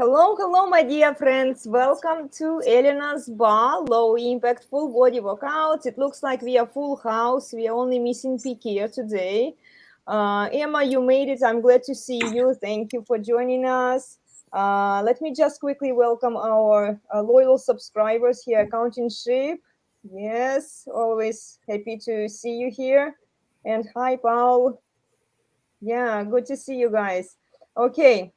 Hello, hello, my dear friends. Welcome to elenasbarre, low impact full body workouts. It looks like we are full house. We are only missing Piki here today. Emma, you made it. I'm glad to see you. Thank you for joining us. Let me just quickly welcome our loyal subscribers here, Accounting Ship. Yes, always happy to see you here. And hi, Paul. Yeah, good to see you guys. Okay.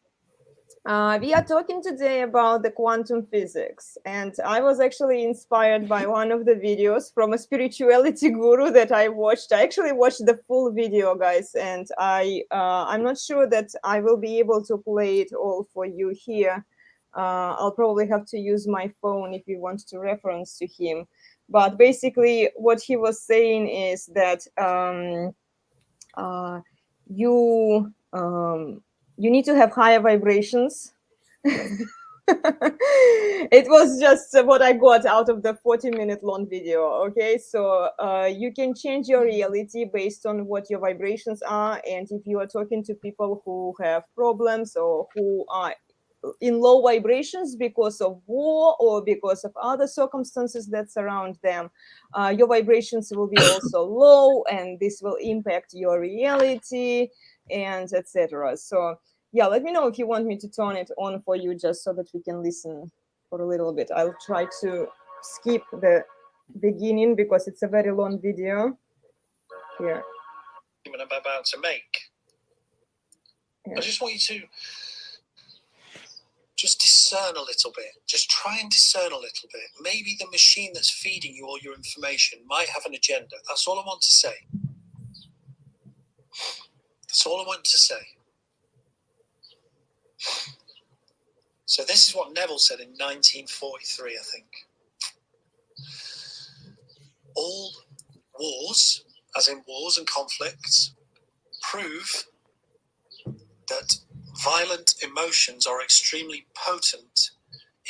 We are talking today about the quantum physics, and I was actually inspired by one of the videos from a spirituality guru that I watched. I actually watched the full video, guys, and I'm not sure that I will be able to play it all for you here. I'll probably have to use my phone if you want to reference to him. But basically, what he was saying is that you you need to have higher vibrations. It was just what I got out of the 40-minute long video. Okay, so you can change your reality based on what your vibrations are, and if you are talking to people who have problems or who are in low vibrations because of war or because of other circumstances that surround them, your vibrations will be also low, and this will impact your reality and etc. So yeah, let me know if you want me to turn it on for you, just so that we can listen for a little bit. I'll try to skip the beginning because it's a very long video here. I'm about to make. Yeah. I just want you to just discern a little bit. Just try and discern a little bit. Maybe the machine that's feeding you all your information might have an agenda. That's all I want to say. That's all I want to say. So this is what Neville said in 1943, I think. All wars, as in wars and conflicts, prove that violent emotions are extremely potent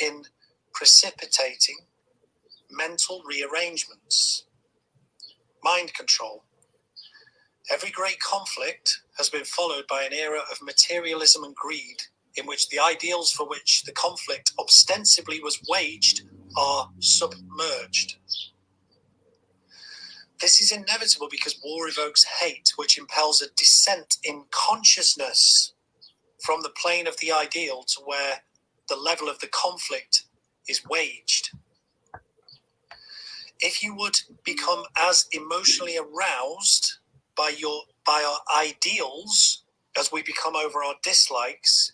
in precipitating mental rearrangements, mind control. Every great conflict has been followed by an era of materialism and greed, in which the ideals for which the conflict ostensibly was waged are submerged. This is inevitable because war evokes hate, which impels a descent in consciousness from the plane of the ideal to where the level of the conflict is waged. If you would become as emotionally aroused by our ideals as we become over our dislikes,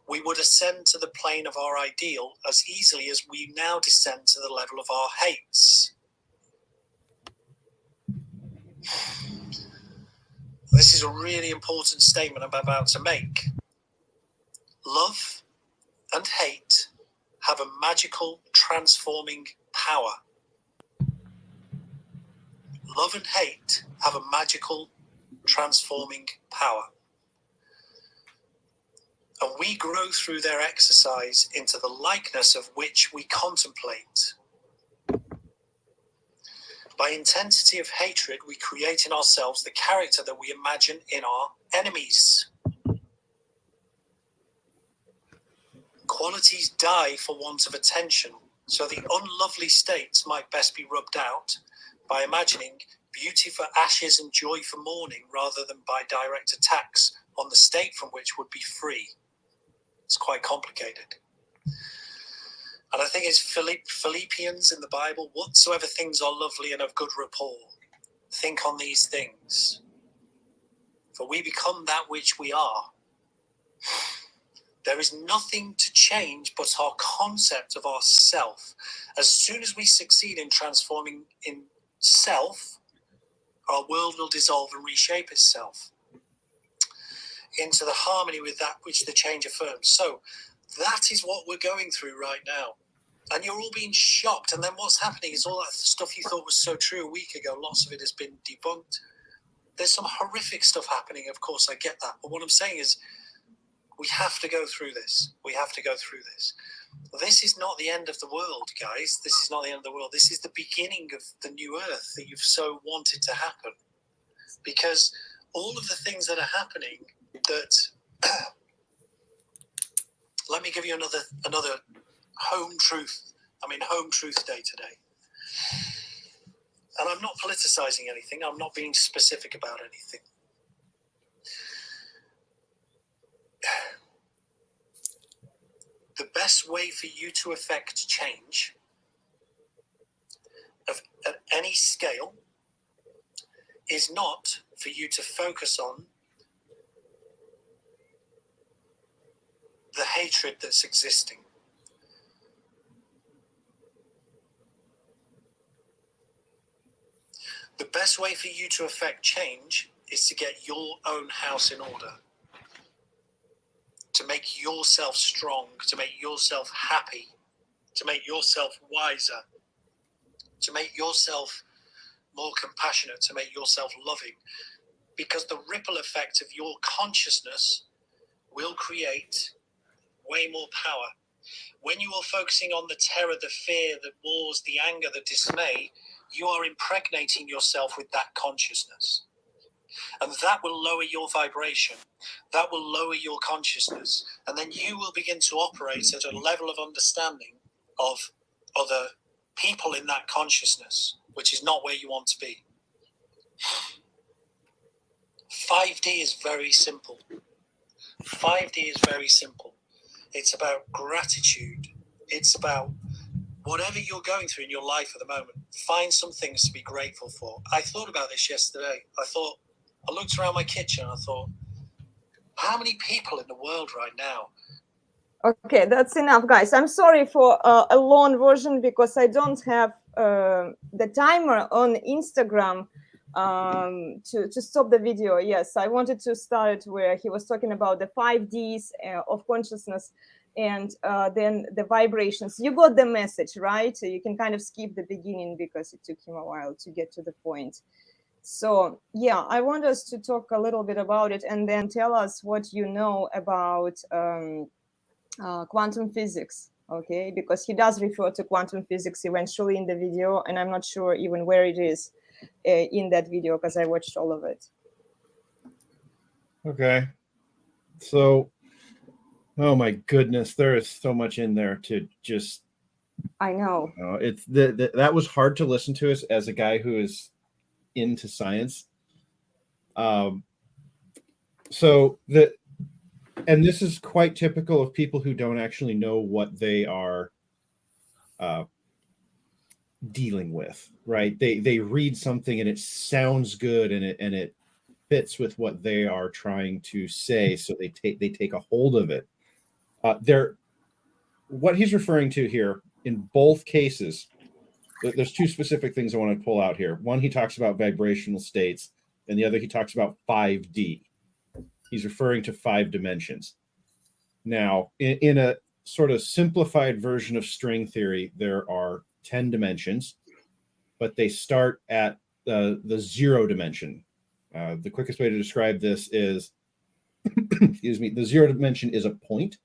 we would ascend to the plane of our ideal as easily as we now descend to the level of our hates. This is a really important statement I'm about to make. Love and hate have a magical transforming power. Love and hate have a magical transforming power. And we grow through their exercise into the likeness of which we contemplate. By intensity of hatred, we create in ourselves the character that we imagine in our enemies. Qualities die for want of attention, so the unlovely states might best be rubbed out by imagining beauty for ashes and joy for mourning, rather than by direct attacks on the state from which would be free. It's quite complicated. And I think it's Philippians in the Bible, whatsoever things are lovely and of good rapport, think on these things. For we become that which we are. There is nothing to change but our concept of ourself. As soon as we succeed in transforming in self, our world will dissolve and reshape itself into the harmony with that which the change affirms. So that is what we're going through right now. And you're all being shocked. And then what's happening is all that stuff you thought was so true a week ago, lots of it has been debunked. There's some horrific stuff happening, of course, I get that. But what I'm saying is, we have to go through this. We have to go through this. This is not the end of the world, guys. This is not the end of the world. This is the beginning of the new earth that you've so wanted to happen. Because all of the things that are happening that, Let me give you another home truth. I'm in home truth day today. And I'm not politicizing anything. I'm not being specific about anything. The best way for you to affect change at any scale is not for you to focus on the hatred that's existing. The best way for you to affect change is to get your own house in order, to make yourself strong, to make yourself happy, to make yourself wiser, to make yourself more compassionate, to make yourself loving. Because the ripple effect of your consciousness will create way more power. When you are focusing on the terror, the fear, the wars, the anger, the dismay, you are impregnating yourself with that consciousness. And that will lower your vibration. That will lower your consciousness. And then you will begin to operate at a level of understanding of other people in that consciousness, which is not where you want to be. 5D is very simple. 5D is very simple. It's about gratitude. It's about whatever you're going through in your life at the moment. Find some things to be grateful for. I thought about this yesterday. I looked around my kitchen and I thought, how many people in the world right now? Okay, that's enough, guys. I'm sorry for a long version because I don't have the timer on Instagram to stop the video. Yes, I wanted to start where he was talking about the 5Ds of consciousness and then the vibrations. You got the message, right? So you can kind of skip the beginning because it took him a while to get to the point. So yeah, I want us to talk a little bit about it and then tell us what you know about quantum physics, okay? Because he does refer to quantum physics eventually in the video, and I'm not sure even where it is in that video because I watched all of it. Okay. So, oh my goodness, there is so much in there to just. I know. It's that was hard to listen to as a guy who is into science. And this is quite typical of people who don't actually know what they are dealing with, right? They read something and it sounds good and it fits with what they are trying to say, so they take a hold of it. What he's referring to here in both cases, there's two specific things I want to pull out here. One, he talks about vibrational states, and the other he talks about 5D. He's referring to 5 dimensions. Now, in a sort of simplified version of string theory, there are 10 dimensions, but they start at the 0 dimension. The quickest way to describe this is, the 0 dimension is a point.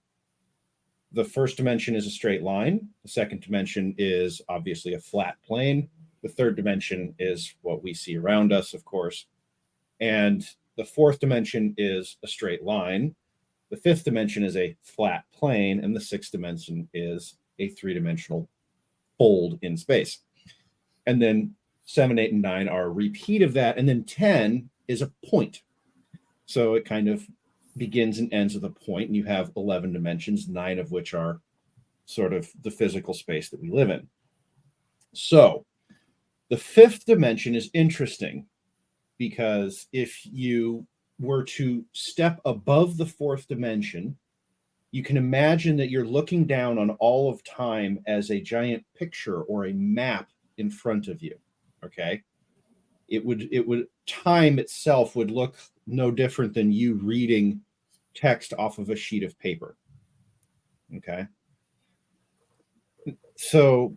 The first dimension is a straight line. The second dimension is obviously a flat plane. The third dimension is what we see around us, of course. And the fourth dimension is a straight line. The fifth dimension is a flat plane. And the sixth dimension is a 3-dimensional fold in space. And then 7, 8, and 9 are a repeat of that. And then 10 is a point. So it kind of begins and ends with a point, and you have 11 dimensions, 9 of which are sort of the physical space that we live in. So the fifth dimension is interesting because if you were to step above the fourth dimension, you can imagine that you're looking down on all of time as a giant picture or a map in front of you. Okay. Time itself would look no different than you reading text off of a sheet of paper. Okay. So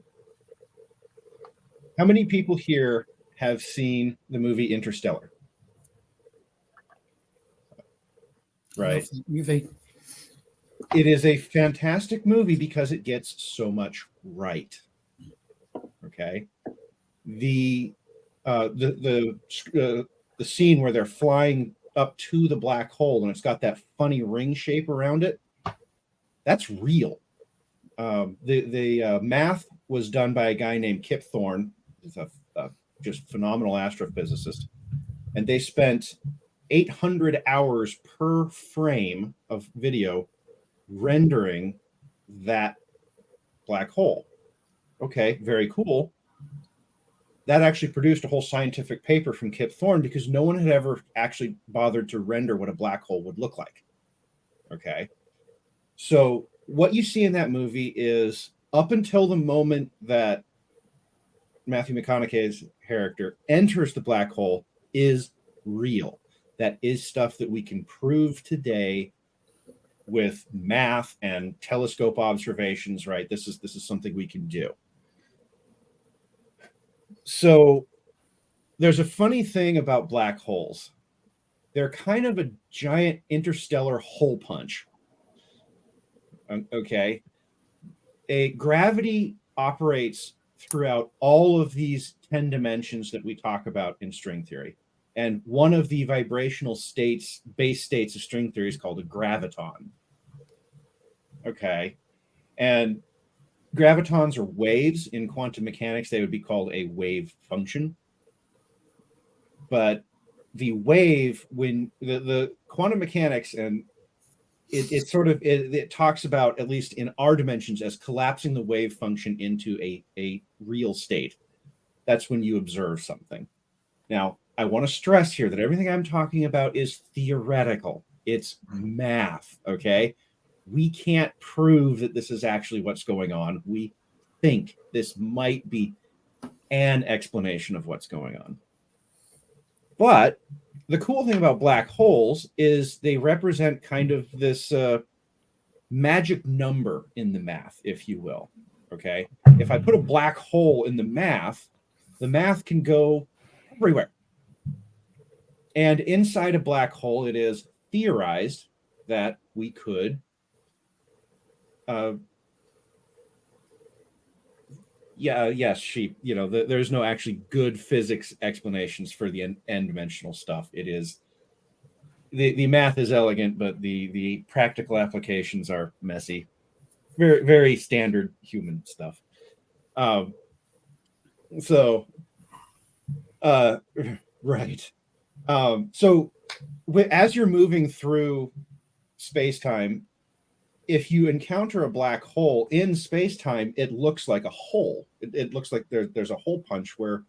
how many people here have seen the movie Interstellar? Right. It is a fantastic movie because it gets so much right. Okay. The scene where they're flying up to the black hole and it's got that funny ring shape around it, That's real. The math was done by a guy named Kip Thorne. He's a just phenomenal astrophysicist. And they spent 800 hours per frame of video rendering that black hole. Okay, very cool. That actually produced a whole scientific paper from Kip Thorne because no one had ever actually bothered to render what a black hole would look like. Okay. So what you see in that movie is up until the moment that Matthew McConaughey's character enters the black hole is real. That is stuff that we can prove today with math and telescope observations, right? This is something we can do. So there's a funny thing about black holes. They're kind of a giant interstellar hole punch. Okay. Gravity operates throughout all of these 10 dimensions that we talk about in string theory. And one of the vibrational states, base states of string theory is called a graviton. Okay. And gravitons are waves. In quantum mechanics, they would be called a wave function. But the wave, when the quantum mechanics, and it talks about, at least in our dimensions, as collapsing the wave function into a real state. That's when you observe something. Now, I want to stress here that everything I'm talking about is theoretical. It's math, okay? We can't prove that this is actually what's going on. We think this might be an explanation of what's going on. But the cool thing about black holes is they represent kind of this magic number in the math, if you will. Okay. If I put a black hole in the math can go everywhere. And inside a black hole, it is theorized that we could there's no actually good physics explanations for the n-dimensional stuff. It is the math is elegant, but the practical applications are messy. Very, very standard human stuff. Right. So as you're moving through space-time, if you encounter a black hole in space-time, it looks like a hole. It looks like there's a hole punch where,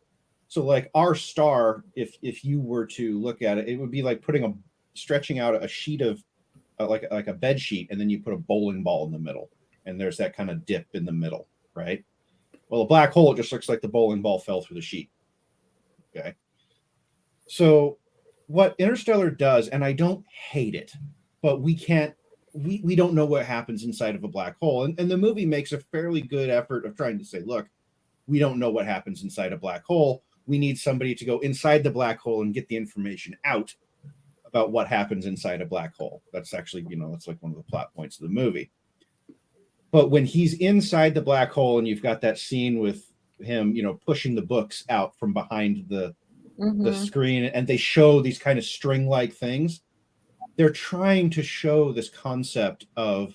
so like our star, if you were to look at it, it would be like stretching out a sheet of like a bed sheet, and then you put a bowling ball in the middle, and there's that kind of dip in the middle, right? Well, a black hole, it just looks like the bowling ball fell through the sheet. Okay. So what Interstellar does, and I don't hate it, but we don't know what happens inside of a black hole. And the movie makes a fairly good effort of trying to say, look, we don't know what happens inside a black hole. We need somebody to go inside the black hole and get the information out about what happens inside a black hole. That's actually, that's like one of the plot points of the movie. But when he's inside the black hole and you've got that scene with him, pushing the books out from behind the screen, and they show these kind of string-like things, they're trying to show this concept of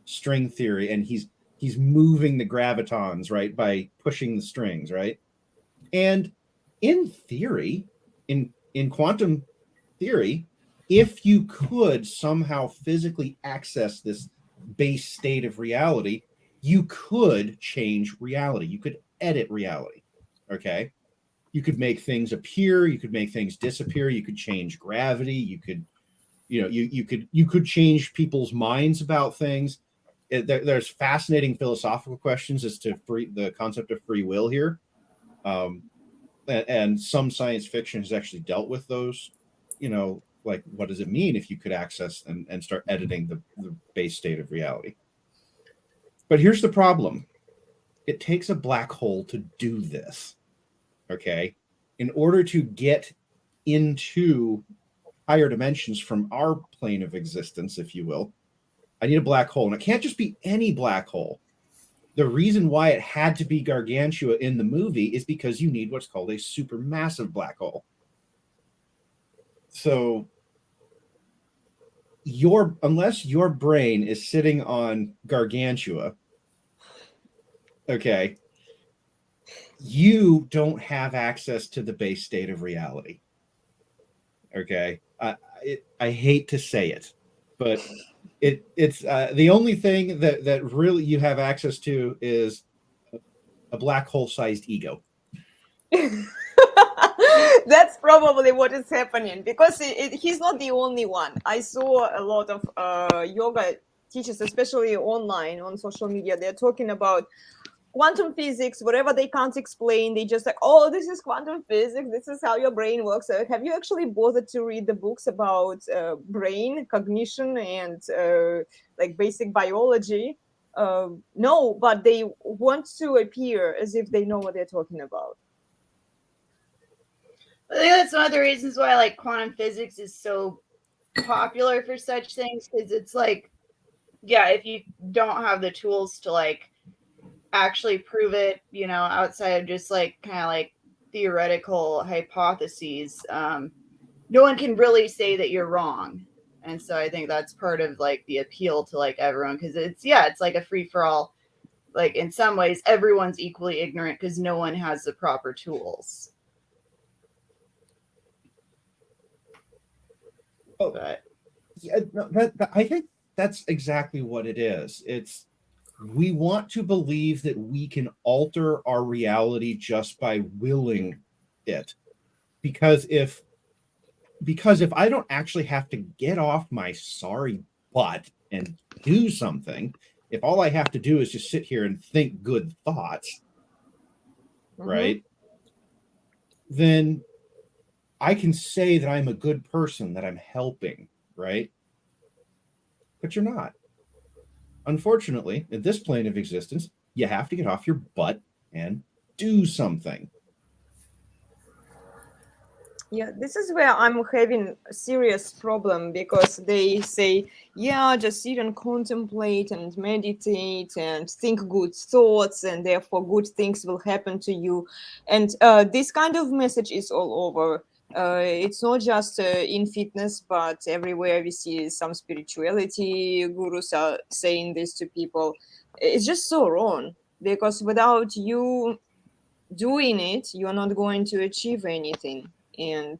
string theory, and he's moving the gravitons, right, by pushing the strings, right? And in theory, in quantum theory, if you could somehow physically access this base state of reality, you could change reality. You could edit reality, okay? You could make things appear, you could make things disappear, you could change gravity, you could you could change people's minds about things. There's fascinating philosophical questions as to the concept of free will here, and some science fiction has actually dealt with those. Like, what does it mean if you could access and start editing the base state of reality? But here's the problem: it takes a black hole to do this. Okay, in order to get into higher dimensions from our plane of existence, if you will, I need a black hole. And it can't just be any black hole. The reason why it had to be Gargantua in the movie is because you need what's called a supermassive black hole. So unless your brain is sitting on gargantua, okay, you don't have access to the base state of reality. Okay, I hate to say it, but it's the only thing that really you have access to is a black hole sized ego. That's probably what is happening, because he's not the only one. I saw a lot of yoga teachers, especially online on social media. They're talking about quantum physics, whatever they can't explain. They just like, oh, this is quantum physics. This is how your brain works. Have you actually bothered to read the books about brain cognition and like basic biology? No, but they want to appear as if they know what they're talking about. I think that's one of the reasons why like quantum physics is so popular for such things, because it's like, yeah, if you don't have the tools to like actually prove it, you know, outside of just like kind of like theoretical hypotheses, no one can really say that you're wrong. And so I think that's part of like the appeal to like everyone, because it's like a free for all. Like in some ways, everyone's equally ignorant because no one has the proper tools. But Yeah, no, I think that's exactly what it is. It's we want to believe that we can alter our reality just by willing it, because if I don't actually have to get off my sorry butt and do something, if all I have to do is just sit here and think good thoughts, right, then I can say that I'm a good person, that I'm helping, right? But you're not. Unfortunately, in this plane of existence, you have to get off your butt and do something. Yeah, this is where I'm having a serious problem, because they say, yeah, just sit and contemplate and meditate and think good thoughts, and therefore good things will happen to you. And this kind of message is all over. It's not just in fitness, but everywhere we see some spirituality gurus are saying this to people. It's just so wrong, because without you doing it, you're not going to achieve anything. And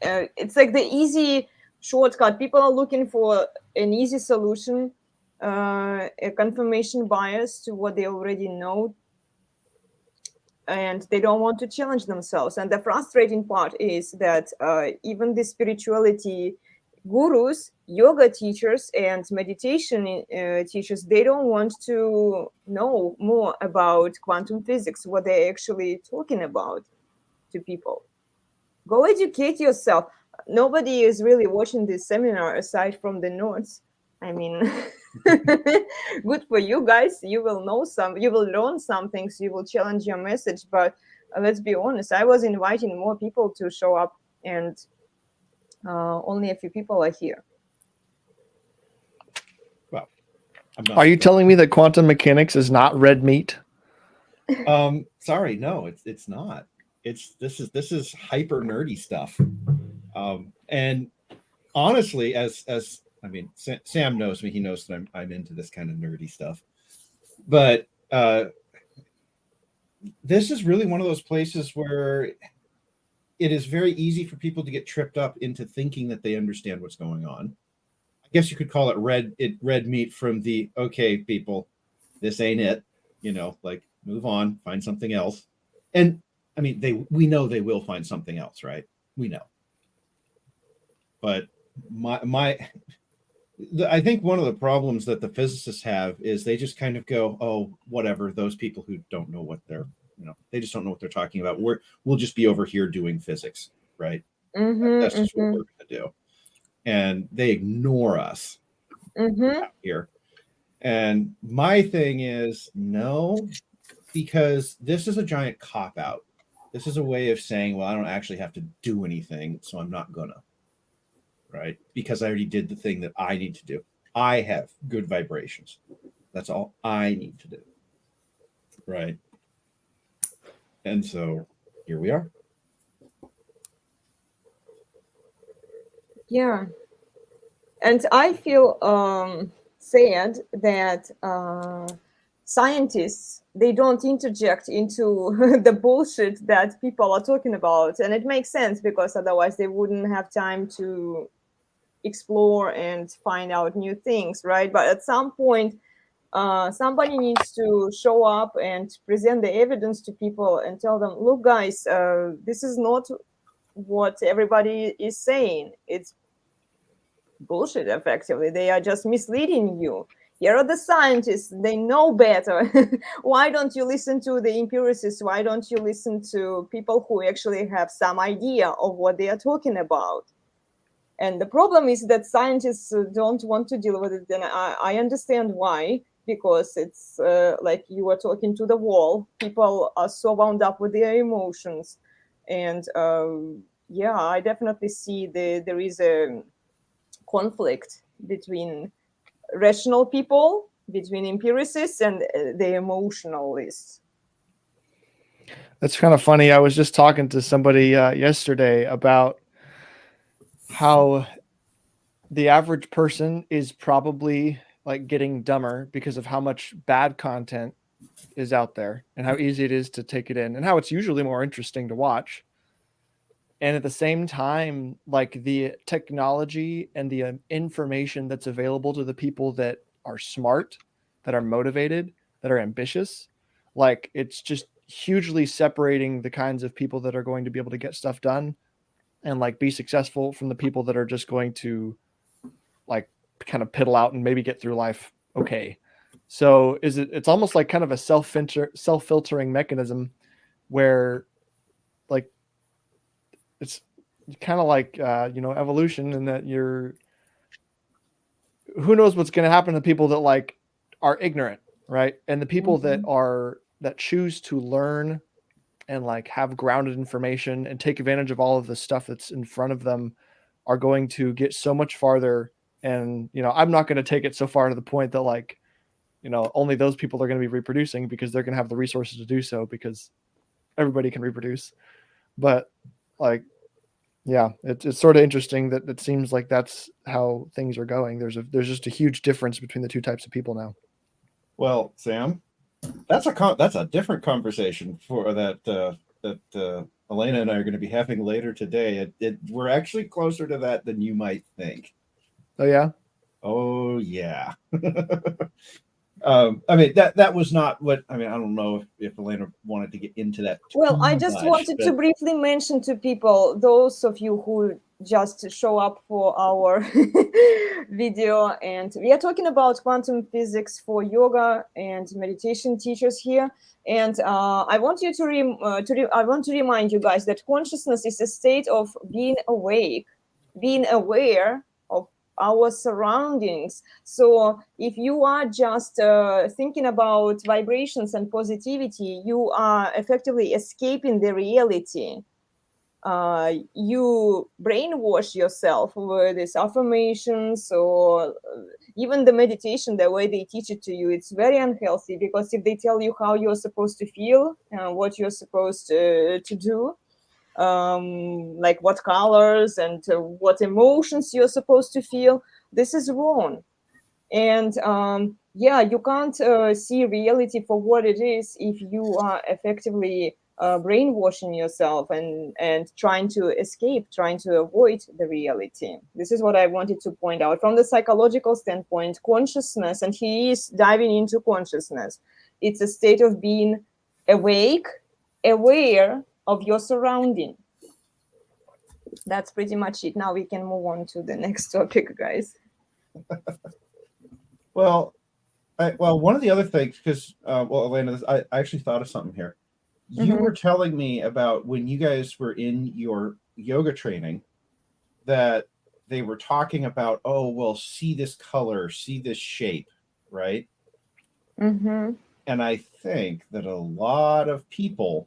it's like the easy shortcut. People are looking for an easy solution, a confirmation bias to what they already know, and they don't want to challenge themselves. And the frustrating part is that even the spirituality gurus, yoga teachers, and meditation teachers, they don't want to know more about quantum physics, what they're actually talking about to people. Go educate yourself. Nobody is really watching this seminar aside from the notes. I mean, good for you guys. You will learn some things, you will challenge your message. But let's be honest, I was inviting more people to show up, and only a few people are here. Well, Are you telling me that quantum mechanics is not red meat? Sorry, no, it's not. This is hyper nerdy stuff. And honestly, as I mean, Sam knows me. He knows that I'm into this kind of nerdy stuff. But this is really one of those places where it is very easy for people to get tripped up into thinking that they understand what's going on. I guess you could call it red meat from the, okay, people, this ain't it. You know, like move on, find something else. And I mean, we know they will find something else, right? We know. But I think one of the problems that the physicists have is they just kind of go, oh, whatever, those people who don't know what they're, they just don't know what they're talking about. We'll just be over here doing physics, right? That's just what we're going to do. And they ignore us out here. And my thing is, no, because this is a giant cop-out. This is a way of saying, well, I don't actually have to do anything, so I'm not gonna. Right? Because I already did the thing that I need to do. I have good vibrations. That's all I need to do. Right? And so here we are. Yeah. And I feel sad that scientists, they don't interject into the bullshit that people are talking about. And it makes sense, because otherwise they wouldn't have time to explore and find out new things, right? But at some point, somebody needs to show up and present the evidence to people and tell them, look, guys, this is not what everybody is saying. It's bullshit, effectively. They are just misleading you. Here are the scientists, they know better. Why don't you listen to the empiricists? Why don't you listen to people who actually have some idea of what they are talking about? And the problem is that scientists don't want to deal with it. And I understand why, because it's like you are talking to the wall. People are so wound up with their emotions. And yeah, I definitely see there is a conflict between rational people, between empiricists and the emotionalists. That's kind of funny. I was just talking to somebody yesterday about how the average person is probably like getting dumber because of how much bad content is out there and how easy it is to take it in and how it's usually more interesting to watch. And at the same time, like the technology and the information that's available to the people that are smart, that are motivated, that are ambitious, like it's just hugely separating the kinds of people that are going to be able to get stuff done and like be successful from the people that are just going to like kind of piddle out and maybe get through life okay. So it's almost like kind of a self-filtering mechanism where like it's kind of like evolution, and that who knows what's going to happen to people that like are ignorant, right? And the people that choose to learn and like have grounded information and take advantage of all of the stuff that's in front of them are going to get so much farther. And I'm not going to take it so far to the point that like only those people are going to be reproducing, because they're going to have the resources to do so, because everybody can reproduce. But like, yeah, it's sort of interesting that it seems like that's how things are going. There's just a huge difference between the two types of people now. Well, Sam, that's a different conversation for that Elena and I are going to be having later today. We're actually closer to that than you might think. Oh yeah. Oh yeah. I mean that was not what I mean. I don't know if Elena wanted to get into that. Well, I just wanted to briefly mention to people, those of you who just show up for our video, and we are talking about quantum physics for yoga and meditation teachers here. And I want you I want to remind you guys that consciousness is a state of being awake, being aware of our surroundings. So if you are just thinking about vibrations and positivity, you are effectively escaping the reality. You brainwash yourself with these affirmations, or even the meditation, the way they teach it to you, it's very unhealthy, because if they tell you how you're supposed to feel, what you're supposed to do, like what colors and what emotions you're supposed to feel, this is wrong. And yeah, you can't see reality for what it is if you are effectively brainwashing yourself and trying to escape, trying to avoid the reality. This is what I wanted to point out from the psychological standpoint. Consciousness, and he is diving into consciousness, it's a state of being awake, aware of your surrounding. That's pretty much it. Now we can move on to the next topic, guys. Well, one of the other things, because Elena, I actually thought of something here. You were telling me about when you guys were in your yoga training that they were talking about, oh, well, see this color, see this shape, right? Mm-hmm. And I think that a lot of people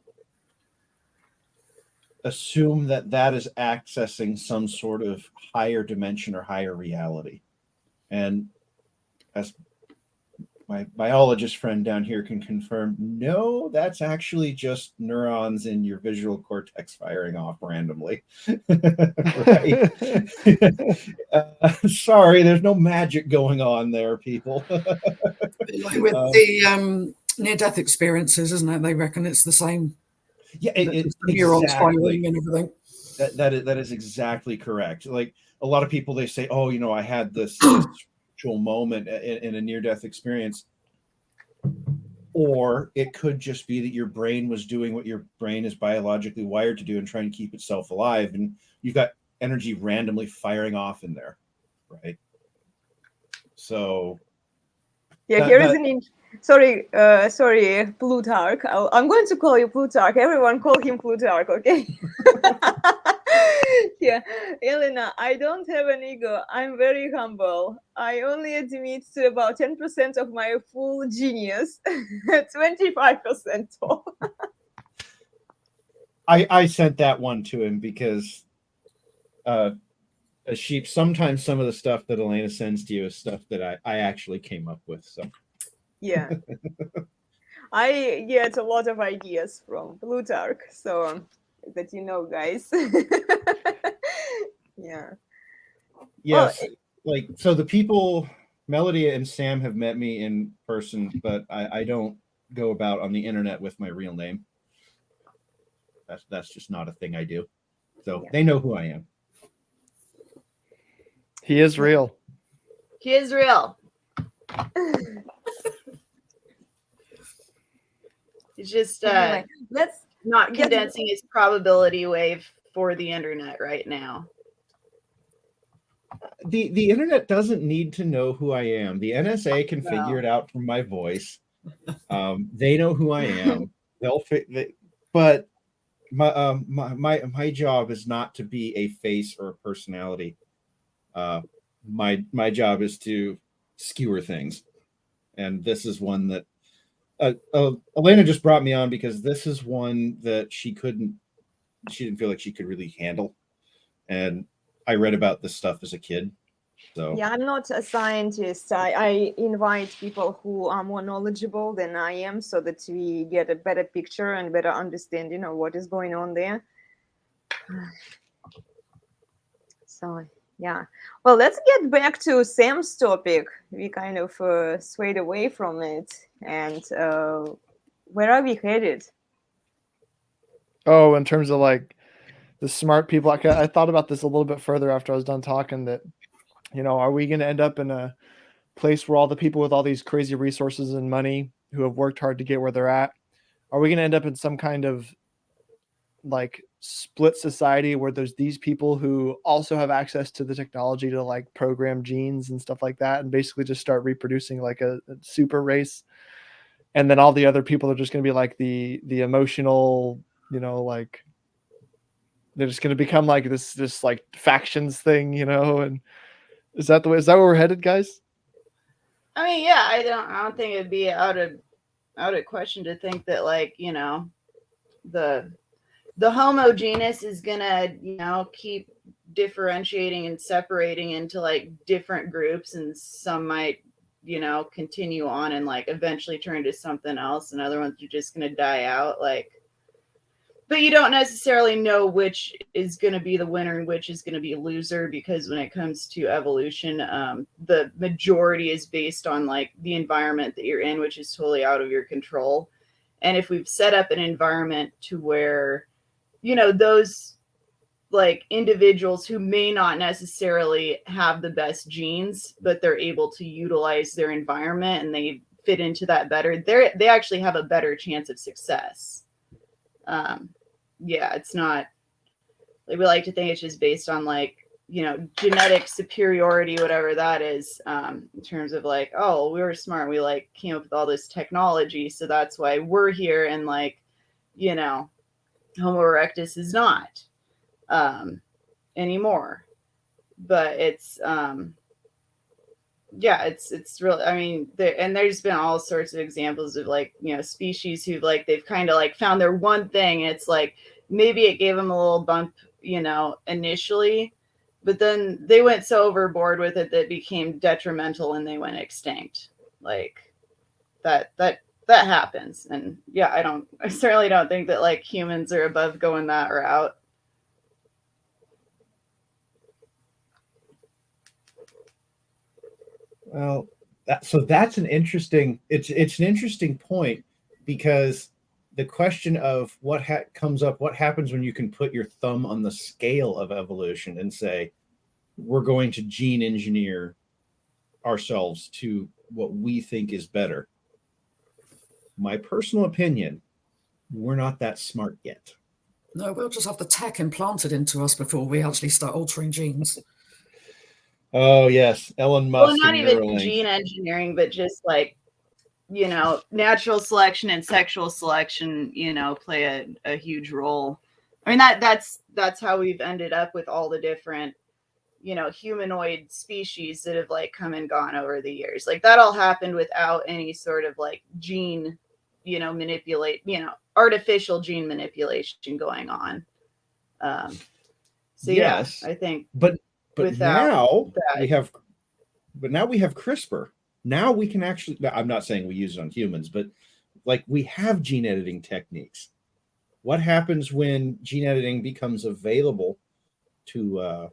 assume that that is accessing some sort of higher dimension or higher reality. And as my biologist friend down here can confirm, no, that's actually just neurons in your visual cortex firing off randomly. Right. Sorry, there's no magic going on there, people. Like with the near-death experiences, isn't it? They reckon it's the same. Yeah, It's the neurons exactly. firing and everything. That is exactly correct. Like a lot of people, they say, oh, I had this spiritual moment in a near-death experience. Or it could just be that your brain was doing what your brain is biologically wired to do and trying to keep itself alive. And you've got energy randomly firing off in there, right? So yeah, here is an sorry, Plutarch. I'm going to call you Plutarch. Everyone call him Plutarch, okay? Yeah, Elena, I don't have an ego. I'm very humble. I only admit to about 10% of my full genius, 25% all. I sent that one to him because a sheep, sometimes some of the stuff that Elena sends to you is stuff that I actually came up with. So yeah. I get a lot of ideas from Plutarch, so that guys. Yeah. Yes, so the people, Melody and Sam, have met me in person, but I don't go about on the internet with my real name. That's just not a thing I do. So they know who I am. He is real. He is real. It's just Anyway, let's not condensing his probability wave for the internet right now. The internet doesn't need to know who I am. The NSA can figure it out from my voice. They know who I am. But my job is not to be a face or a personality. My job is to skewer things, and this is one that Elena just brought me on because this is one that she didn't feel like she could really handle, and I read about this stuff as a kid. So yeah, I'm not a scientist. I invite people who are more knowledgeable than I am so that we get a better picture and better understanding of what is going on there. So yeah, well, let's get back to Sam's topic. We kind of swayed away from it, and where are we headed? Oh, in terms of like the smart people, I thought about this a little bit further after I was done talking. That are we going to end up in a place where all the people with all these crazy resources and money who have worked hard to get where they're at, are we going to end up in some kind of like split society where there's these people who also have access to the technology to like program genes and stuff like that and basically just start reproducing like a super race, and then all the other people are just going to be like the emotional, like they're just going to become like this like factions thing, and is that where we're headed, guys? I mean, yeah, I don't think it'd be out of question to think that like, the Homo genus is gonna, keep differentiating and separating into like different groups, and some might, continue on and like eventually turn into something else, and other ones are just gonna die out. Like, but you don't necessarily know which is going to be the winner and which is going to be a loser, because when it comes to evolution, the majority is based on like the environment that you're in, which is totally out of your control. And if we've set up an environment to where, those like individuals who may not necessarily have the best genes, but they're able to utilize their environment and they fit into that better, they actually have a better chance of success. Yeah, it's not like we like to think it's just based on like, genetic superiority, whatever that is, in terms of like, oh, we were smart, we like came up with all this technology, so that's why we're here, and like, Homo erectus is not anymore. But it's yeah, it's really, I mean, there's been all sorts of examples of like, species who like, they've kind of like found their one thing, and it's like, maybe it gave them a little bump, initially, but then they went so overboard with it that it became detrimental and they went extinct. Like, that happens. And yeah, I certainly don't think that like humans are above going that route. Well, that's an interesting. It's an interesting point, because the question of what comes up, what happens when you can put your thumb on the scale of evolution and say, we're going to gene engineer ourselves to what we think is better. My personal opinion, we're not that smart yet. No, we'll just have the tech implanted into us before we actually start altering genes. Oh yes, Elon Musk. Well, not and even Neuralink. gene engineering, but just like, you know, natural selection and sexual selection, you know, play a huge role. I mean, that's how we've ended up with all the different, you know, humanoid species that have like come and gone over the years. Like that all happened without any sort of like gene, you know, artificial gene manipulation going on. So Yes, yeah, I think but without now that, we have CRISPR. Now we can actually, I'm not saying we use it on humans, but like we have gene editing techniques. What happens when gene editing becomes available to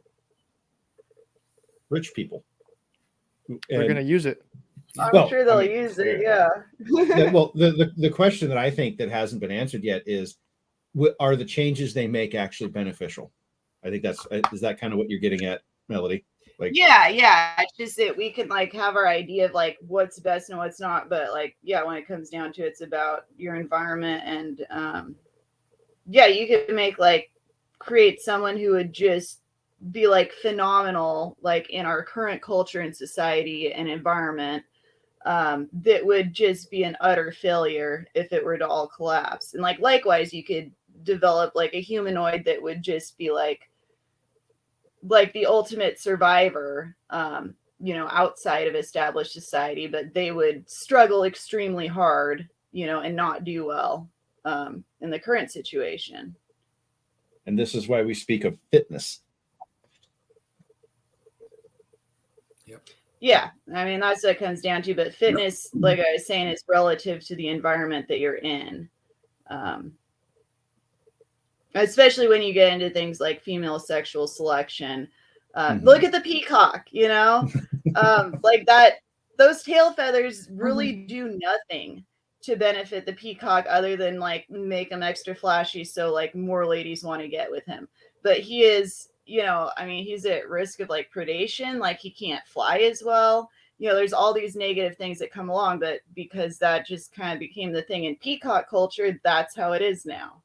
rich people? They're going to use it. I'm sure they'll use it. Yeah. Well, the question that I think that hasn't been answered yet is, are the changes they make actually beneficial? I think is that kind of what you're getting at, Melody? Like, yeah. It's just that we can like have our idea of like what's best and what's not, but like, yeah, when it comes down to it, it's about your environment. And yeah, you could create someone who would just be like phenomenal, like in our current culture and society and environment, that would just be an utter failure if it were to all collapse. And like likewise, you could develop like a humanoid that would just be like the ultimate survivor, you know, outside of established society, but they would struggle extremely hard, you know, and not do well in the current situation. And this is why we speak of fitness. Yep. Yeah, I mean, that's what it comes down to. But fitness, like I was saying, is relative to the environment that you're in. Especially when you get into things like female sexual selection. Look at the peacock, you know, like that. Those tail feathers really do nothing to benefit the peacock other than like make him extra flashy so like more ladies want to get with him. But he is, you know, I mean, he's at risk of like predation, like he can't fly as well. You know, there's all these negative things that come along, but because that just kind of became the thing in peacock culture, that's how it is now.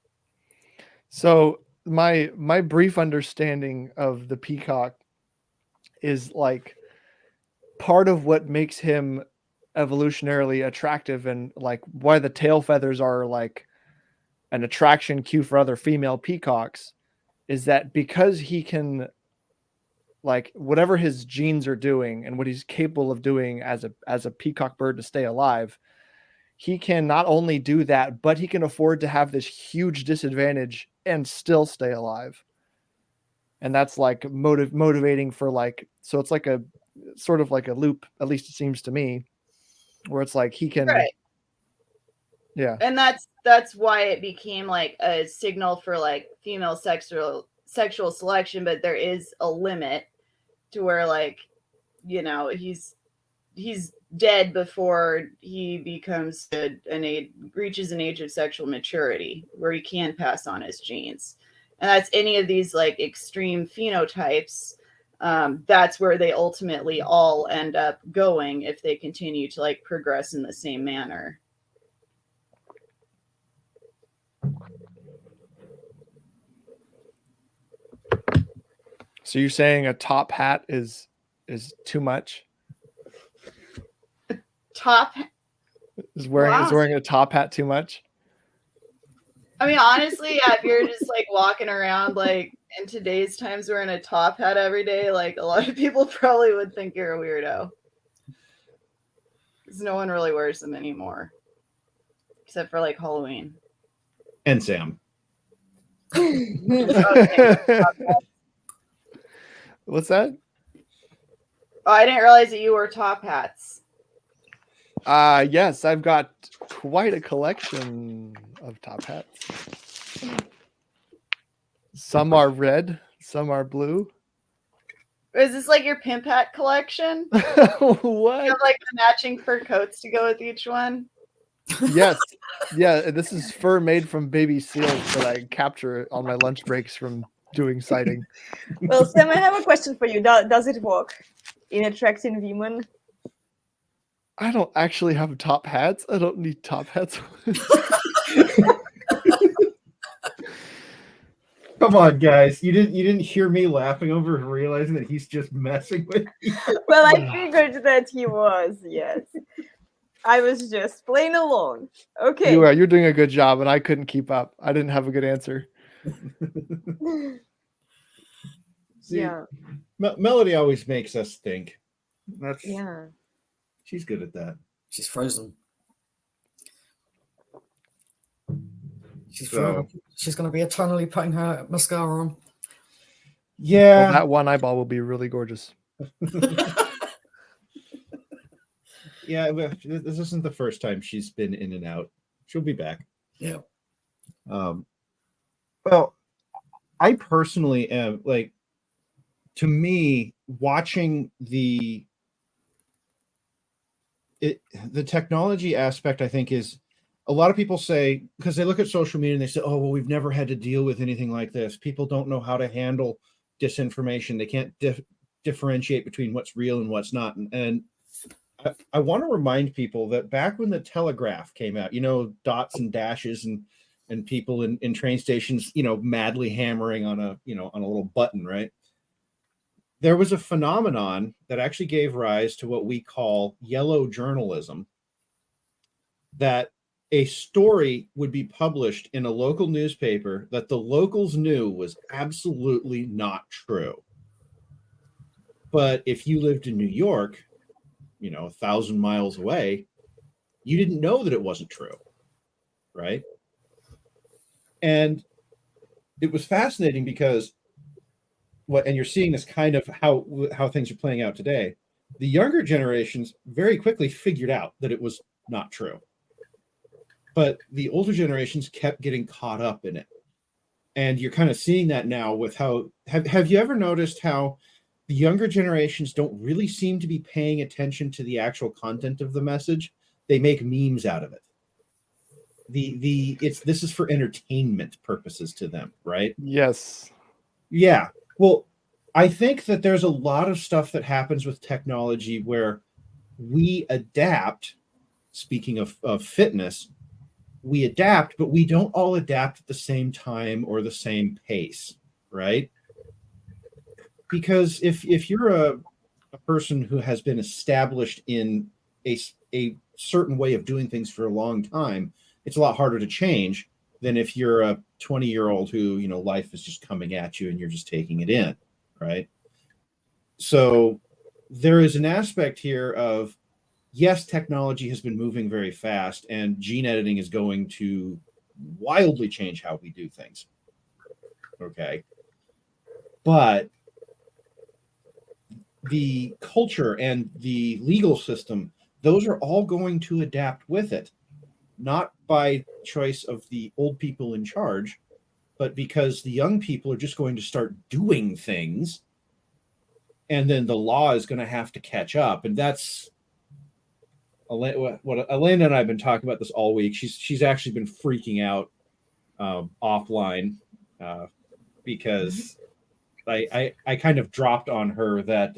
So my brief understanding of the peacock is like part of what makes him evolutionarily attractive and like why the tail feathers are like an attraction cue for other female peacocks is that because he can, like, whatever his genes are doing and what he's capable of doing as a peacock bird to stay alive, he can not only do that, but he can afford to have this huge disadvantage and still stay alive. And that's like motivating for like, so it's like a sort of like a loop, at least it seems to me, where it's like he can, right. Yeah. And that's why it became like a signal for like female sexual selection, but there is a limit to where like, you know, he's dead before he becomes reaches an age of sexual maturity where he can pass on his genes. And that's any of these like extreme phenotypes. That's where they ultimately all end up going if they continue to like progress in the same manner. So you're saying a top hat is too much? Is wearing a top hat too much? I mean, honestly, yeah, if you're just like walking around like in today's times wearing a top hat every day, like a lot of people probably would think you're a weirdo. Because no one really wears them anymore. Except for like Halloween. And Sam. What's that? Oh, I didn't realize that you wore top hats. Yes, I've got quite a collection of top hats. Some are red, some are blue. Is this like your pimp hat collection? You What? have like the matching fur coats to go with each one? Yes. Yeah, this is fur made from baby seals that I capture on my lunch breaks from doing sighting. Well, Sam, I have a question for you. Does it work in attracting women? I don't actually have top hats. I don't need top hats. Come on, guys. You didn't hear me laughing over and realizing that he's just messing with you. Well, I figured that he was, yes. I was just playing along. Okay. You're doing a good job, and I couldn't keep up. I didn't have a good answer. See, Yeah. Melody always makes us think. Yeah. She's good at that. She's frozen. She's So- forever. She's going to be eternally putting her mascara on. Yeah. Well, that one eyeball will be really gorgeous. Yeah, this isn't the first time she's been in and out. She'll be back. Yeah. Well, I personally am like, to me, watching the technology aspect, I think, is a lot of people say, because they look at social media and they say, oh, well, we've never had to deal with anything like this. People don't know how to handle disinformation. They can't differentiate between what's real and what's not. And I want to remind people that back when the telegraph came out, dots and dashes and people in train stations, madly hammering on a little button, right? There was a phenomenon that actually gave rise to what we call yellow journalism, that a story would be published in a local newspaper that the locals knew was absolutely not true. But if you lived in New York, 1,000 miles away, you didn't know that it wasn't true, right? And it was fascinating because and you're seeing this kind of how things are playing out today. The younger generations very quickly figured out that it was not true, but the older generations kept getting caught up in it. And you're kind of seeing that now with how have you ever noticed how the younger generations don't really seem to be paying attention to the actual content of the message? They make memes out of it. This is for entertainment purposes to them, right? Yes. Yeah. Well, I think that there's a lot of stuff that happens with technology where we adapt. Speaking of fitness, we adapt, but we don't all adapt at the same time or the same pace, right? Because if you're a person who has been established in a certain way of doing things for a long time, it's a lot harder to change than if you're a 20-year-old who, life is just coming at you and you're just taking it in, right? So there is an aspect here of, yes, technology has been moving very fast and gene editing is going to wildly change how we do things. Okay. But the culture and the legal system, those are all going to adapt with it, not by choice of the old people in charge, but because the young people are just going to start doing things, and then the law is going to have to catch up. And that's what Elena and I have been talking about this all week. She's actually been freaking out offline because I kind of dropped on her that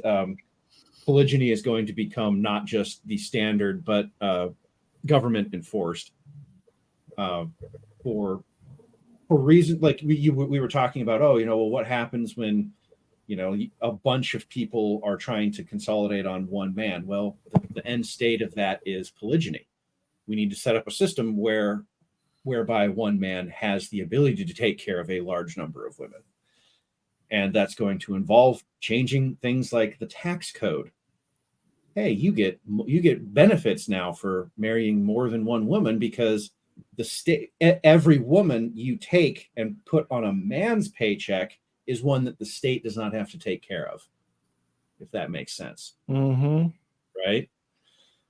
polygyny is going to become not just the standard, but government enforced for reasons like we were talking about. Well, what happens when a bunch of people are trying to consolidate on one man? Well, the end state of that is polygyny. We need to set up a system whereby one man has the ability to take care of a large number of women. And that's going to involve changing things like the tax code. Hey, you get benefits now for marrying more than one woman because the state, every woman you take and put on a man's paycheck is one that the state does not have to take care of, if that makes sense. Mm-hmm. Right?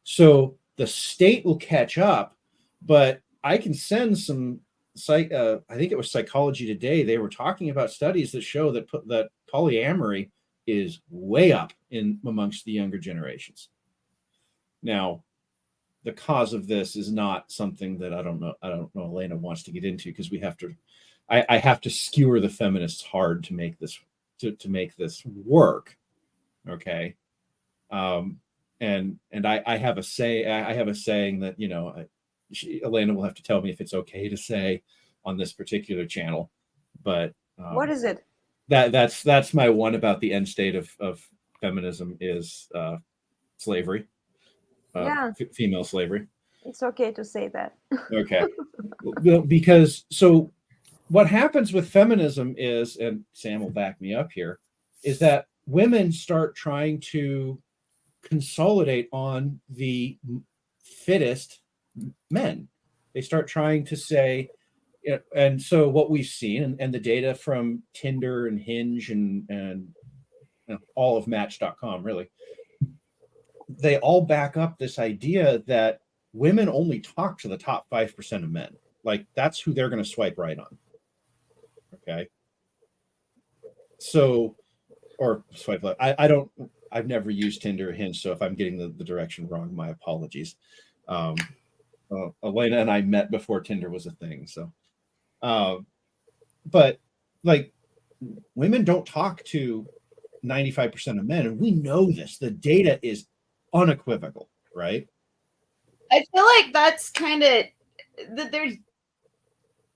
So the state will catch up, but I can send some I think it was Psychology Today. They were talking about studies that show that polyamory is way up in amongst the younger generations. Now, the cause of this is not something that I don't know Elena wants to get into, because I have to skewer the feminists hard to make this work. Okay. And I have a saying that, you know, Elena will have to tell me if it's okay to say on this particular channel, but What is it? That's my one about the end state of feminism is slavery. Female slavery. It's okay to say that. Okay. Well, because so what happens with feminism is, and Sam will back me up here, is that women start trying to consolidate on the fittest men. They start trying to say, and so what we've seen, and the data from Tinder and Hinge and all of Match.com, really, they all back up this idea that women only talk to the top 5% of men. Like, that's who they're going to swipe right on. Okay. So, or swipe left. I've never used Tinder or Hinge, so if I'm getting the direction wrong, my apologies. Elena and I met before Tinder was a thing. So, but like, women don't talk to 95% of men, and we know this. The data is unequivocal, right? I feel like that's kind of that there's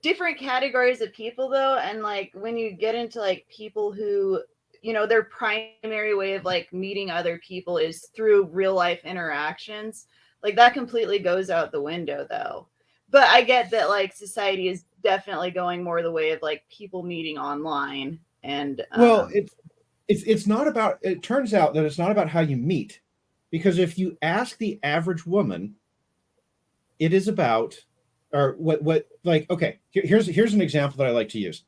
different categories of people though, and like when you get into like people who, you know, their primary way of like meeting other people is through real life interactions, like that completely goes out the window though. But I get that like society is definitely going more the way of like people meeting online. And well, it's not about, it turns out that it's not about how you meet, because if you ask the average woman, it is about, or what like, okay, here's an example that I like to use.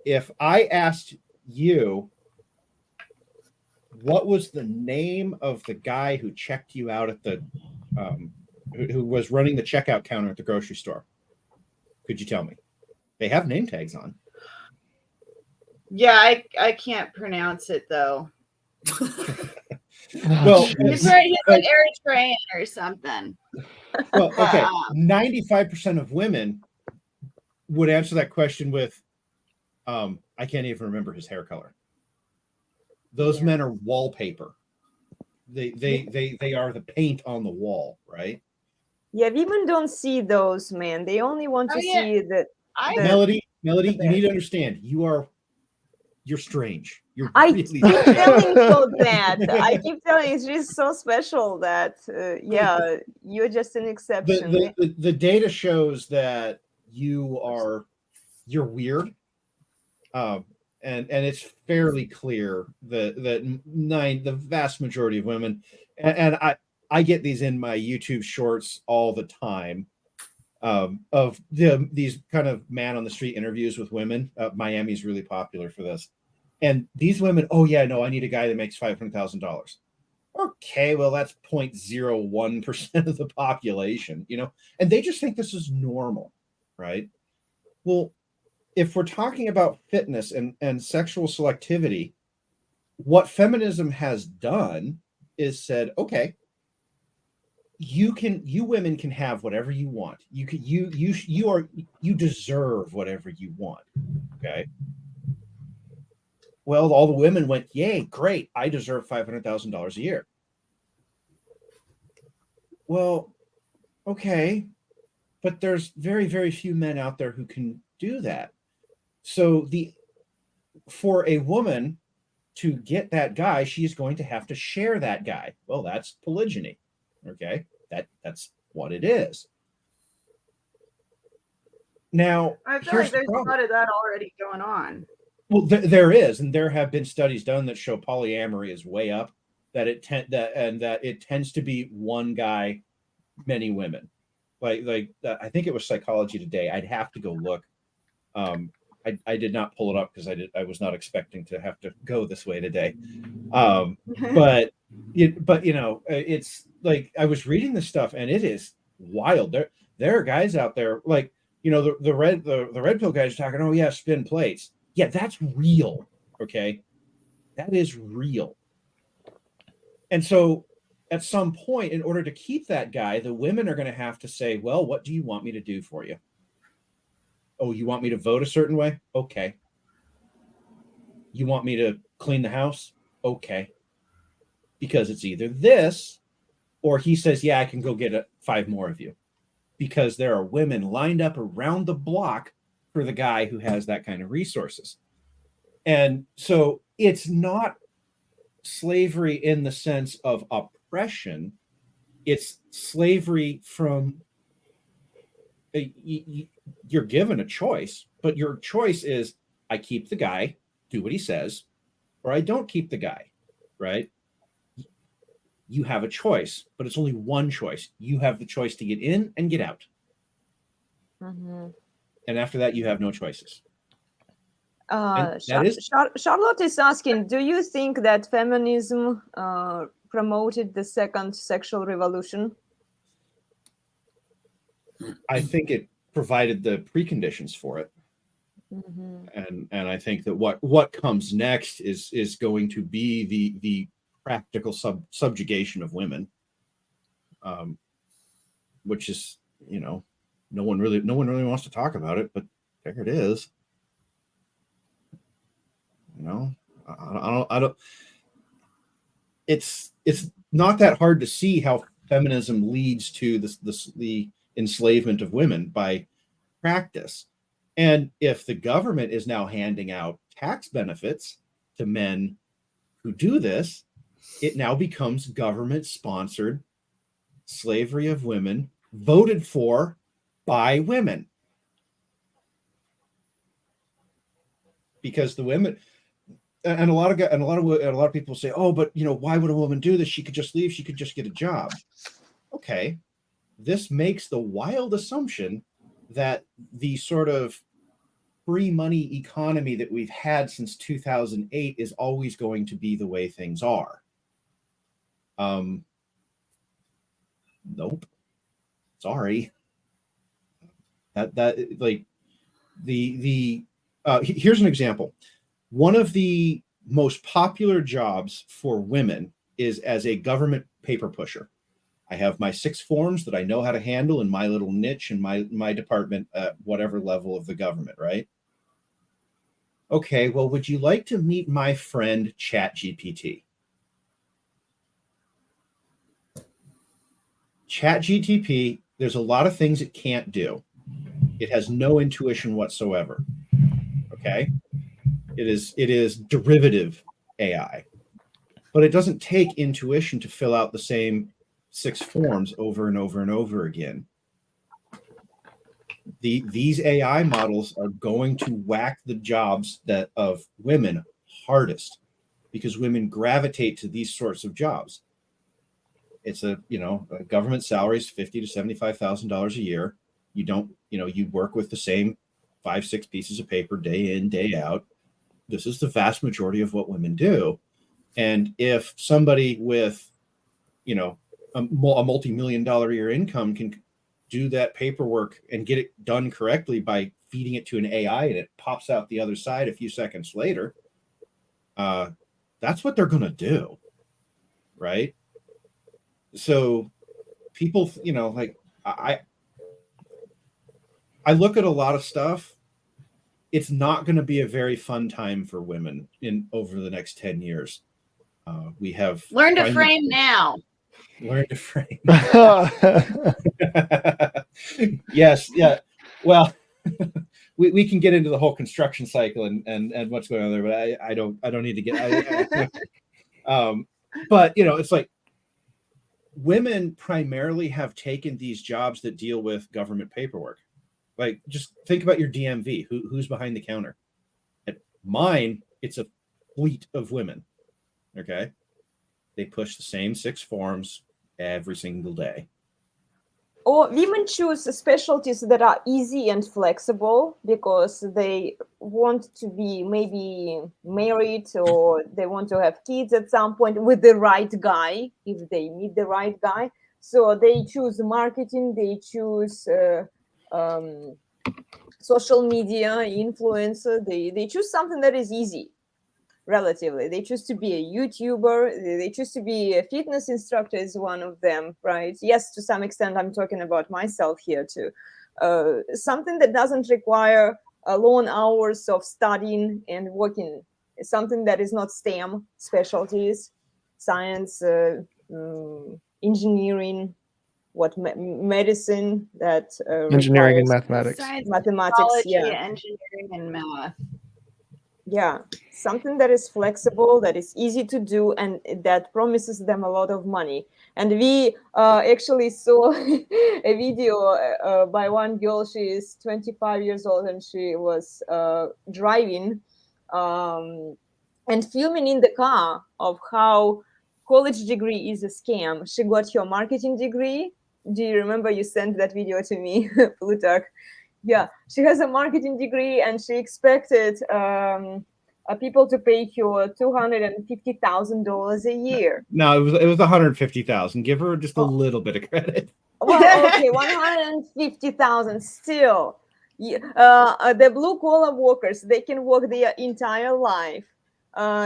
If I asked you, what was the name of the guy who checked you out at the who was running the checkout counter at the grocery store, could you tell me? They have name tags on. Yeah, I can't pronounce it though. Well, he's like Eritrean or something. Well, okay, 95% of women would answer that question with, I can't even remember his hair color. Those men are wallpaper. They are the paint on the wall, right? Yeah, women don't see those men. They only want to see that. Melody, you need to understand. You're strange. I keep telling you that. I keep telling you, it's just so special that yeah, you're just an exception. The data shows that you're weird, and it's fairly clear that the vast majority of women, and I get these in my YouTube shorts all the time, of these kind of man on the street interviews with women. Miami's really popular for this. And these women, oh yeah, no, I need a guy that makes $500,000. Okay, well, that's 0.01% of the population, you know, and they just think this is normal, right? Well, if we're talking about fitness and sexual selectivity, what feminism has done is said, okay, you women can have whatever you want. You deserve whatever you want. Okay. Well, all the women went, yay, great. I deserve $500,000 a year. Well, okay. But there's very, very few men out there who can do that. So for a woman to get that guy, she's going to have to share that guy. Well, that's polygyny. Okay. That's what it is. Now, I feel like there's a lot of that already going on. Well, there is, and there have been studies done that show polyamory is way up. That it tends to be one guy, many women. Like I think it was Psychology Today. I'd have to go look. I did not pull it up because I was not expecting to have to go this way today. But But it's like I was reading this stuff, and it is wild. There are guys out there like the red pill guys talking. Oh yeah, spin plates. Yeah, that's real. Okay, that is real. And so, at some point, in order to keep that guy, the women are going to have to say, "Well, what do you want me to do for you? Oh, you want me to vote a certain way? Okay. You want me to clean the house? Okay." Because it's either this or he says, yeah, I can go get 5 more of you, because there are women lined up around the block for the guy who has that kind of resources. And so it's not slavery in the sense of oppression. It's slavery from you're given a choice, but your choice is I keep the guy, do what he says, or I don't keep the guy, right? You have a choice, but it's only one choice. You have the choice to get in and get out. Mm-hmm. And after that, you have no choices. Charlotte is asking, do you think that feminism promoted the second sexual revolution? I think it provided the preconditions for it. Mm-hmm. And I think that what comes next is going to be the practical subjugation of women, which is no one really wants to talk about it, but there it is. I don't. It's not that hard to see how feminism leads to the enslavement of women by practice. And if the government is now handing out tax benefits to men who do this, it now becomes government-sponsored slavery of women, voted for by women. Because the women, and a lot of people say, oh, but why would a woman do this? She could just leave. She could just get a job. Okay, this makes the wild assumption that the sort of free money economy that we've had since 2008 is always going to be the way things are. Nope. Sorry. That like here's an example. One of the most popular jobs for women is as a government paper pusher. I have my 6 forms that I know how to handle in my little niche in my department at whatever level of the government, right? Okay, well, would you like to meet my friend ChatGPT? ChatGPT, there's a lot of things it can't do. It has no intuition whatsoever. Okay? It is derivative AI. But it doesn't take intuition to fill out the same 6 forms over and over and over again. These AI models are going to whack the jobs of women hardest, because women gravitate to these sorts of jobs. It's a government salary is $50,000 to $75,000 a year. You don't, you work with the same 5-6 pieces of paper day in, day out. This is the vast majority of what women do. And if somebody with, a multi-million-dollar a year income can do that paperwork and get it done correctly by feeding it to an AI and it pops out the other side a few seconds later, that's what they're going to do, right? So people, like I look at a lot of stuff. It's not going to be a very fun time for women over the next 10 years. We have learn to frame now. Learn to frame. Yes, yeah. Well, we can get into the whole construction cycle and what's going on there, but I don't need to get. But it's like women primarily have taken these jobs that deal with government paperwork. Like, just think about your DMV. Who's behind the counter? At mine, it's a fleet of women. Okay, they push the same 6 forms every single day. or women choose specialties that are easy and flexible because they want to be maybe married or they want to have kids at some point with the right guy, if they meet the right guy. So they choose marketing, they choose social media, influencer, they choose something that is easy. Relatively, they choose to be a YouTuber, they choose to be a fitness instructor is one of them, right? Yes, to some extent I'm talking about myself here too. Something that doesn't require long hours of studying and working, something that is not STEM specialties, science, engineering, medicine that Engineering and requires mathematics. Science, mathematics, technology, yeah. engineering, and math. Yeah, something that is flexible, that is easy to do, and that promises them a lot of money. And we actually saw a video by one girl. She is 25 years old and she was driving and filming in the car of how college degree is a scam. She got her marketing degree. Do you remember you sent that video to me, Plutarch? Yeah, she has a marketing degree and she expected people to pay her $250,000 a year. No, it was 150,000. Give her just a Oh. little bit of credit. Well, okay, 150,000 still. The blue collar workers, they can work their entire life.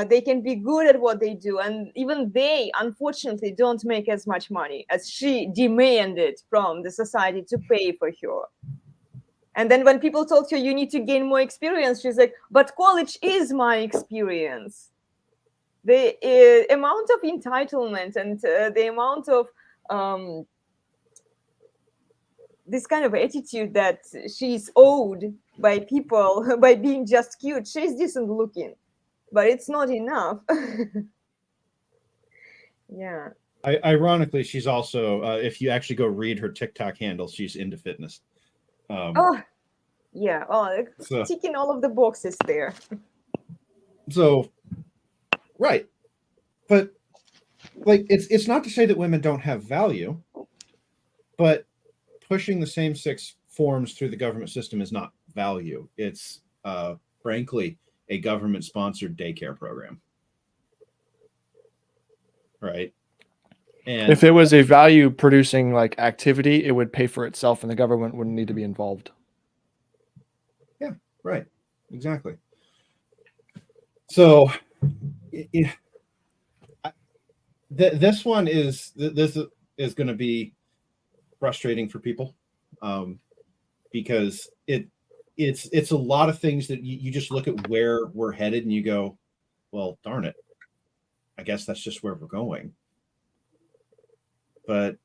They can be good at what they do, and even they, unfortunately, don't make as much money as she demanded from the society to pay for her. And then when people told her you need to gain more experience, she's like, but college is my experience. The amount of entitlement and the amount of this kind of attitude that she's owed by people by being just cute. She's decent looking, but it's not enough. Yeah. Ironically, she's also, if you actually go read her TikTok handle, she's into fitness. Oh, yeah. Oh, So- ticking all of the boxes there. So, right. But like it's not to say that women don't have value, but pushing the same-sex forms through the government system is not value. It's frankly a government-sponsored daycare program. Right. And If it was a value producing like activity, it would pay for itself and the government wouldn't need to be involved. yeah, right. Exactly. So this one is going to be frustrating for people because it's a lot of things that you just look at where we're headed and you go, well, darn it, I guess that's just where we're going. But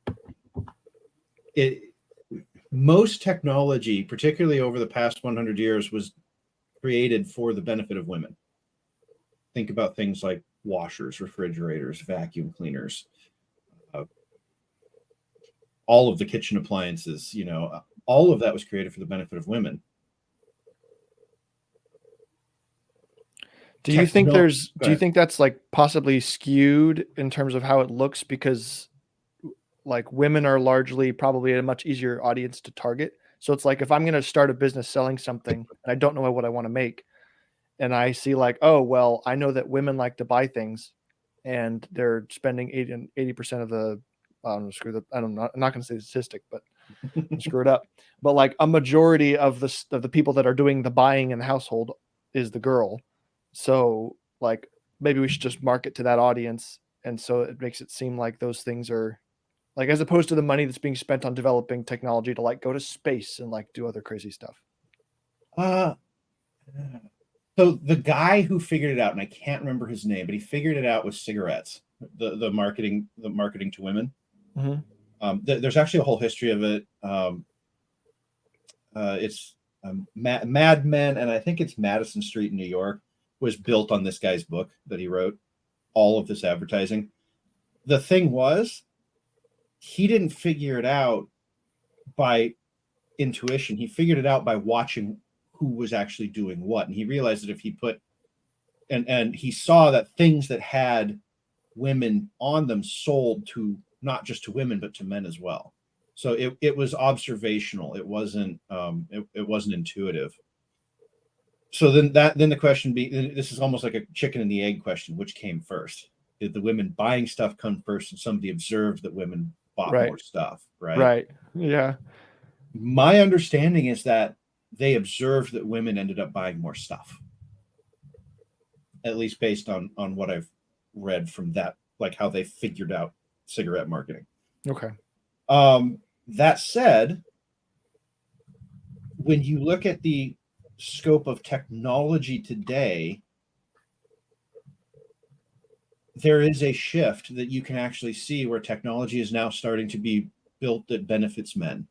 most technology, particularly over the past 100 years, was created for the benefit of women. Think about things like washers, refrigerators, vacuum cleaners, all of the kitchen appliances, all of that was created for the benefit of women. Do you think that's like possibly skewed in terms of how it looks because like women are largely probably a much easier audience to target? So it's like if I'm going to start a business selling something and I don't know what I want to make and I see like, oh, well, I know that women like to buy things and they're spending 80% of the, I'm not going to say the statistic, but screw it up. But like a majority of the people that are doing the buying in the household is the girl. So like maybe we should just market to that audience. And so it makes it seem like those things are like, as opposed to the money that's being spent on developing technology to like go to space and like do other crazy stuff. So the guy who figured it out, and I can't remember his name, but he figured it out with cigarettes, the marketing to women. Mm-hmm. There's actually a whole history of it. It's Mad Men, and I think it's Madison Street in New York, was built on this guy's book that he wrote, all of this advertising. The thing was, he didn't figure it out by intuition. He figured it out by watching who was actually doing what. And he realized that if he put, and he saw that things that had women on them sold to not just to women, but to men as well. So it was observational. It wasn't it wasn't intuitive. So then the question this is almost like a chicken and the egg question. Which came first? Did the women buying stuff come first, and somebody observed that women bought Right. more stuff? Right. Right. Yeah. My understanding is that they observed that women ended up buying more stuff. At least based on what I've read from that, like how they figured out cigarette marketing. Okay. That said, when you look at the scope of technology today, there is a shift that you can actually see where technology is now starting to be built that benefits men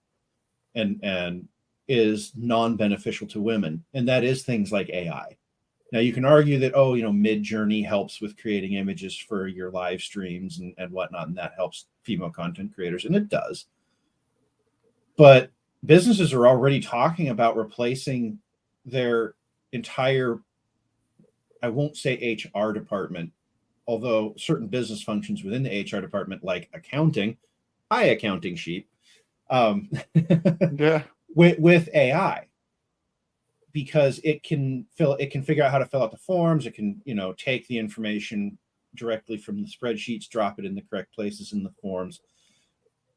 and is non-beneficial to women. And that is things like AI. Now you can argue that, Mid-Journey helps with creating images for your live streams and whatnot, and that helps female content creators, and it does. But businesses are already talking about replacing their entire, I won't say HR department, although certain business functions within the HR department, like accounting, accounting sheet, Yeah. with AI. Because it can figure out how to fill out the forms. It can, take the information directly from the spreadsheets, drop it in the correct places in the forms.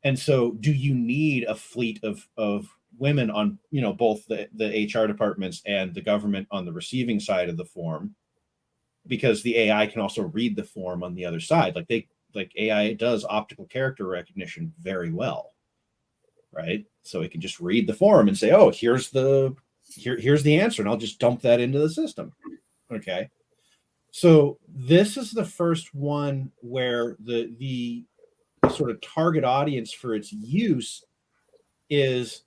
And so do you need a fleet of women on, both the HR departments and the government on the receiving side of the form? Because the AI can also read the form on the other side. Like AI does optical character recognition very well. Right. So it can just read the form and say, oh, here's the answer, and I'll just dump that into the system. Okay. So this is the first one where the sort of target audience for its use is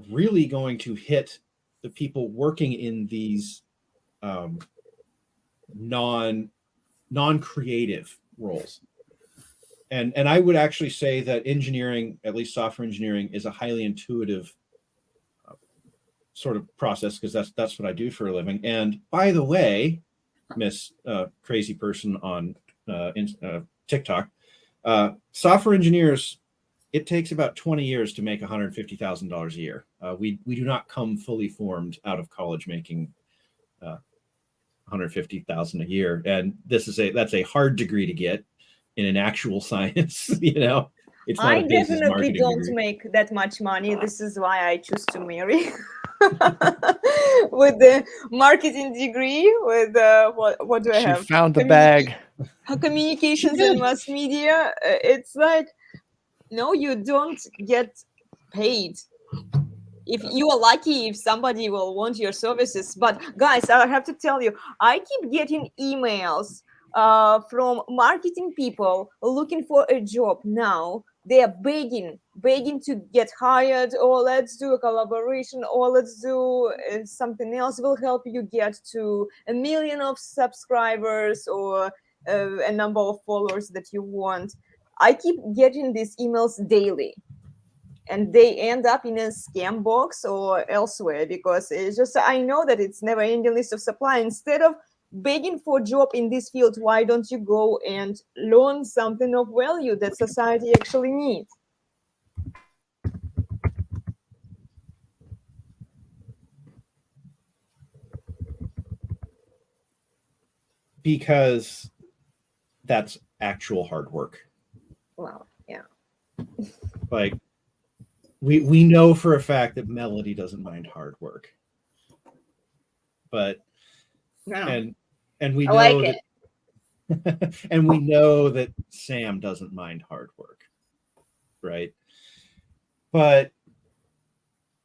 really going to hit the people working in these non-creative roles. And I would actually say that engineering, at least software engineering, is a highly intuitive sort of process, because that's what I do for a living. And by the way, Miss Crazy Person on TikTok, software engineers, it takes about 20 years to make $150,000 a year. We do not come fully formed out of college making $150,000 a year, and that's a hard degree to get in an actual science. It's not I a business definitely marketing don't degree. make that much money. This is why I choose to marry with the marketing degree. With what do I She have? found the bag. Communications and mass media. It's like, no, you don't get paid. If you are lucky, if somebody will want your services. But guys, I have to tell you, I keep getting emails from marketing people looking for a job now. They are begging to get hired, or let's do a collaboration, or let's do something else will help you get to 1 million of subscribers, or a number of followers that you want. I keep getting these emails daily, and they end up in a scam box or elsewhere, because it's just, I know that it's never ending list of supply. Instead of begging for a job in this field, why don't you go and learn something of value that society actually needs? Because that's actual hard work. Well, yeah. Like, we know for a fact that Melody doesn't mind hard work, but No. and we I know like that it. and we know that Sam doesn't mind hard work, right? But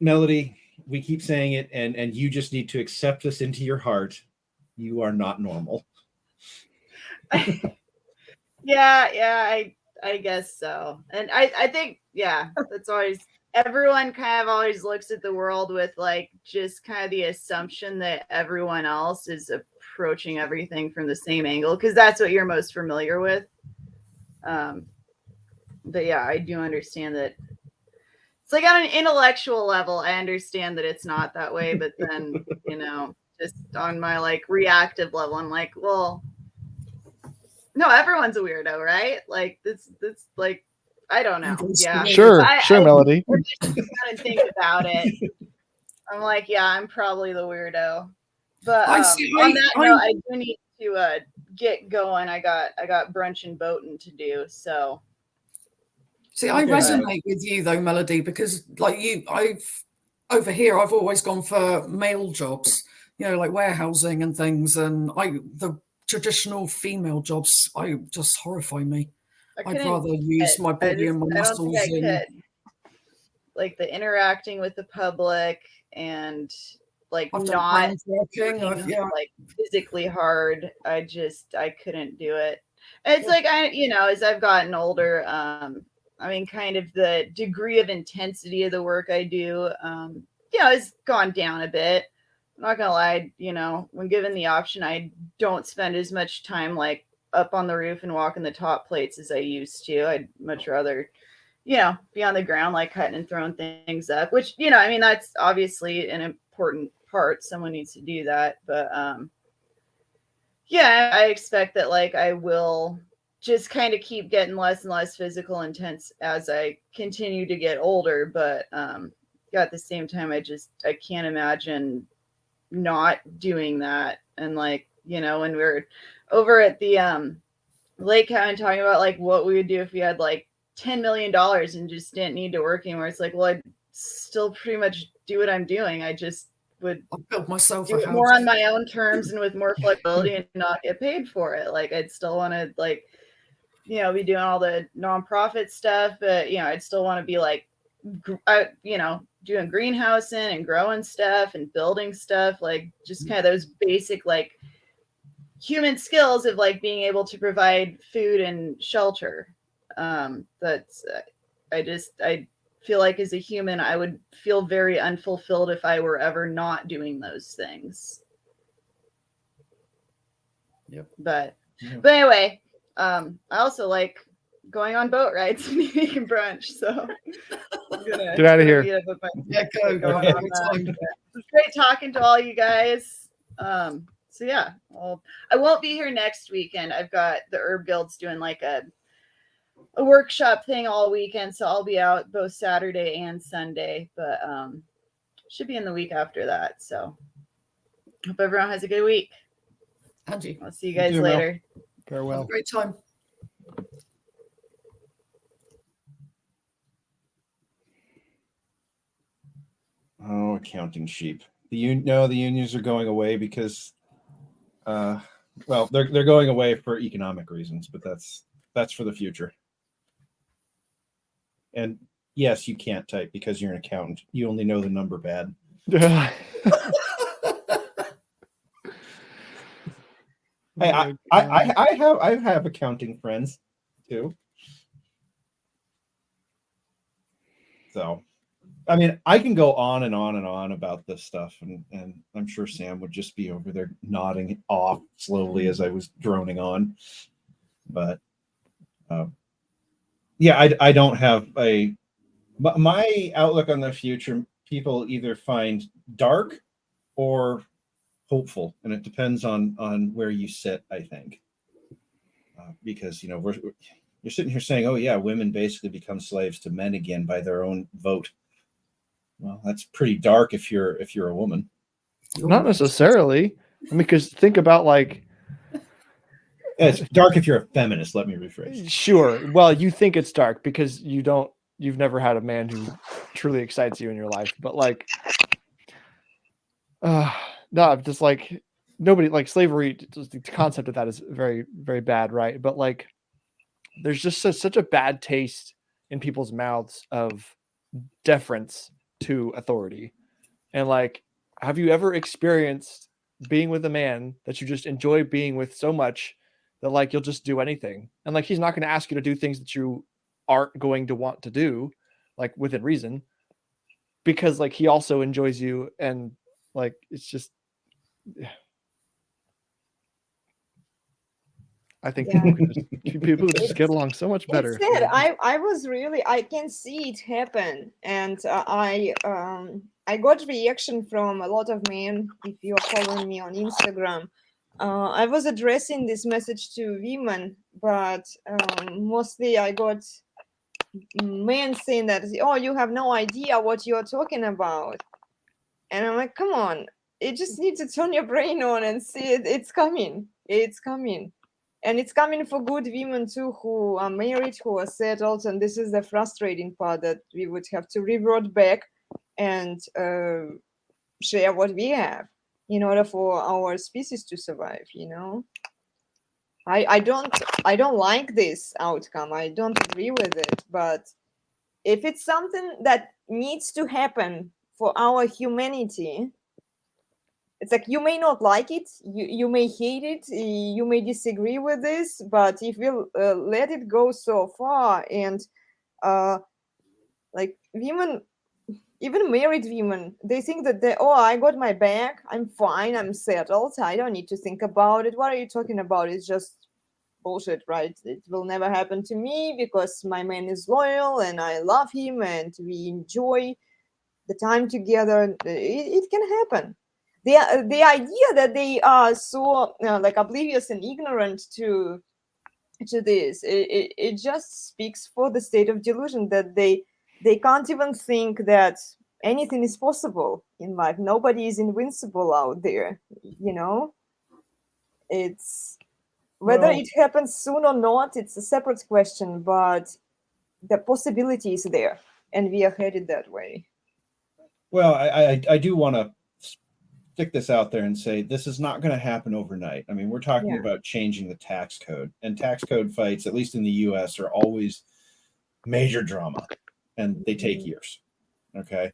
Melody, we keep saying it, and you just need to accept this into your heart. You are not normal. Yeah, I guess so. And I think, yeah, that's always, everyone kind of always looks at the world with like just kind of the assumption that everyone else is approaching everything from the same angle, because that's what you're most familiar with. But yeah, I do understand that it's like on an intellectual level, I understand that it's not that way, but then, just on my like reactive level, I'm like, well, no, everyone's a weirdo, right? Like this like I don't know. Yeah. Sure, I Melody. I just kind of think about it. I'm like, yeah, I'm probably the weirdo. But on that note, I do need to get going. I got brunch and boating to do. So see, I resonate with you though, Melody, because like over here, I've always gone for male jobs, you know, like warehousing and things, and the traditional female jobs, just horrify me. I'd rather use my body and my muscles. I don't think I could. Like the interacting with the public and like not working, like physically hard. I couldn't do it. It's like as I've gotten older, I mean, kind of the degree of intensity of the work I do, has gone down a bit. I'm not gonna lie, when given the option, I don't spend as much time like up on the roof and walking the top plates as I used to. I'd much rather, be on the ground, like cutting and throwing things up, which, I mean, that's obviously an important part. Someone needs to do that. But I expect that like I will just kind of keep getting less and less physical intense as I continue to get older. But at the same time, I can't imagine not doing that. And like, when we were over at the lake cabin talking about like what we would do if we had like $10 million and just didn't need to work anymore. It's like, well, I'd still pretty much do what I'm doing. I just would build myself do it more on my own terms and with more flexibility and not get paid for it. Like I'd still want to like, be doing all the nonprofit stuff, but I'd still want to be like, doing greenhousing and growing stuff and building stuff, like just kind of those basic like human skills of like being able to provide food and shelter. That's I feel like as a human, I would feel very unfulfilled if I were ever not doing those things. Yep. But anyway, I also like going on boat rides and eating brunch. So I'm gonna get out of here. Go. It's great talking to all you guys. So yeah, I won't be here next weekend. I've got the Herb Guild's doing like a workshop thing all weekend, so I'll be out both Saturday and Sunday, but should be in the week after that. So hope everyone has a good week. Angie, I'll see you guys later. Farewell. Have a great time. Oh, accounting sheep. The unions are going away because they're going away for economic reasons, but that's for the future. And yes, you can't type because you're an accountant. You only know the number bad. Hey, I have accounting friends too. So, I mean, I can go on and on and on about this stuff, and I'm sure Sam would just be over there nodding off slowly as I was droning on. But I don't have my outlook on the future. People either find dark or hopeful, and it depends on where you sit, I think, because you're sitting here saying, oh yeah, women basically become slaves to men again by their own vote. Well, that's pretty dark if you're a woman. Not necessarily. I mean, because think about like, it's dark if you're a feminist. Let me rephrase. Sure. Well, you think it's dark because you've never had a man who truly excites you in your life, but like, no, just like nobody, like slavery, the concept of that is very, very bad, right? But like, there's just such a bad taste in people's mouths of deference to authority. And like, have you ever experienced being with a man that you just enjoy being with so much that like you'll just do anything? And like, he's not going to ask you to do things that you aren't going to want to do, like within reason, because like he also enjoys you. And like, it's just, I think people could just get along so much better. It's sad. I can see it happen, and I got reaction from a lot of men. If you're following me on Instagram, I was addressing this message to women, but mostly I got men saying that, oh, you have no idea what you're talking about. And I'm like, come on, you just need to turn your brain on and see it. It's coming. It's coming. And it's coming for good women too, who are married, who are settled. And this is the frustrating part, that we would have to revert back and share what we have in order for our species to survive, you know. I don't like this outcome. I don't agree with it. But if it's something that needs to happen for our humanity, it's like, you may not like it, you may hate it, you may disagree with this, but if you let it go so far, and like women, even married women, they think that oh, I got my back, I'm fine, I'm settled, I don't need to think about it. What are you talking about? It's just bullshit, right? It will never happen to me because my man is loyal and I love him and we enjoy the time together. It can happen. The idea that they are so like oblivious and ignorant to this, it just speaks for the state of delusion, that they can't even think that anything is possible in life. Nobody is invincible out there, you know. It's whether Well, it happens soon or not, it's a separate question, but the possibility is there, and we are headed that way. well, I do want to stick this out there and say this is not going to happen overnight. I mean, we're talking Yeah. about changing the tax code, and tax code fights, at least in the US, are always major drama, and they take years. Okay.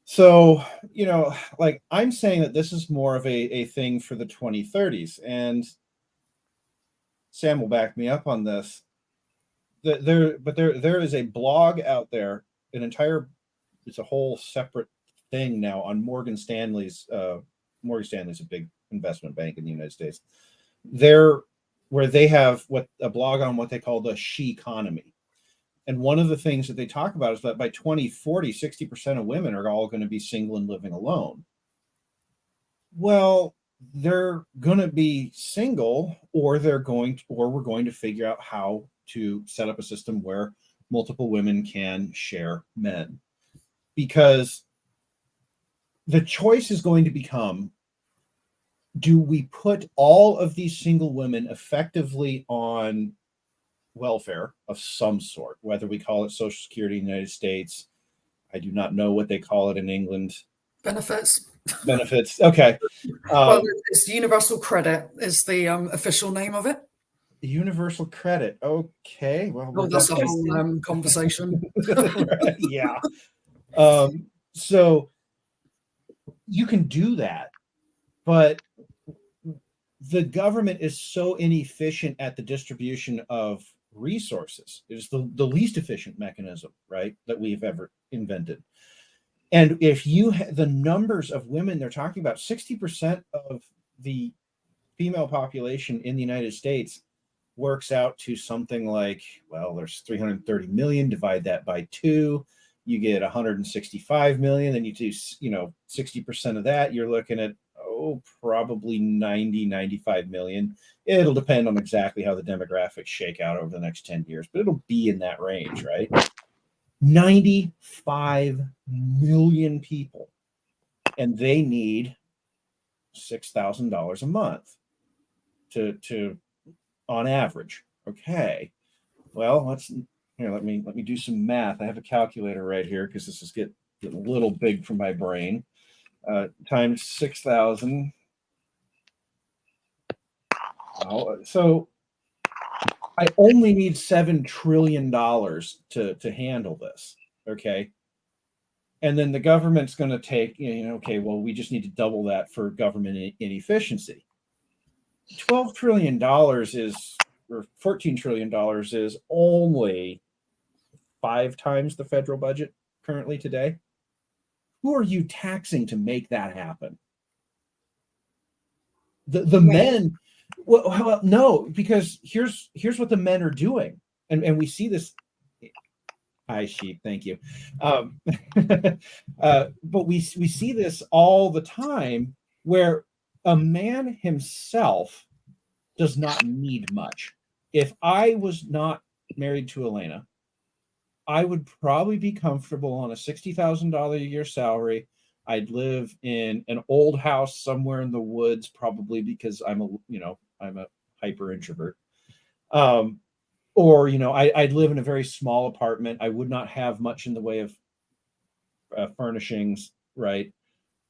So, you know, like I'm saying that this is more of a thing for the 2030s, and Sam will back me up on this. There is a blog out there, an entire, it's a whole separate thing now on Morgan Stanley's. Morgan Stanley's a big investment bank in the United States. They're where they have what a blog on what they call the she economy. And one of the things that they talk about is that by 2040, 60% of women are all going to be single and living alone. Well, they're going to be single, or we're going to figure out how to set up a system where multiple women can share men. Because the choice is going to become, do we put all of these single women effectively on welfare of some sort, whether we call it Social Security in the United States? I do not know what they call it in England. Benefits. Benefits. Okay. Well, it's universal credit is the official name of it. Universal credit. Okay. Well, that's a whole conversation. Yeah. So you can do that, but the government is so inefficient at the distribution of resources. It is the least efficient mechanism, right, that we've ever invented. And if you the numbers of women they're talking about, 60% of the female population in the United States works out to something like, well, there's 330 million, divide that by 2, you get 165 million, then you do, 60% of that, you're looking at, probably 95 million. It'll depend on exactly how the demographics shake out over the next 10 years, but it'll be in that range, right? 95 million people, and they need $6,000 a month to on average. Okay, well, let me do some math. I have a calculator right here because this is getting a little big for my brain. Times 6,000. So I only need $7 trillion to handle this. Okay. And then the government's going to take, okay, well, we just need to double that for government inefficiency. $12 trillion is, or $14 trillion is only 5 times the federal budget currently today. Who are you taxing to make that happen? The men. Well, no, because here's what the men are doing, and we see this. Hi, sheep. Thank you. But we see this all the time, where a man himself does not need much. If I was not married to Elena, I would probably be comfortable on a $60,000 a year salary. I'd live in an old house somewhere in the woods, probably because I'm a hyper introvert. Or I'd live in a very small apartment. I would not have much in the way of furnishings, right?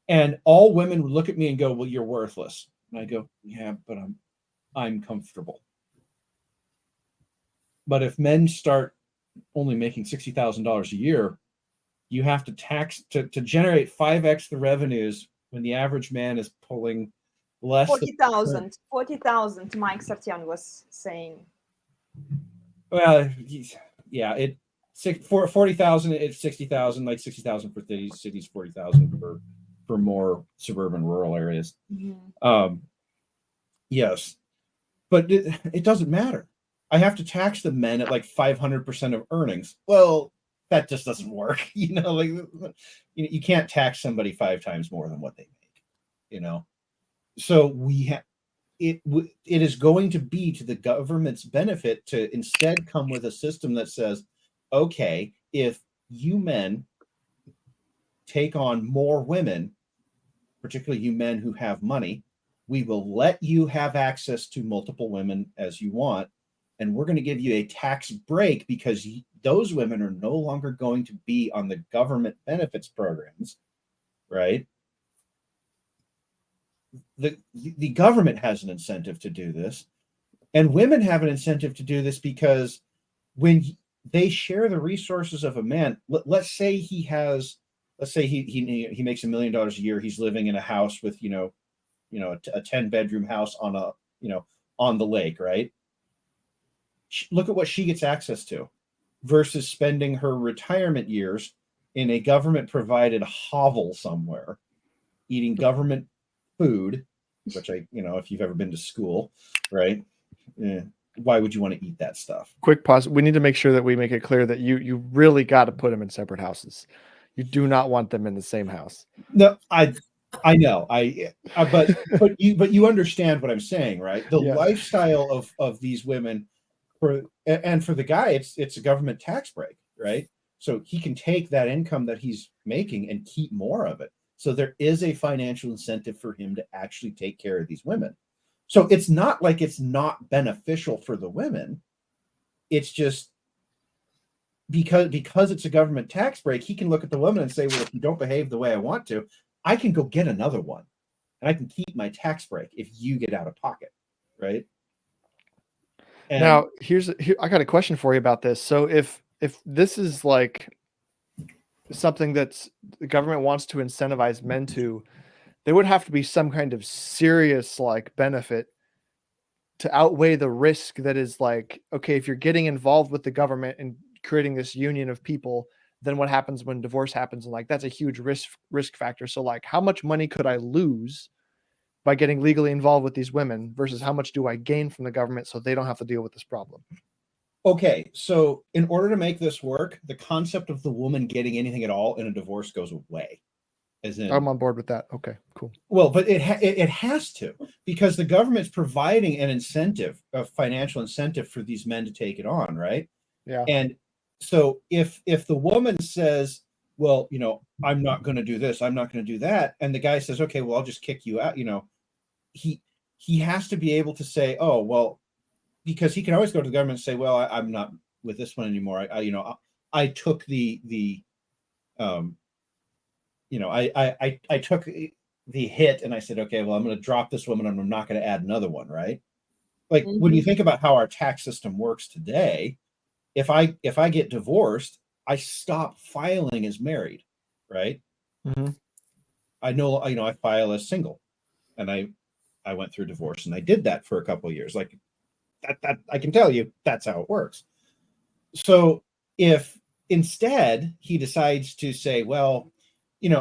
And all women would look at me and go, "Well, you're worthless." And I go, "Yeah, but I'm comfortable." But if men start only making $60,000 a year, you have to tax to generate 5x the revenues when the average man is pulling less 40,000 Mike Sartian was saying. Well, yeah, 40,000, it's 60,000, like 60,000 for cities, 40,000 for more suburban rural areas. Yes, but it doesn't matter. I have to tax the men at like 500% of earnings. Well, that just doesn't work. You can't tax somebody 5 times more than what they make. So it is going to be to the government's benefit to instead come with a system that says, okay, if you men take on more women, particularly you men who have money, we will let you have access to multiple women as you want, and we're going to give you a tax break because those women are no longer going to be on the government benefits programs, right? The government has an incentive to do this, and women have an incentive to do this because when they share the resources of a man, let's say he makes $1 million a year. He's living in a house with a 10-bedroom house on the lake, right? Look at what she gets access to versus spending her retirement years in a government provided hovel somewhere, eating government food, which if you've ever been to school, right? Why would you want to eat that stuff? Quick pause. We need to make sure that we make it clear that you really got to put them in separate houses. You do not want them in the same house. No, I know. But you understand what I'm saying, right? The lifestyle of these women for the guy, it's a government tax break, right? So he can take that income that he's making and keep more of it. So there is a financial incentive for him to actually take care of these women. So it's not like it's not beneficial for the women. It's just because it's a government tax break, he can look at the woman and say, well, if you don't behave the way I want to, I can go get another one. And I can keep my tax break if you get out of pocket, right? And now, I got a question for you about this. So if this is like something that's the government wants to incentivize men to, there would have to be some kind of serious like benefit to outweigh the risk that is like, okay, if you're getting involved with the government and creating this union of people, then what happens when divorce happens? And like, that's a huge risk factor. So like, how much money could I lose by getting legally involved with these women versus how much do I gain from the government so they don't have to deal with this problem? Okay, so in order to make this work, the concept of the woman getting anything at all in a divorce goes away. I'm on board with that. Okay, cool. Well, but it has to, because the government's providing an incentive, a financial incentive for these men to take it on, right? Yeah. And so if the woman says, well, I'm not going to do this, I'm not going to do that, and the guy says, okay, well, I'll just kick you out, he has to be able to say, oh, well, because he can always go to the government and say, well, I'm not with this one anymore. I took I took the hit and I said, okay, well, I'm going to drop this woman and I'm not going to add another one, right? Like when you think about how our tax system works today, if I get divorced, I stop filing as married, right? Mm-hmm. I file as single, and I went through divorce, and I did that for a couple of years. Like that I can tell you that's how it works. So if instead he decides to say, well,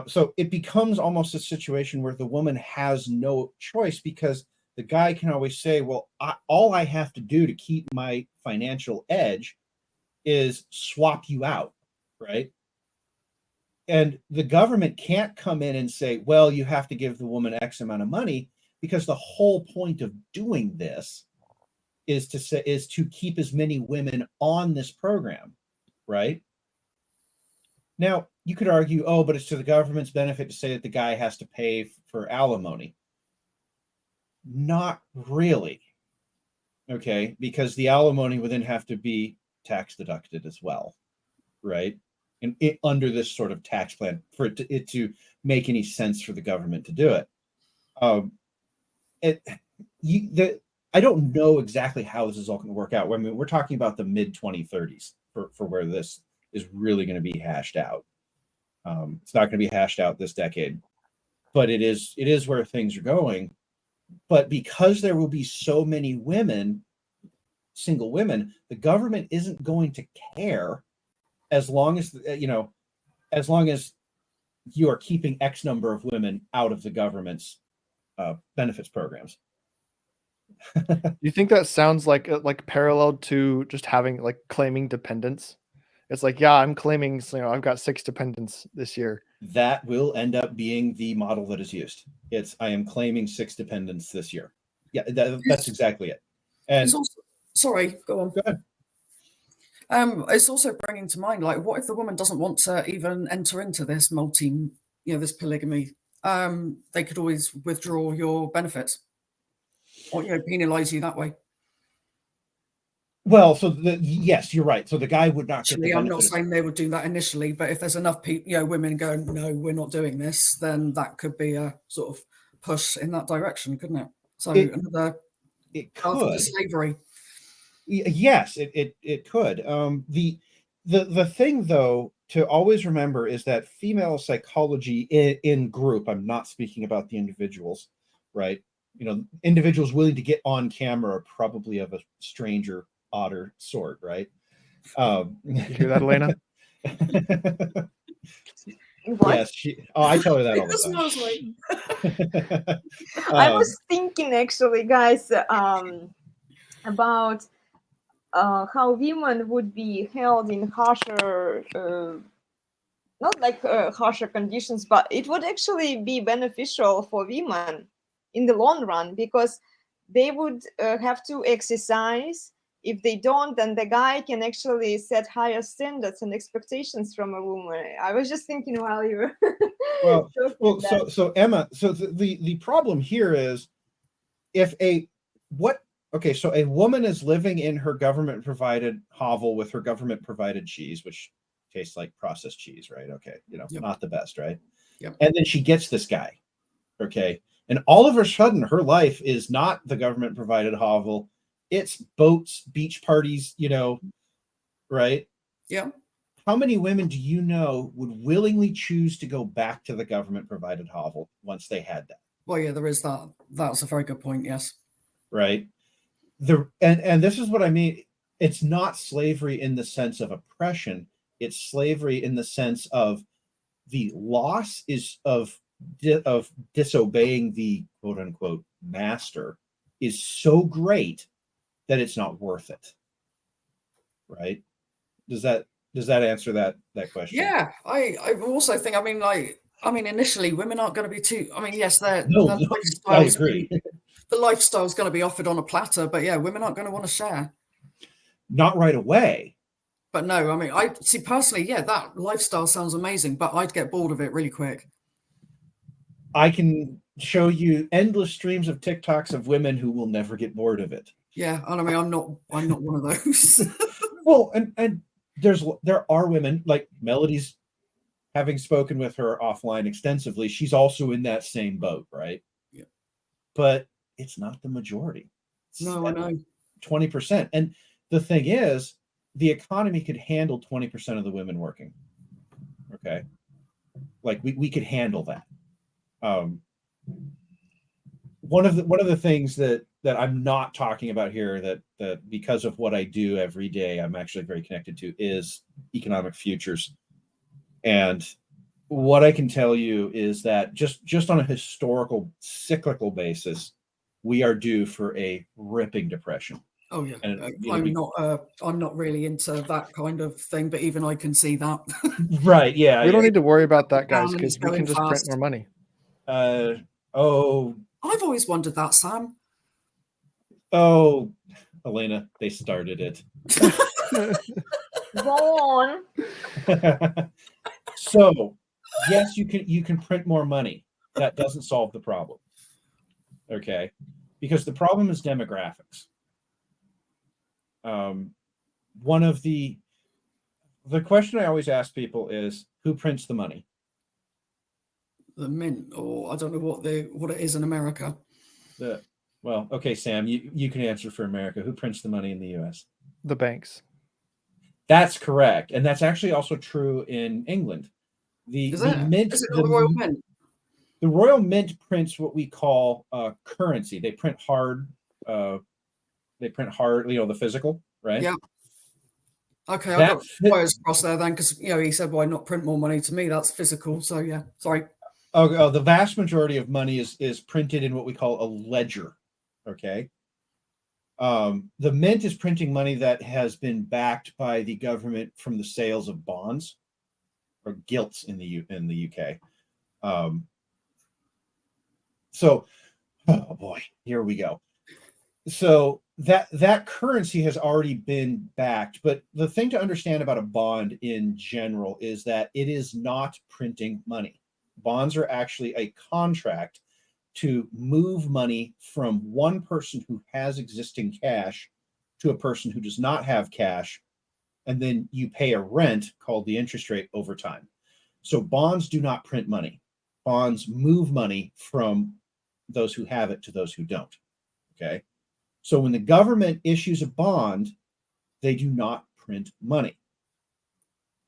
so it becomes almost a situation where the woman has no choice, because the guy can always say, well, all I have to do to keep my financial edge is swap you out, right? And the government can't come in and say, well, you have to give the woman X amount of money, because the whole point of doing this is to keep as many women on this program, right? Now, you could argue, oh, but it's to the government's benefit to say that the guy has to pay for alimony. Not really. Okay, because the alimony would then have to be tax deducted as well, right? And under this sort of tax plan for it to make any sense for the government to do it. I don't know exactly how this is all going to work out. I mean, we're talking about the mid 2030s for where this is really going to be hashed out. It's not going to be hashed out this decade, but it is where things are going. But because there will be so many women, single women, the government isn't going to care as long as as long as you are keeping X number of women out of the government's benefits programs. You think that sounds like parallel to just having like claiming dependents? It's like, yeah, I'm claiming, I've got 6 dependents this year. That will end up being the model that is used. I am claiming 6 dependents this year. Yeah, that's exactly it. And sorry, go on. Go ahead. It's also bringing to mind, like, what if the woman doesn't want to even enter into this this polygamy? They could always withdraw your benefits, or penalize you that way. Well, so yes, you're right. So the guy would not. Actually, I'm not saying they would do that initially, but if there's enough people, women going, no, we're not doing this, then that could be a sort of push in that direction, couldn't it? So another path of slavery. Yes, it could. The thing though to always remember is that female psychology in group. I'm not speaking about the individuals, right? Individuals willing to get on camera are probably of a stranger, odder sort, right? You hear that, Elena? What? Yes, I tell her that all the time. I was thinking actually, guys, about how women would be held in harsher, not like harsher conditions, but it would actually be beneficial for women in the long run, because they would have to exercise. If they don't, then the guy can actually set higher standards and expectations from a woman. I was just thinking while you were so Emma, so the problem here is so a woman is living in her government provided hovel with her government provided cheese, which tastes like processed cheese, right? Okay, Yep. Not the best, right? Yep. And then she gets this guy, okay, and all of a sudden her life is not the government provided hovel. It's boats, beach parties, right? Yeah. How many women do you know would willingly choose to go back to the government provided hovel once they had that? Well, yeah, there is that. That's a very good point. Yes. Right. And this is what I mean. It's not slavery in the sense of oppression. It's slavery in the sense of the loss of disobeying the quote unquote master is so great that it's not worth it. Right? Does that answer that question? Yeah, I also think. Initially, women aren't going to be too. Yes, I agree. The lifestyle's going to be offered on a platter, but yeah, women aren't going to want to share. Not right away. But no, I see personally, yeah, that lifestyle sounds amazing, but I'd get bored of it really quick. I can show you endless streams of TikToks of women who will never get bored of it. Yeah, and I'm not one of those. Well, and there are women like Melody's, having spoken with her offline extensively, she's also in that same boat, right? Yeah. But it's not the majority. No, I know. 20%. And the thing is, the economy could handle 20% of the women working. Okay. Like we could handle that. One of the things that I'm not talking about here that because of what I do every day, I'm actually very connected to is economic futures. And what I can tell you is that just on a historical cyclical basis, we are due for a ripping depression. Oh yeah, and, I'm not really into that kind of thing, but even I can see that. Right? Yeah. We don't need to worry about that, guys, because we can just print more money. I've always wondered that, Sam. Oh, Elena, they started it. Go on. So yes, you can print more money. That doesn't solve the problem. Okay, because the problem is demographics. One of the question I always ask people is, who prints the money? The mint, or I don't know what it is in America. Well, okay, Sam, you can answer for America. Who prints the money in the U.S.? The banks. That's correct, and that's actually also true in England. Is The it? mint, Is it not the Royal Mint? the Royal Mint prints what we call currency. They print hard. The physical, right? Yeah. Okay, I That got wires across there then, because he said, "Why not print more money?" To me, that's physical. So yeah, sorry. the vast majority of money is printed in what we call a ledger. Okay. The mint is printing money that has been backed by the government from the sales of bonds or gilts in the UK. So, oh boy, here we go. So that currency has already been backed, but the thing to understand about a bond in general is that it is not printing money. Bonds are actually a contract to move money from one person who has existing cash to a person who does not have cash, and then you pay a rent called the interest rate over time. So bonds do not print money. Bonds move money from those who have it to those who don't. Okay. So when the government issues a bond, they do not print money.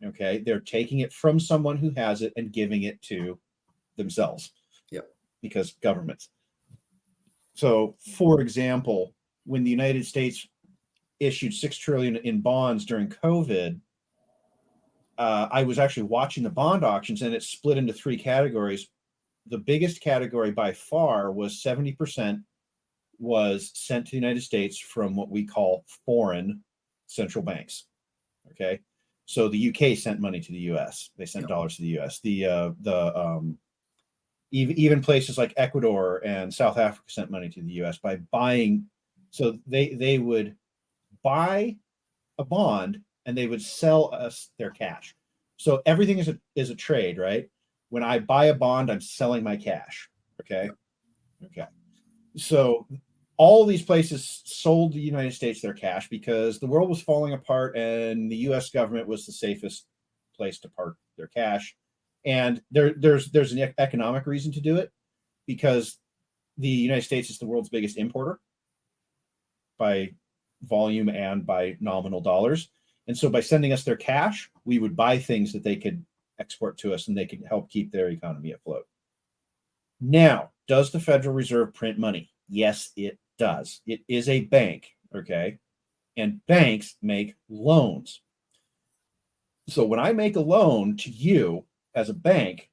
Okay. They're taking it from someone who has it and giving it to themselves. Yep. Because governments. So, for example, when the United States issued $6 trillion in bonds during COVID, I was actually watching the bond auctions, and it split into three categories. The biggest category by far was 70% was sent to the United States from what we call foreign central banks. Okay, so the UK sent money to the US. They sent dollars to the US. Even places like Ecuador and South Africa sent money to the US by buying. So they would buy a bond and they would sell us their cash. So everything is a trade, right? When I buy a bond, I'm selling my cash. Okay. Okay. So all these places sold the United States their cash because the world was falling apart and the US government was the safest place to park their cash. And there's an economic reason to do it, because the United States is the world's biggest importer by volume and by nominal dollars. And so by sending us their cash, we would buy things that they could export to us and they could help keep their economy afloat. Now, does the Federal Reserve print money? Yes, it does. It is a bank, okay? And banks make loans. So when I make a loan to you as a bank,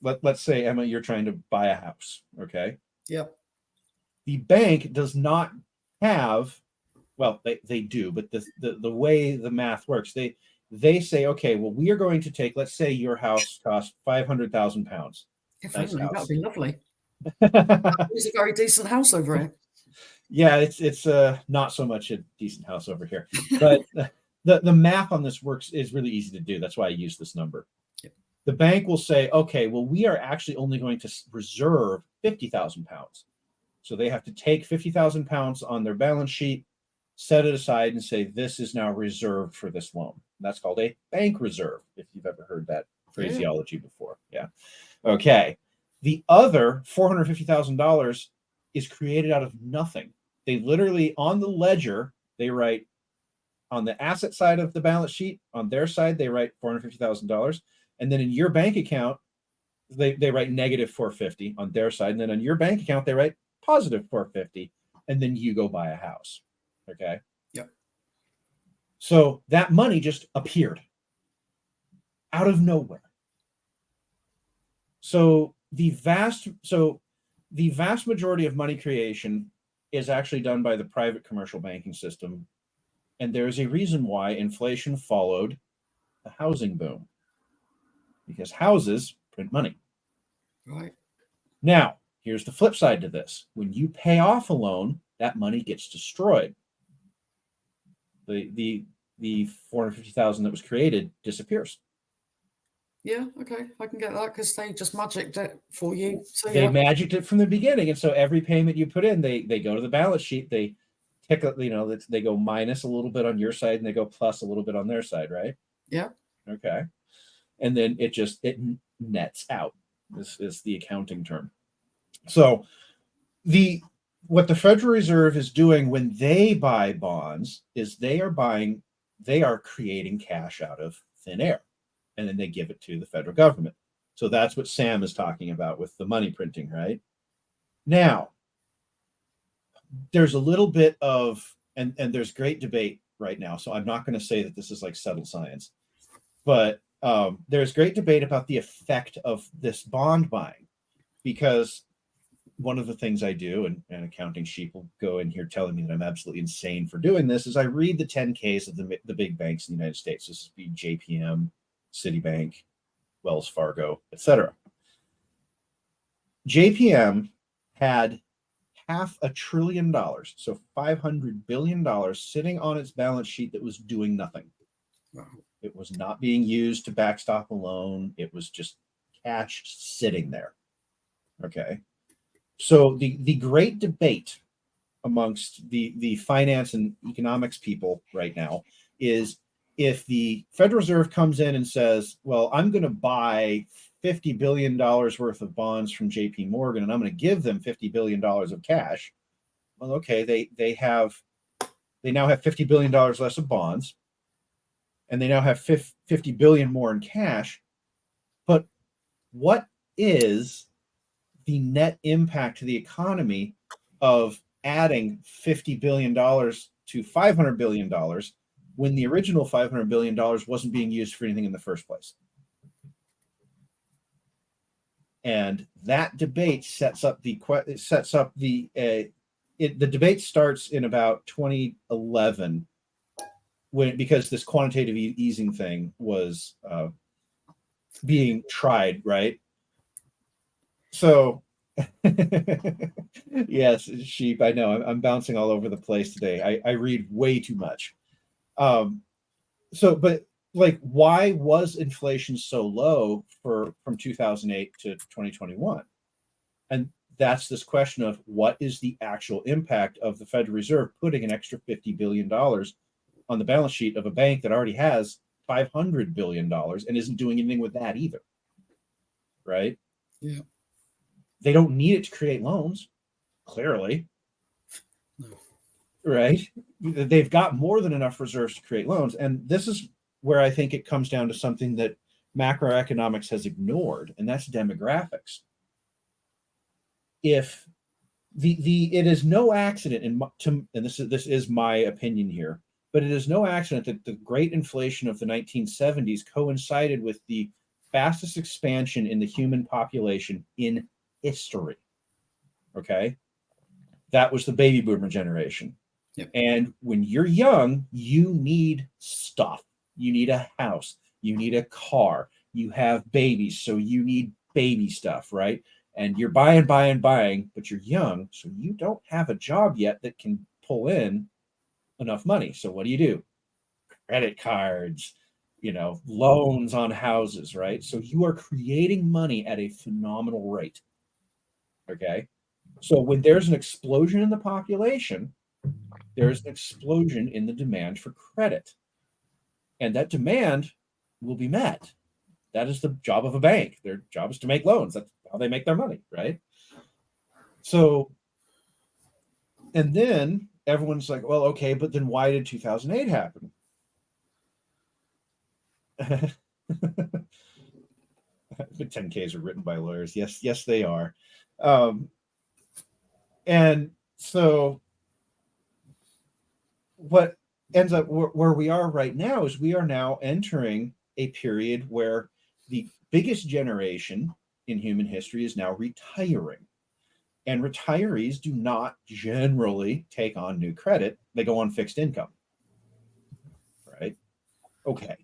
let's say, Emma, you're trying to buy a house, okay? Yep. The bank does not have, well, they do, but the way the math works, they say, okay, well, we are going to take, let's say your house costs £500,000. If Nice only, house. that'd be lovely. It's a very decent house over here. Yeah, it's not so much a decent house over here, but the math on this works is really easy to do. That's why I use this number. Yep. The bank will say, okay, well, we are actually only going to reserve £50,000. So they have to take £50,000 on their balance sheet, set it aside, and say, this is now reserved for this loan. That's called a bank reserve, if you've ever heard that phraseology before. Yeah. Okay. The other $450,000 is created out of nothing. They literally, on the ledger, they write on the asset side of the balance sheet, on their side, they write $450,000. And then in your bank account, they write negative 450 on their side. And then on your bank account, they write positive 450. And then you go buy a house. Okay. Yep. So that money just appeared out of nowhere. So the vast majority of money creation is actually done by the private commercial banking system. And there is a reason why inflation followed the housing boom, because houses print money. Right. Now, here's the flip side to this. When you pay off a loan, that money gets destroyed. The $450,000 that was created disappears. Yeah, okay, I can get that because they just magicked it for you. So They yeah, magicked it from the beginning, and so every payment you put in, they go to the balance sheet. They tick, they go minus a little bit on your side, and they go plus a little bit on their side, right? yeah, Okay, and then it nets out. This is the accounting term. So what the Federal Reserve is doing when they buy bonds is they are creating cash out of thin air, and then they give it to the federal government. So that's what Sam is talking about with the money printing, right? Now, there's a little bit of and there's great debate right now. So I'm not going to say that this is like settled science, but there's great debate about the effect of this bond buying, because one of the things I do, and accounting sheep will go in here telling me that I'm absolutely insane for doing this, is I read the 10Ks of the big banks in the United States. This would be JPM, Citibank, Wells Fargo, etc. JPM had $500 billion, so $500 billion sitting on its balance sheet that was doing nothing. wow. It was not being used to backstop a loan. It was just cash sitting there. Okay. So the great debate amongst the finance and economics people right now is, if the Federal Reserve comes in and says, well, I'm going to buy $50 billion worth of bonds from JP Morgan, and I'm going to give them $50 billion of cash. Well, okay, they now have $50 billion less of bonds, and they now have $50 billion more in cash. But what is the net impact to the economy of adding $50 billion to $500 billion when the original $500 billion wasn't being used for anything in the first place? And that debate the debate starts in about 2011, because this quantitative easing thing was being tried, right? So, yes, sheep. I know I'm bouncing all over the place today. I read way too much. But like, why was inflation so low from 2008 to 2021? And that's this question of, what is the actual impact of the Federal Reserve putting an extra $50 billion on the balance sheet of a bank that already has $500 billion and isn't doing anything with that either, right? Yeah. They don't need it to create loans, clearly. No. Right? They've got more than enough reserves to create loans. And this is where I think it comes down to something that macroeconomics has ignored, and that's demographics. If it is no accident, and this is my opinion here, but it is no accident that the great inflation of the 1970s coincided with the fastest expansion in the human population in history. Okay? That was the baby boomer generation. Yep. And when you're young, you need stuff. You need a house. You need a car. You have babies, so you need baby stuff, right? And you're buying, but you're young, so you don't have a job yet that can pull in enough money. So what do? Credit cards, loans on houses, right? So you are creating money at a phenomenal rate. Okay. So when there's an explosion in the population, there's an explosion in the demand for credit. And that demand will be met. That is the job of a bank. Their job is to make loans. That's how they make their money, right? So, and then everyone's like, well, okay, but then why did 2008 happen? The 10Ks are written by lawyers. Yes, they are. And so what ends up where we are right now is we are now entering a period where the biggest generation in human history is now retiring. And retirees do not generally take on new credit. They go on fixed income. Right? Okay.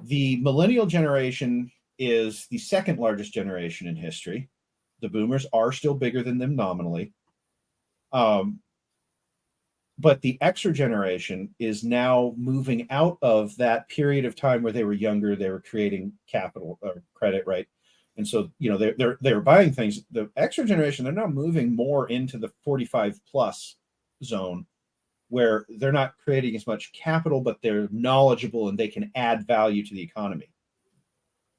The millennial generation is the second largest generation in history. The boomers are still bigger than them nominally. But the Xer generation is now moving out of that period of time where they were younger, they were creating capital or credit, right? And so, they're buying things. The Xer generation, they're now moving more into the 45 plus zone, where they're not creating as much capital, but they're knowledgeable and they can add value to the economy.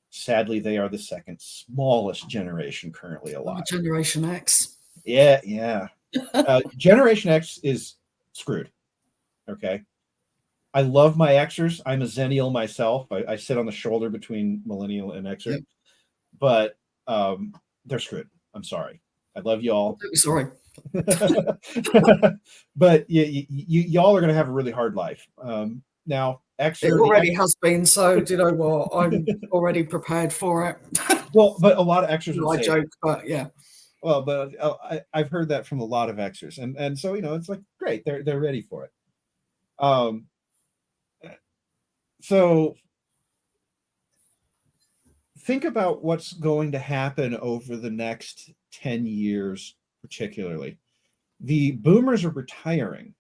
Sadly, they are the second smallest generation currently alive. Generation X. Yeah. Generation X is screwed. Okay. I love my Xers. I'm a Zennial myself. I sit on the shoulder between Millennial and Xer, Yep. but they're screwed. I'm sorry. I love you all. Sorry. But y'all are going to have a really hard life. Now, Xer. It already has been, so do you know what? I'm already prepared for it. Well, but a lot of Xers would I say joke, but yeah. Well, but I've heard that from a lot of Xers, and so it's like great, they're ready for it. So think about what's going to happen over the next 10 years, particularly. The boomers are retiring,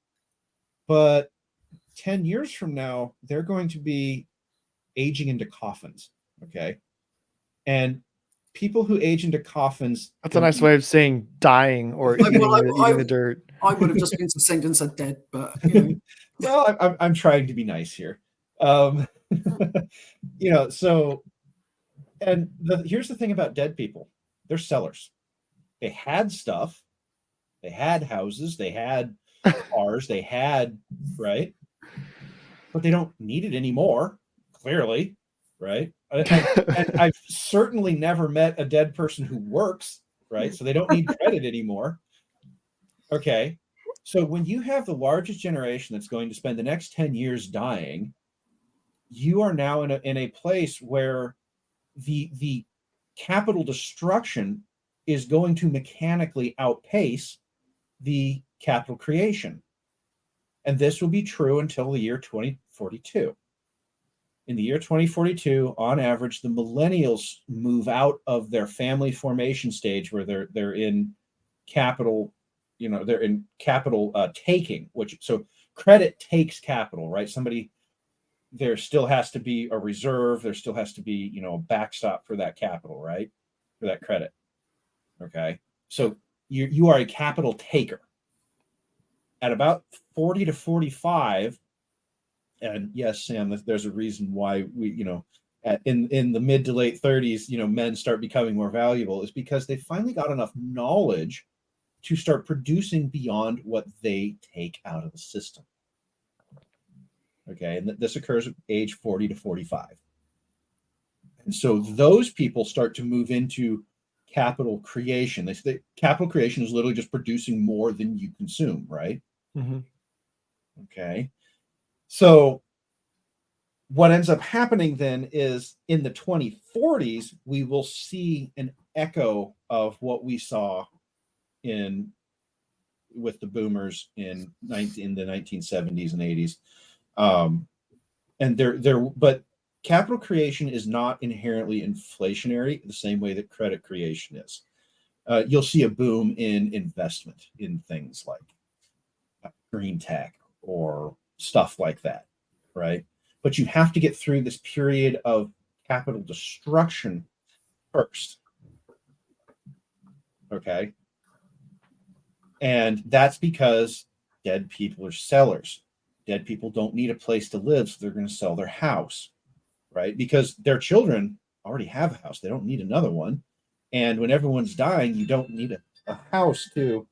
but 10 years from now, they're going to be aging into coffins. Okay. And people who age into coffins. That's a nice way of saying dying or eating the dirt. I would have just been succinct and said dead, but Well, I'm trying to be nice here. So, and here's the thing about dead people: they're sellers. They had stuff, they had houses, they had cars, they had right, but they don't need it anymore. Clearly, right? And I've certainly never met a dead person who works, right? So they don't need credit anymore. Okay. So when you have the largest generation that's going to spend the next 10 years dying, you are now in a place where the capital destruction is going to mechanically outpace the capital creation. And this will be true until the year 2042. In the year 2042, on average, the millennials move out of their family formation stage where they're in capital, they're in capital taking, so credit takes capital, right? There still has to be a reserve. There still has to be, a backstop for that capital, right? For that credit. Okay. So you are a capital taker. At about 40 to 45, and yes, Sam, there's a reason why we, in the mid to late 30s, men start becoming more valuable, is because they finally got enough knowledge to start producing beyond what they take out of the system. Okay, and this occurs at age 40 to 45. And so those people start to move into capital creation. They say capital creation is literally just producing more than you consume, right? Mm-hmm. Okay. So what ends up happening then is in the 2040s, we will see an echo of what we saw with the boomers in the 1970s and 80s. But capital creation is not inherently inflationary the same way that credit creation is. You'll see a boom in investment in things like green tech or stuff like that, right? But you have to get through this period of capital destruction first. Okay. And that's because dead people are sellers. Dead people don't need a place to live, so they're going to sell their house, right? Because their children already have a house. They don't need another one. And when everyone's dying, you don't need a house to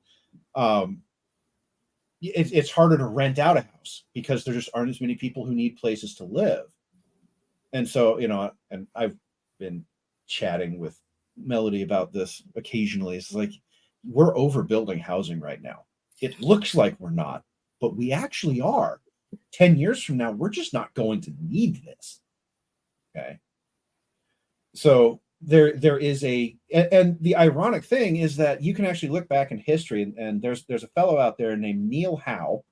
it's harder to rent out a house because there just aren't as many people who need places to live. And so, and I've been chatting with Melody about this occasionally. It's like, we're overbuilding housing right now. It looks like we're not, but we actually are. 10 years from now, we're just not going to need this. Okay. So there is and the ironic thing is that you can actually look back in history, and there's a fellow out there named Neil Howe.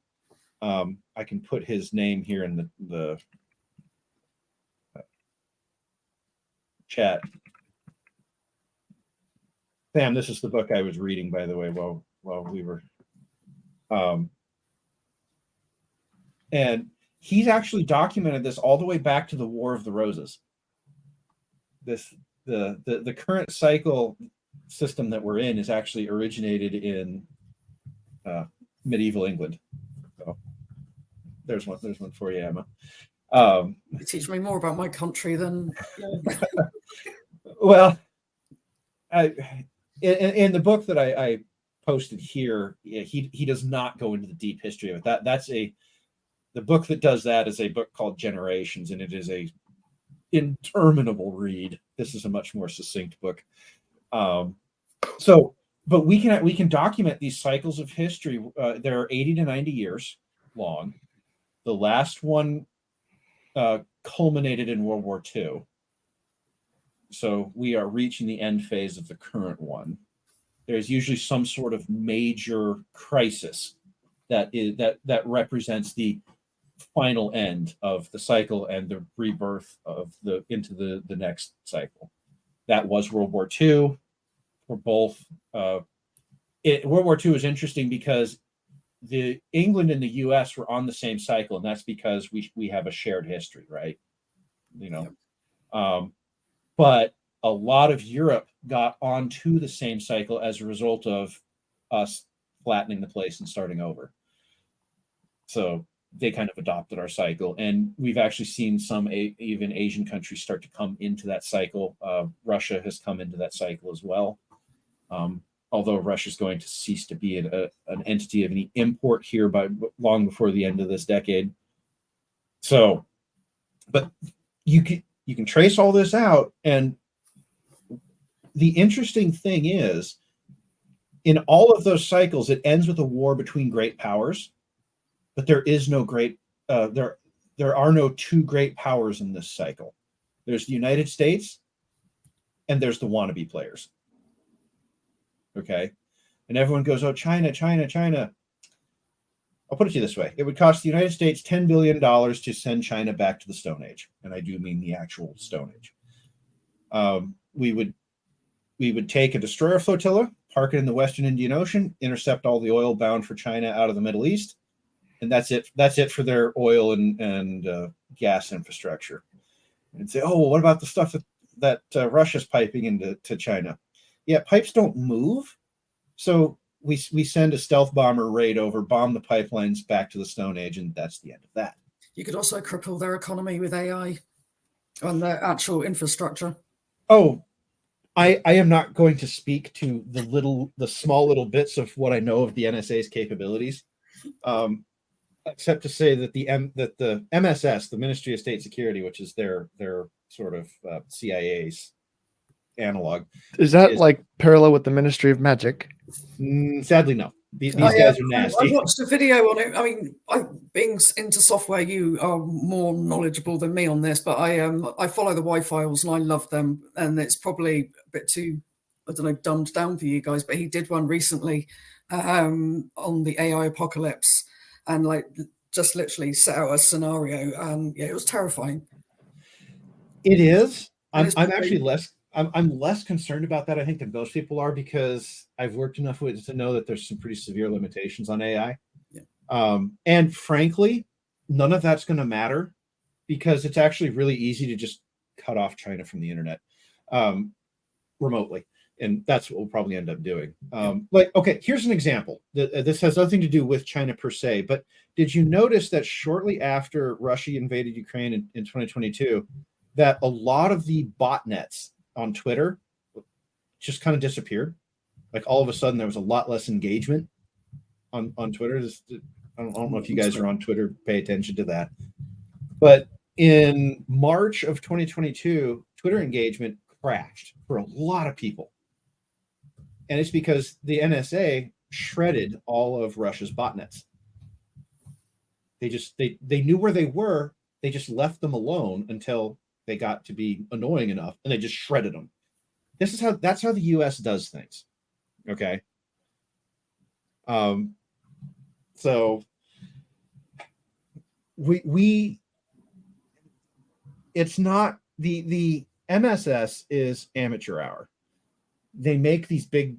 I can put his name here in the chat. Sam, this is the book I was reading, by the way, while we were. And he's actually documented this all the way back to the War of the Roses. The current cycle system that we're in is actually originated in medieval England. So there's one for you, Emma. You teach me more about my country than. Well, in the book that I posted here, he does not go into the deep history of it. The book that does that is a book called Generations, and it is a interminable read. This is a much more succinct book. But we can document these cycles of history. They're 80 to 90 years long. The last one culminated in World War II. So we are reaching the end phase of the current one. There's usually some sort of major crisis that represents the final end of the cycle and the rebirth of into the next cycle. That was World War II. For both, World War II is interesting because the England and the U.S. were on the same cycle, and that's because we have a shared history, right? But a lot of Europe got onto the same cycle as a result of us flattening the place and starting over. So they kind of adopted our cycle, and we've actually seen some even Asian countries start to come into that cycle. Russia has come into that cycle as well. Although Russia is going to cease to be an entity of any import here by long before the end of this decade. So, but you can trace all this out, and the interesting thing is, in all of those cycles, it ends with a war between great powers, but there is no great. There are no two great powers in this cycle. There's the United States, and there's the wannabe players. Okay. And everyone goes, oh, China, China, China. I'll put it to you this way. It would cost the United States $10 billion to send China back to the Stone Age. And I do mean the actual Stone Age. We would take a destroyer flotilla, park it in the Western Indian Ocean, intercept all the oil bound for China out of the Middle East. And that's it. That's it for their oil and gas infrastructure. And say, oh, well, what about the stuff that Russia's piping into China? Yeah, pipes don't move. So we send a stealth bomber raid over, bomb the pipelines back to the Stone Age, and that's the end of that. You could also cripple their economy with AI and their actual infrastructure. Oh, I am not going to speak to the small little bits of what I know of the NSA's capabilities, except to say that the MSS, the Ministry of State Security, which is their sort of CIA's analog. Is that like parallel with the Ministry of Magic? Sadly, no. These guys are nasty. I watched a video on it. I mean, being into software, you are more knowledgeable than me on this, but I follow the Y-Files and I love them. And it's probably a bit too, I don't know, dumbed down for you guys, but he did one recently on the AI apocalypse and like just literally set out a scenario. And yeah, it was terrifying. It is. I'm actually less concerned about that, I think, than most people are, because I've worked enough with it to know that there's some pretty severe limitations on AI. Yeah. And frankly, none of that's going to matter, because it's actually really easy to just cut off China from the internet remotely. And that's what we'll probably end up doing. Okay, here's an example. This has nothing to do with China per se, but did you notice that shortly after Russia invaded Ukraine in 2022, that a lot of the botnets on Twitter just kind of disappeared? Like all of a sudden there was a lot less engagement on Twitter. I don't know if you guys are on Twitter, pay attention to that. But in March of 2022, Twitter engagement crashed for a lot of people. And it's because the NSA shredded all of Russia's botnets. They knew where they were. They just left them alone until they got to be annoying enough, and they just shredded them. That's how the U.S. does things. Okay. So it's not the MSS is amateur hour. They make these big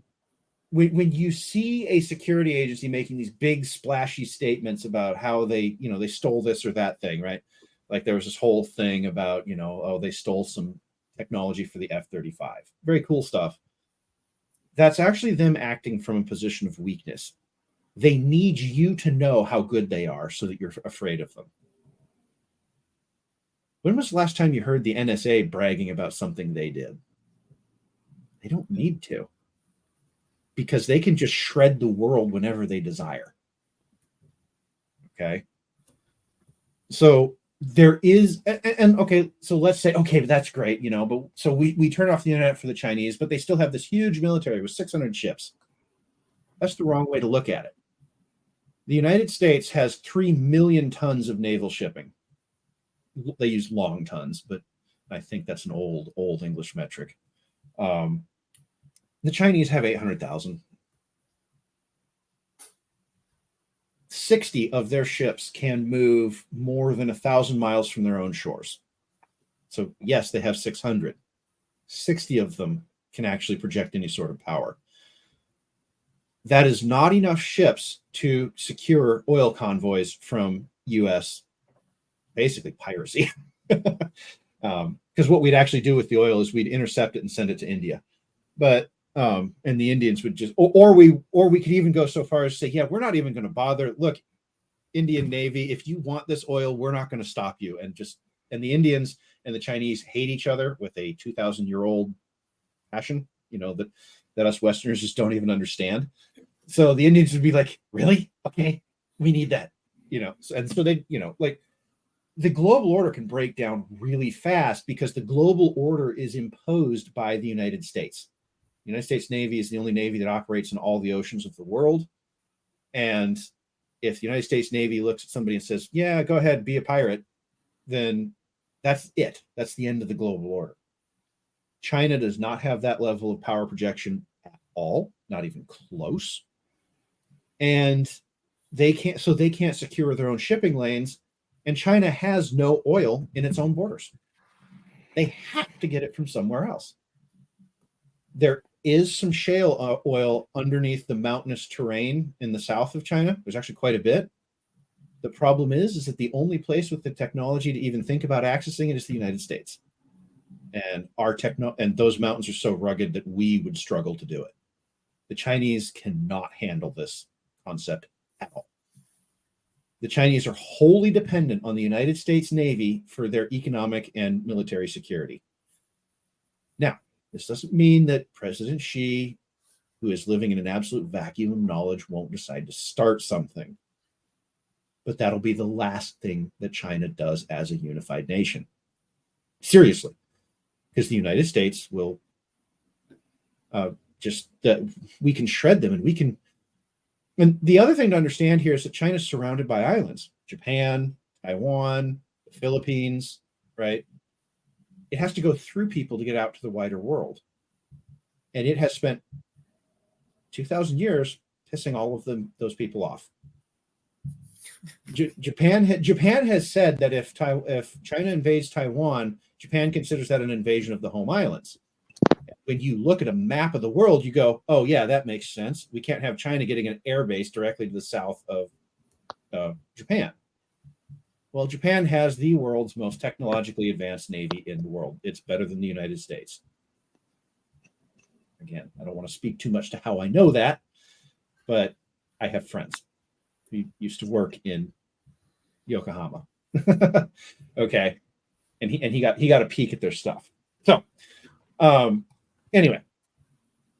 when you see a security agency making these big splashy statements about how they stole this or that thing, right? Like there was this whole thing about, they stole some technology for the F-35. Very cool stuff. That's actually them acting from a position of weakness. They need you to know how good they are so that you're afraid of them. When was the last time you heard the NSA bragging about something they did? They don't need to, because they can just shred the world whenever they desire. Okay. So there is, and okay, so let's say, okay, that's great, but so we turn off the internet for the Chinese, but they still have this huge military with 600 ships. That's the wrong way to look at it. The United States has 3 million tons of naval shipping. They use long tons, but I think that's an old English metric. The Chinese have 800,000. 60 of their ships can move more than 1,000 miles from their own shores. So yes, they have 600. 60 of them can actually project any sort of power. That is not enough ships to secure oil convoys from U.S. basically piracy. Because what we'd actually do with the oil is we'd intercept it and send it to India. But and the Indians would just, or we could even go so far as to say, yeah, we're not even going to bother. Look, Indian Navy, if you want this oil, we're not going to stop you. And the Indians and the Chinese hate each other with a 2,000-year-old passion, that us Westerners just don't even understand. So the Indians would be like, really? Okay, we need that, and so they, like the global order can break down really fast because the global order is imposed by the United States. The United States Navy is the only Navy that operates in all the oceans of the world. And if the United States Navy looks at somebody and says, yeah, go ahead, be a pirate, then that's it. That's the end of the global order. China does not have that level of power projection at all, not even close. And they can't secure their own shipping lanes. And China has no oil in its own borders. They have to get it from somewhere else. There is some shale oil underneath the mountainous terrain in the south of China. There's actually quite a bit. The problem is that the only place with the technology to even think about accessing it is the United States. And and those mountains are so rugged that we would struggle to do it. The Chinese cannot handle this concept at all. The Chinese are wholly dependent on the United States Navy for their economic and military security. Now, this doesn't mean that President Xi, who is living in an absolute vacuum of knowledge, won't decide to start something. But that'll be the last thing that China does as a unified nation. Seriously. Because the United States will we can shred them, and we can. And the other thing to understand here is that China's surrounded by islands: Japan, Taiwan, the Philippines, right? It has to go through people to get out to the wider world. And it has spent 2,000 years pissing all of those people off. Japan has said that if China invades Taiwan, Japan considers that an invasion of the home islands. When you look at a map of the world, you go, oh, yeah, that makes sense. We can't have China getting an air base directly to the south of Japan. Well, Japan has the world's most technologically advanced Navy in the world. It's better than the United States. Again, I don't want to speak too much to how I know that, but I have friends who used to work in Yokohama. Okay. And he got a peek at their stuff. So anyway,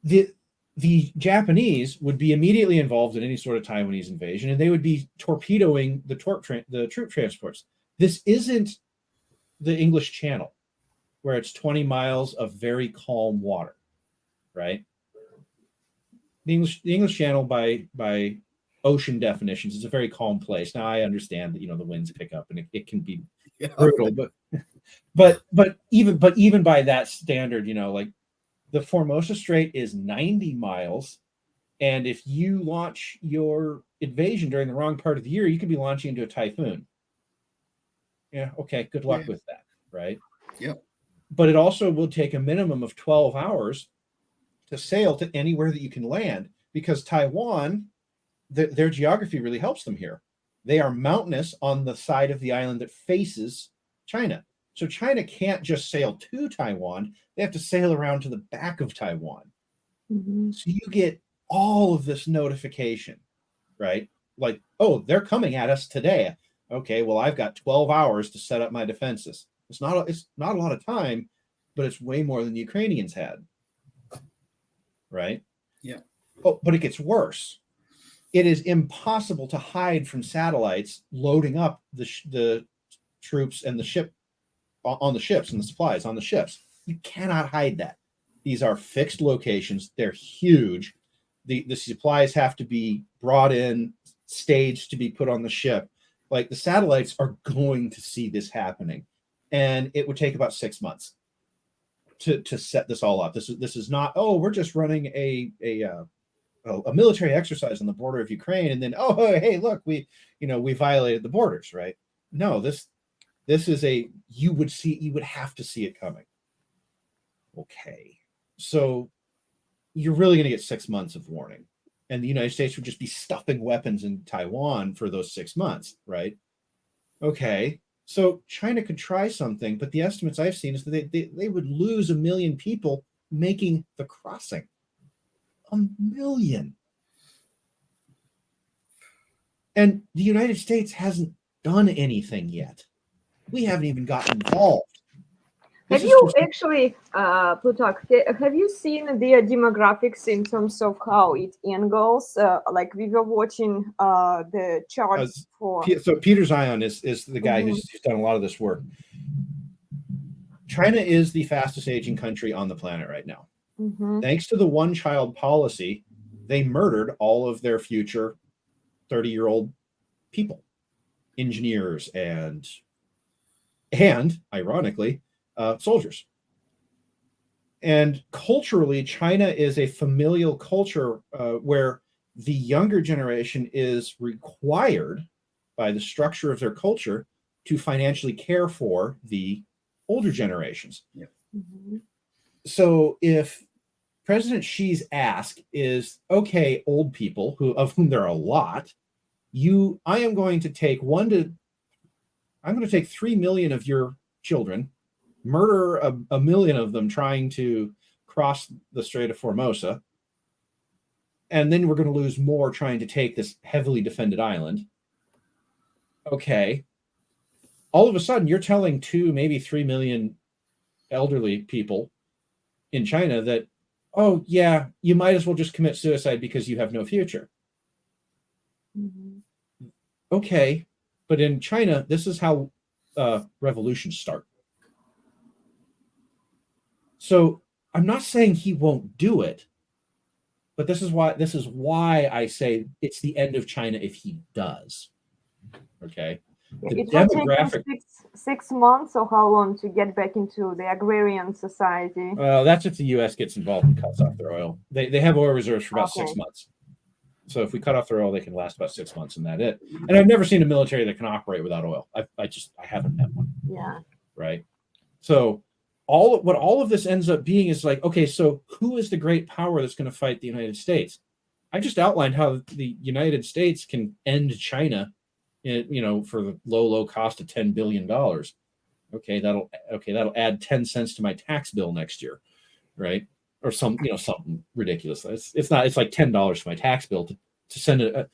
the Japanese would be immediately involved in any sort of Taiwanese invasion, and they would be torpedoing the troop transports. This isn't the English Channel, where it's 20 miles of very calm water, right? The English Channel, by ocean definitions, is a very calm place. Now, I understand that the winds pick up and it can be brutal, but even by that standard, like the Formosa Strait is 90 miles. And if you launch your invasion during the wrong part of the year, you could be launching into a typhoon. Yeah. Okay. Good luck with that. Right. Yep. But it also will take a minimum of 12 hours to sail to anywhere that you can land. because Taiwan, their geography really helps them here. They are mountainous on the side of the island that faces China. So China can't just sail to Taiwan. They have to sail around to the back of Taiwan. So you get all of this notification, right? Like, oh, they're coming at us today. Okay, well, I've got 12 hours to set up my defenses. It's not a lot of time, but it's way more than the Ukrainians had, right? Yeah. Oh, but it gets worse. It is impossible to hide from satellites loading up the troops and the ship on the ships and the supplies on the ships. You cannot hide that. These are fixed locations. They're huge. The supplies have to be brought in, staged to be put on the ship. Like, the satellites are going to see this happening, and it would take about 6 months to set this all up. This is not, oh, we're just running a military exercise on the border of Ukraine, and then, oh, hey, look, we violated the borders, right? No, this is you would have to see it coming. Okay, so you're really going to get 6 months of warning, and the United States would just be stuffing weapons in Taiwan for those 6 months, right? Okay, so China could try something, but the estimates I've seen is that they would lose 1 million people making the crossing. 1 million. And the United States hasn't done anything yet. We haven't even gotten involved. Have you actually, Plutarch, have you seen the demographics in terms of how it angles? Like, we were watching the charts for... So Peter Zion is the guy who's done a lot of this work. China is the fastest aging country on the planet right now. Thanks to the one-child policy, they murdered all of their future 30-year-old people, engineers, and ironically, soldiers. And culturally, China is a familial culture where the younger generation is required by the structure of their culture to financially care for the older generations. Yeah. So if President Xi's ask is, okay, old people, of whom there are a lot, I am going to take 3 million of your children, murder a million of them trying to cross the Strait of Formosa, and then we're going to lose more trying to take this heavily defended island. Okay. All of a sudden, you're telling 2, maybe 3 million elderly people in China that, oh, yeah, you might as well just commit suicide because you have no future. Okay. But in China, this is how revolutions start. So I'm not saying he won't do it, but this is why I say it's the end of China if he does. Okay. It will take him 6 months or how long to get back into the agrarian society? That's if the U.S. gets involved and cuts off their oil. They have oil reserves for about 6 months. So if we cut off their oil, they can last about 6 months, and that's it. And I've never seen a military that can operate without oil. I haven't met one. Yeah. Right. So what all of this ends up being is like, okay, so who is the great power that's going to fight the United States? I just outlined how the United States can end China, for the low cost of $10 billion. Okay, that'll add 10 cents to my tax bill next year, right? Or something ridiculous. It's like $10 to my tax bill to send it.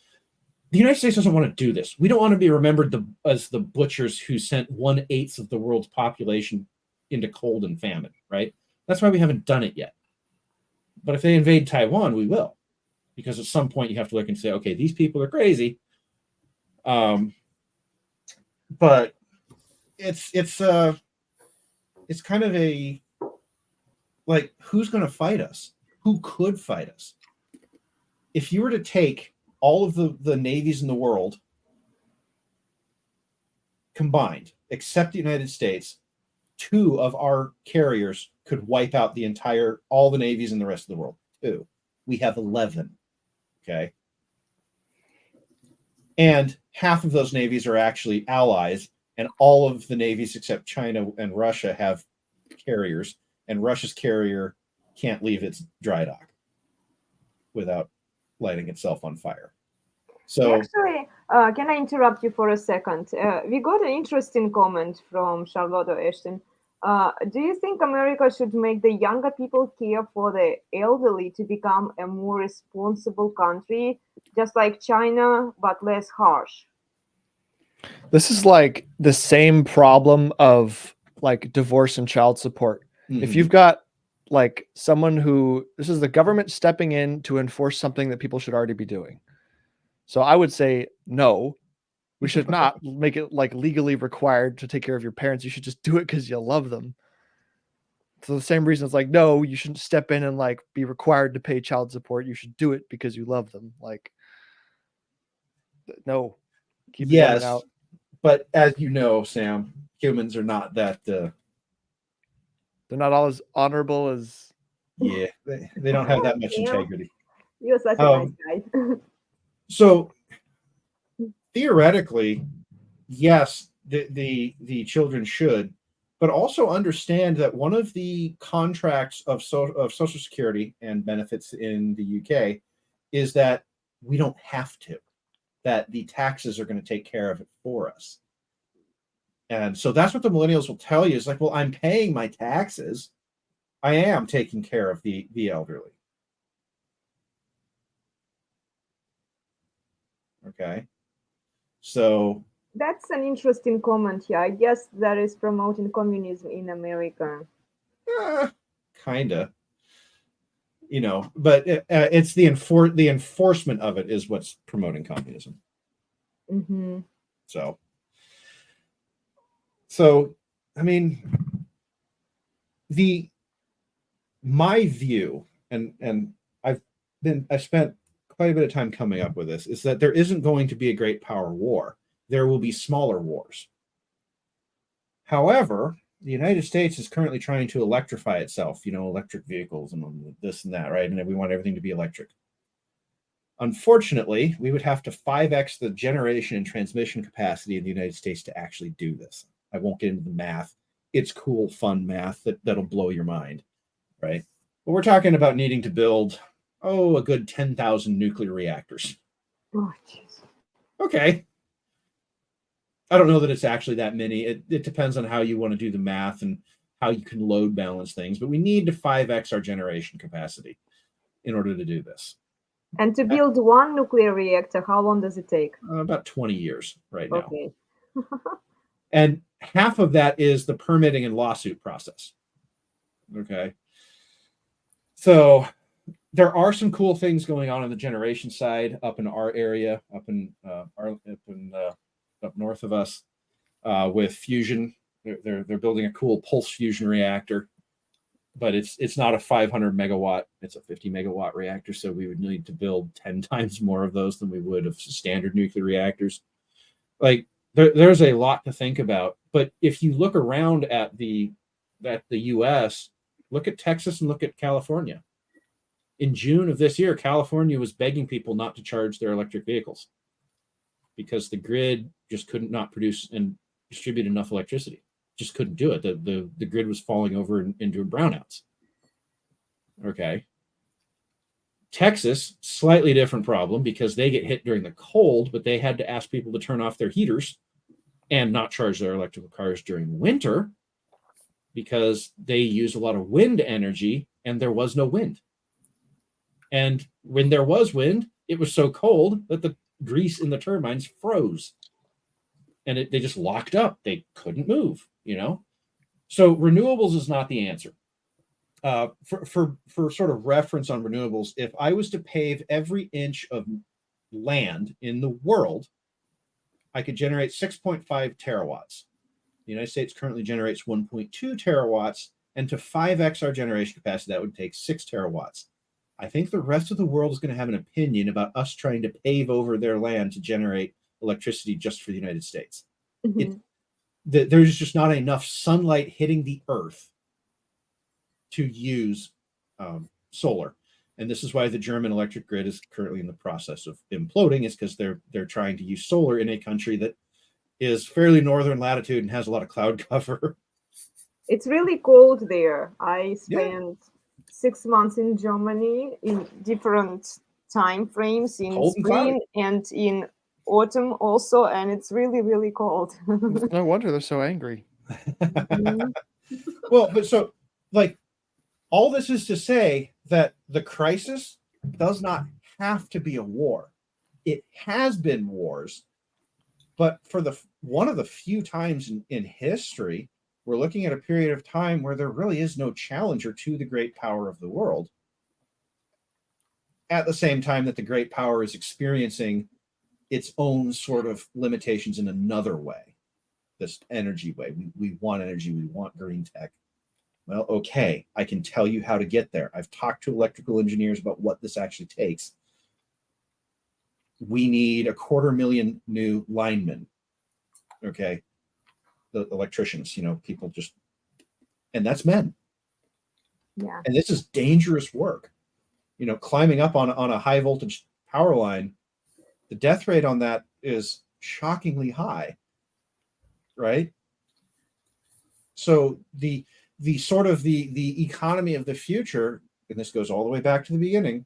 The United States doesn't want to do this. We don't want to be remembered as the butchers who sent 1/8 of the world's population into cold and famine, right? That's why we haven't done it yet. But if they invade Taiwan, we will, because at some point you have to look and say, okay, these people are crazy. But it's kind of a, like, who's going to fight us? Who could fight us? If you were to take all of the navies in the world combined, except the United States, 2 of our carriers could wipe out all the navies in the rest of the world. 2. We have 11. Okay. And half of those navies are actually allies, and all of the navies except China and Russia have carriers, and Russia's carrier can't leave its dry dock without lighting itself on fire. So actually, can I interrupt you for a second? We got an interesting comment from Charlotte Ashton. Do you think America should make the younger people care for the elderly to become a more responsible country, just like China, but less harsh? This is like the same problem of like divorce and child support. If you've got like someone who, this is the government stepping in to enforce something that people should already be doing. So I would say, no, we should not make it like legally required to take care of your parents. You should just do it because you love them. So the same reason it's like, no, you shouldn't step in and like be required to pay child support. You should do it because you love them. Like, no, keep the government out. But as you know, Sam, humans are not that. They're not all as honorable as. Yeah, they don't have that much integrity. You're such a nice guy. So theoretically, yes, the children should, but also understand that one of the contracts of Social Security and benefits in the UK is that we don't have to, that the taxes are going to take care of it for us. And so that's what the millennials will tell you is like, well, I'm paying my taxes. I am taking care of the elderly. Okay. So that's an interesting comment here. I guess that is promoting communism in America. Kinda. You know, but it's the enforcement of it is what's promoting communism. Mm-hmm. So, I mean, my view, and I've spent quite a bit of time coming up with this, is that there isn't going to be a great power war. There will be smaller wars. However, the United States is currently trying to electrify itself, you know, electric vehicles and this and that, right? And we want everything to be electric. Unfortunately, we would have to 5x the generation and transmission capacity in the United States to actually do this. I won't get into the math. It's cool, fun math that'll blow your mind, right? But we're talking about needing to build, a good 10,000 nuclear reactors. Oh, jeez. Okay. I don't know that it's actually that many. It depends on how you want to do the math and how you can load balance things, but we need to 5x our generation capacity in order to do this. And to build one nuclear reactor, how long does it take? About 20 years right now. Okay. And half of that is the permitting and lawsuit process. Okay. So there are some cool things going on the generation side up in our area, up north of us, with fusion. They're building a cool pulse fusion reactor, but it's not a 500 megawatt. It's a 50 megawatt reactor. So we would need to build 10 times more of those than we would of standard nuclear reactors. Like there's a lot to think about. But if you look around at the U.S., look at Texas and look at California. In June of this year, California was begging people not to charge their electric vehicles because the grid just couldn't not produce and distribute enough electricity. Just couldn't do it. The grid was falling over into brownouts. Okay. Texas, slightly different problem because they get hit during the cold, but they had to ask people to turn off their heaters and not charge their electrical cars during winter because they use a lot of wind energy and there was no wind. And when there was wind, it was so cold that the grease in the turbines froze and they just locked up. They couldn't move, you know? So renewables is not the answer. For sort of reference on renewables, if I was to pave every inch of land in the world, I could generate 6.5 terawatts. The United States currently generates 1.2 terawatts, and to 5x our generation capacity, that would take 6 terawatts. I think the rest of the world is going to have an opinion about us trying to pave over their land to generate electricity just for the United States. Mm-hmm. There's just not enough sunlight hitting the earth to use solar. And this is why the German electric grid is currently in the process of imploding, is because they're trying to use solar in a country that is fairly northern latitude and has a lot of cloud cover. It's really cold there. I spent 6 months in Germany in different time frames in Cold and spring and in autumn also, and it's really, really cold. No wonder they're so angry. Mhm. Well, but so like all this is to say that the crisis does not have to be a war. It has been wars, but for the one of the few times in history, we're looking at a period of time where there really is no challenger to the great power of the world. At the same time that the great power is experiencing its own sort of limitations in another way, this energy way. We want energy, we want green tech. Well, okay, I can tell you how to get there. I've talked to electrical engineers about what this actually takes. We need 250,000 new linemen. Okay. The electricians, people just, and that's men. Yeah. And this is dangerous work. Climbing up on a high voltage power line, the death rate on that is shockingly high. Right. So the sort of the economy of the future, and this goes all the way back to the beginning,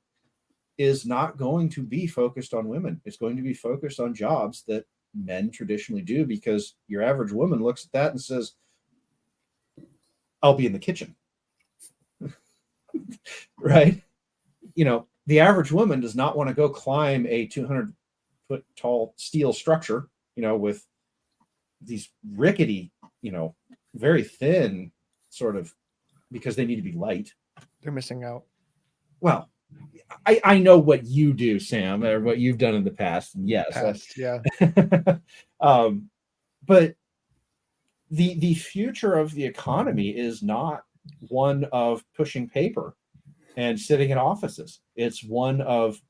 is not going to be focused on women. It's going to be focused on jobs that men traditionally do, because your average woman looks at that and says, I'll be in the kitchen. Right? The average woman does not want to go climb a 200-foot tall steel structure, with these rickety, very thin sort of, because they need to be light. They're missing out. Well, I know what you do, Sam, or what you've done in the past. And yes. Yeah. But the future of the economy is not one of pushing paper and sitting in offices. It's one of,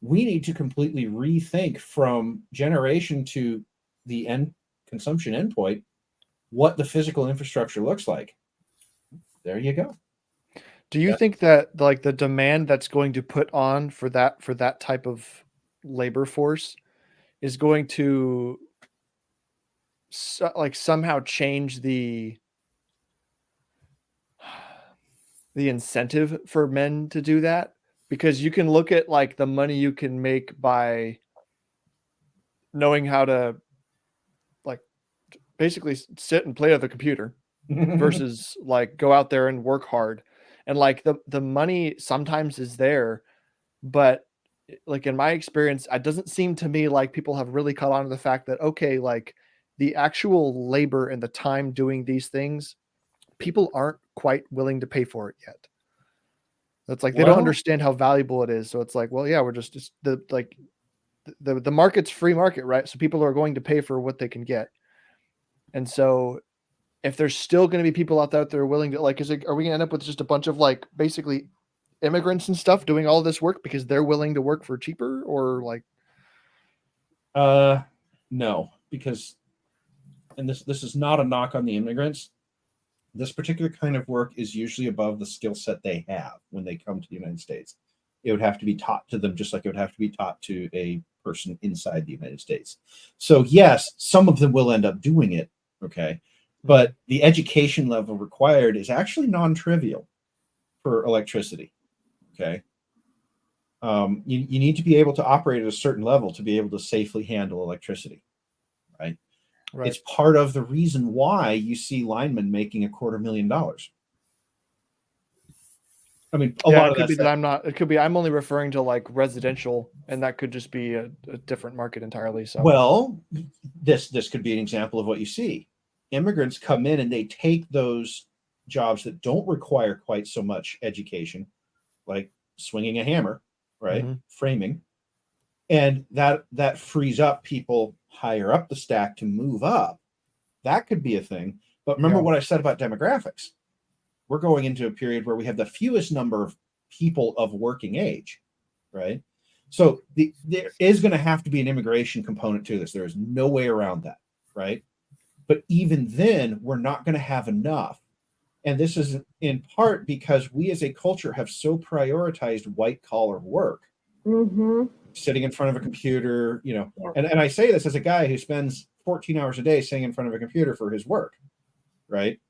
we need to completely rethink from generation to the end consumption endpoint what the physical infrastructure looks like. There you go. Do you think that like the demand that's going to put on for that type of labor force is going to somehow change the incentive for men to do that? Because you can look at like the money you can make by knowing how to like basically sit and play with a computer versus like go out there and work hard. And like the money sometimes is there, but like in my experience, it doesn't seem to me like people have really caught on to the fact that, okay, like the actual labor and the time doing these things, people aren't quite willing to pay for it yet. It's like they don't understand how valuable it is. So it's like, well, yeah, we're just the market's free market, right? So people are going to pay for what they can get. And so if there's still going to be people out there that are willing to like, are we going to end up with just a bunch of like basically immigrants and stuff doing all this work because they're willing to work for cheaper, or like? No, because, and this is not a knock on the immigrants. This particular kind of work is usually above the skill set they have when they come to the United States. It would have to be taught to them just like it would have to be taught to a person inside the United States. So yes, some of them will end up doing it, okay? But the education level required is actually non-trivial for electricity, okay? You need to be able to operate at a certain level to be able to safely handle electricity, right? Right. It's part of the reason why you see linemen making $250,000. I mean, a lot of could be that it could be I'm only referring to like residential, and that could just be a different market entirely. So, well, this could be an example of what you see. Immigrants come in and they take those jobs that don't require quite so much education, like swinging a hammer, right? Mm-hmm. Framing. And that frees up people higher up the stack to move up. That could be a thing. But remember what I said about demographics. We're going into a period where we have the fewest number of people of working age, right? So there is going to have to be an immigration component to this. There is no way around that, right? But even then, we're not going to have enough. And this is in part because we as a culture have so prioritized white collar work. Mm-hmm. Sitting in front of a computer, and I say this as a guy who spends 14 hours a day sitting in front of a computer for his work, right?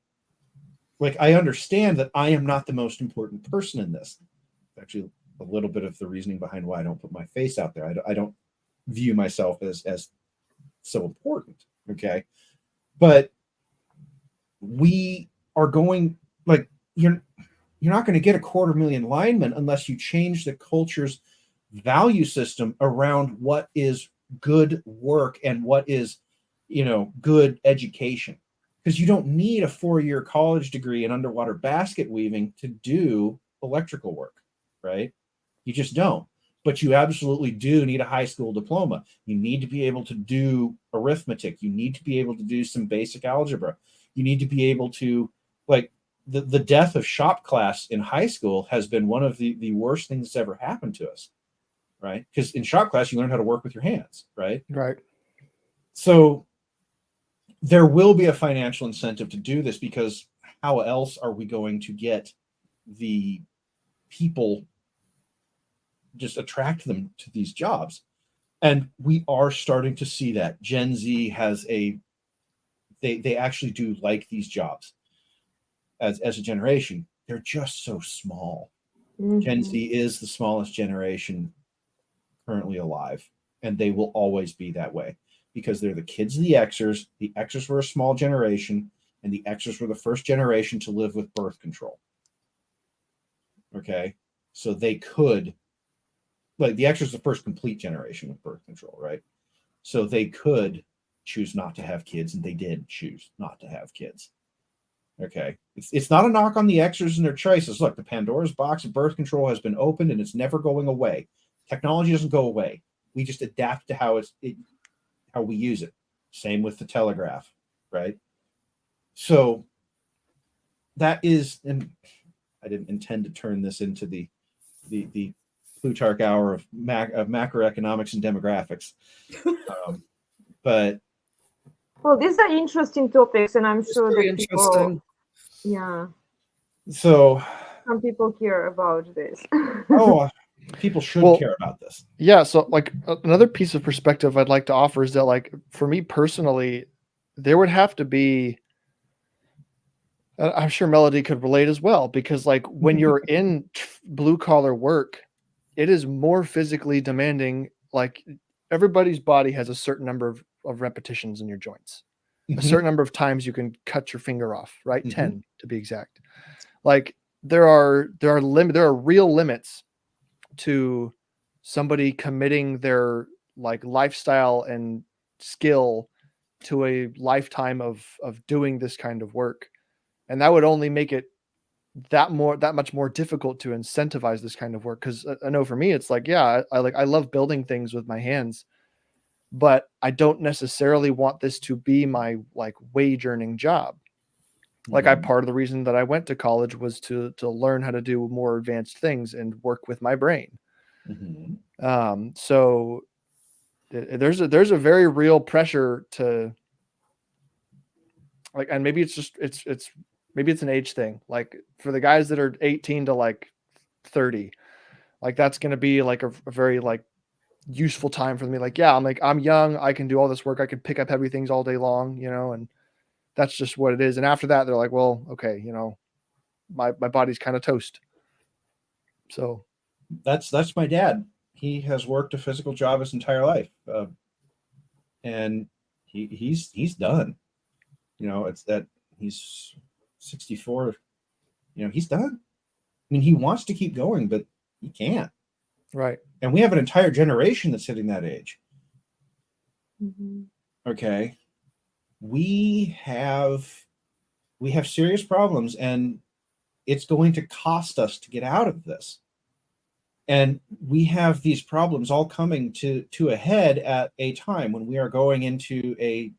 Like, I understand that I am not the most important person in this. Actually, a little bit of the reasoning behind why I don't put my face out there. I don't view myself as so important. Okay. But we are going, like, you're not going to get 250,000 linemen unless you change the culture's value system around what is good work and what is, good education. Because you don't need a 4-year college degree in underwater basket weaving to do electrical work, right? You just don't. But you absolutely do need a high school diploma. You need to be able to do arithmetic. You need to be able to do some basic algebra. You need to be able to, like, the death of shop class in high school has been one of the worst things that's ever happened to us, right? Because in shop class, you learn how to work with your hands, right? Right. So there will be a financial incentive to do this, because how else are we going to get the people, just attract them to these jobs? And we are starting to see that Gen Z has they actually do like these jobs as a generation. They're just so small. Mhm. Gen Z is the smallest generation currently alive, and they will always be that way, because they're the kids of the Xers. The Xers were a small generation, and the Xers were the first generation to live with birth control. Okay. So they could, like, the Xers the first complete generation with birth control, right? So they could choose not to have kids, and they did choose not to have kids. Okay. It's not a knock on the Xers and their choices. Look, the Pandora's box of birth control has been opened, and it's never going away. Technology doesn't go away. We just adapt to how how we use it. Same with the telegraph, right? So that is, and I didn't intend to turn this into the Plutarch hour of macroeconomics and demographics, but Well, these are interesting topics, and I'm It's sure very that people, interesting. yeah, so some people care about this. people should Well, care about this. Yeah, so like another piece of perspective I'd like to offer is that, like, for me personally, there would have to be, I'm sure Melody could relate as well, because like when you're in blue collar work, it is more physically demanding. Like, everybody's body has a certain number of repetitions in your joints, a certain number of times you can cut your finger off, right? 10 to be exact. Like, there are real limits to somebody committing their, like, lifestyle and skill to a lifetime of doing this kind of work. And that would only make it that much more difficult to incentivize this kind of work. Cause I know for me, it's like, yeah, I love building things with my hands, but I don't necessarily want this to be my, like, wage earning job. Like, part of the reason that I went to college was to learn how to do more advanced things and work with my brain. So there's a very real pressure to, like, and maybe it's maybe it's an age thing. Like, for the guys that are 18 to like 30, like, that's going to be like a very, like, useful time for me. Like, yeah, I'm young. I can do all this work. I can pick up heavy things all day long, and that's just what it is. And after that, they're like, well, okay, my body's kind of toast. So that's my dad. He has worked a physical job his entire life, and he's done. It's that he's 64. He's done. I mean, he wants to keep going, but he can't. Right. And we have an entire generation that's hitting that age. Okay. We have serious problems, and it's going to cost us to get out of this. And we have these problems all coming to a head at a time when we are going into a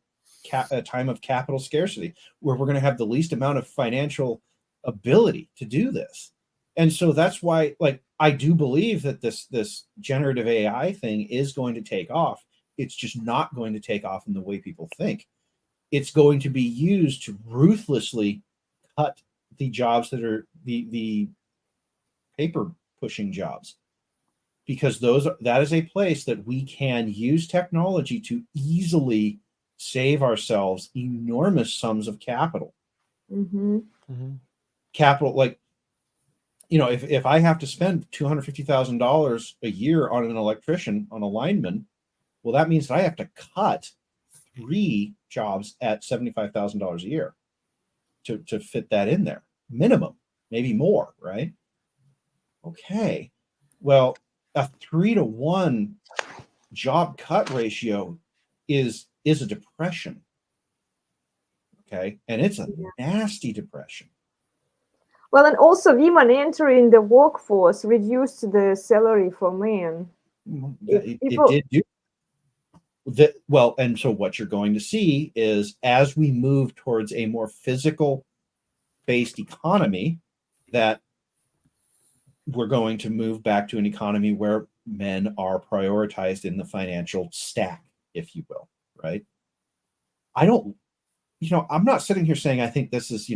time of capital scarcity, where we're going to have the least amount of financial ability to do this. And so that's why, like, I do believe that this generative AI thing is going to take off. It's just not going to take off in the way people think. It's going to be used to ruthlessly cut the jobs that are the paper pushing jobs, because that is a place that we can use technology to easily save ourselves enormous sums of capital. Capital, like, if I have to spend $250,000 a year on an electrician, on a lineman, well, that means that I have to cut 3 jobs at $75,000 a year to fit that in there, minimum, maybe more, right? Okay, well, a 3-to-1 job cut ratio is a depression. Okay, and it's a nasty depression. Well, and also women entering the workforce reduced the salary for men. It did do that. Well, and so what you're going to see is, as we move towards a more physical based economy, that we're going to move back to an economy where men are prioritized in the financial stack, if you will, right? I don't, I'm not sitting here saying I think this is,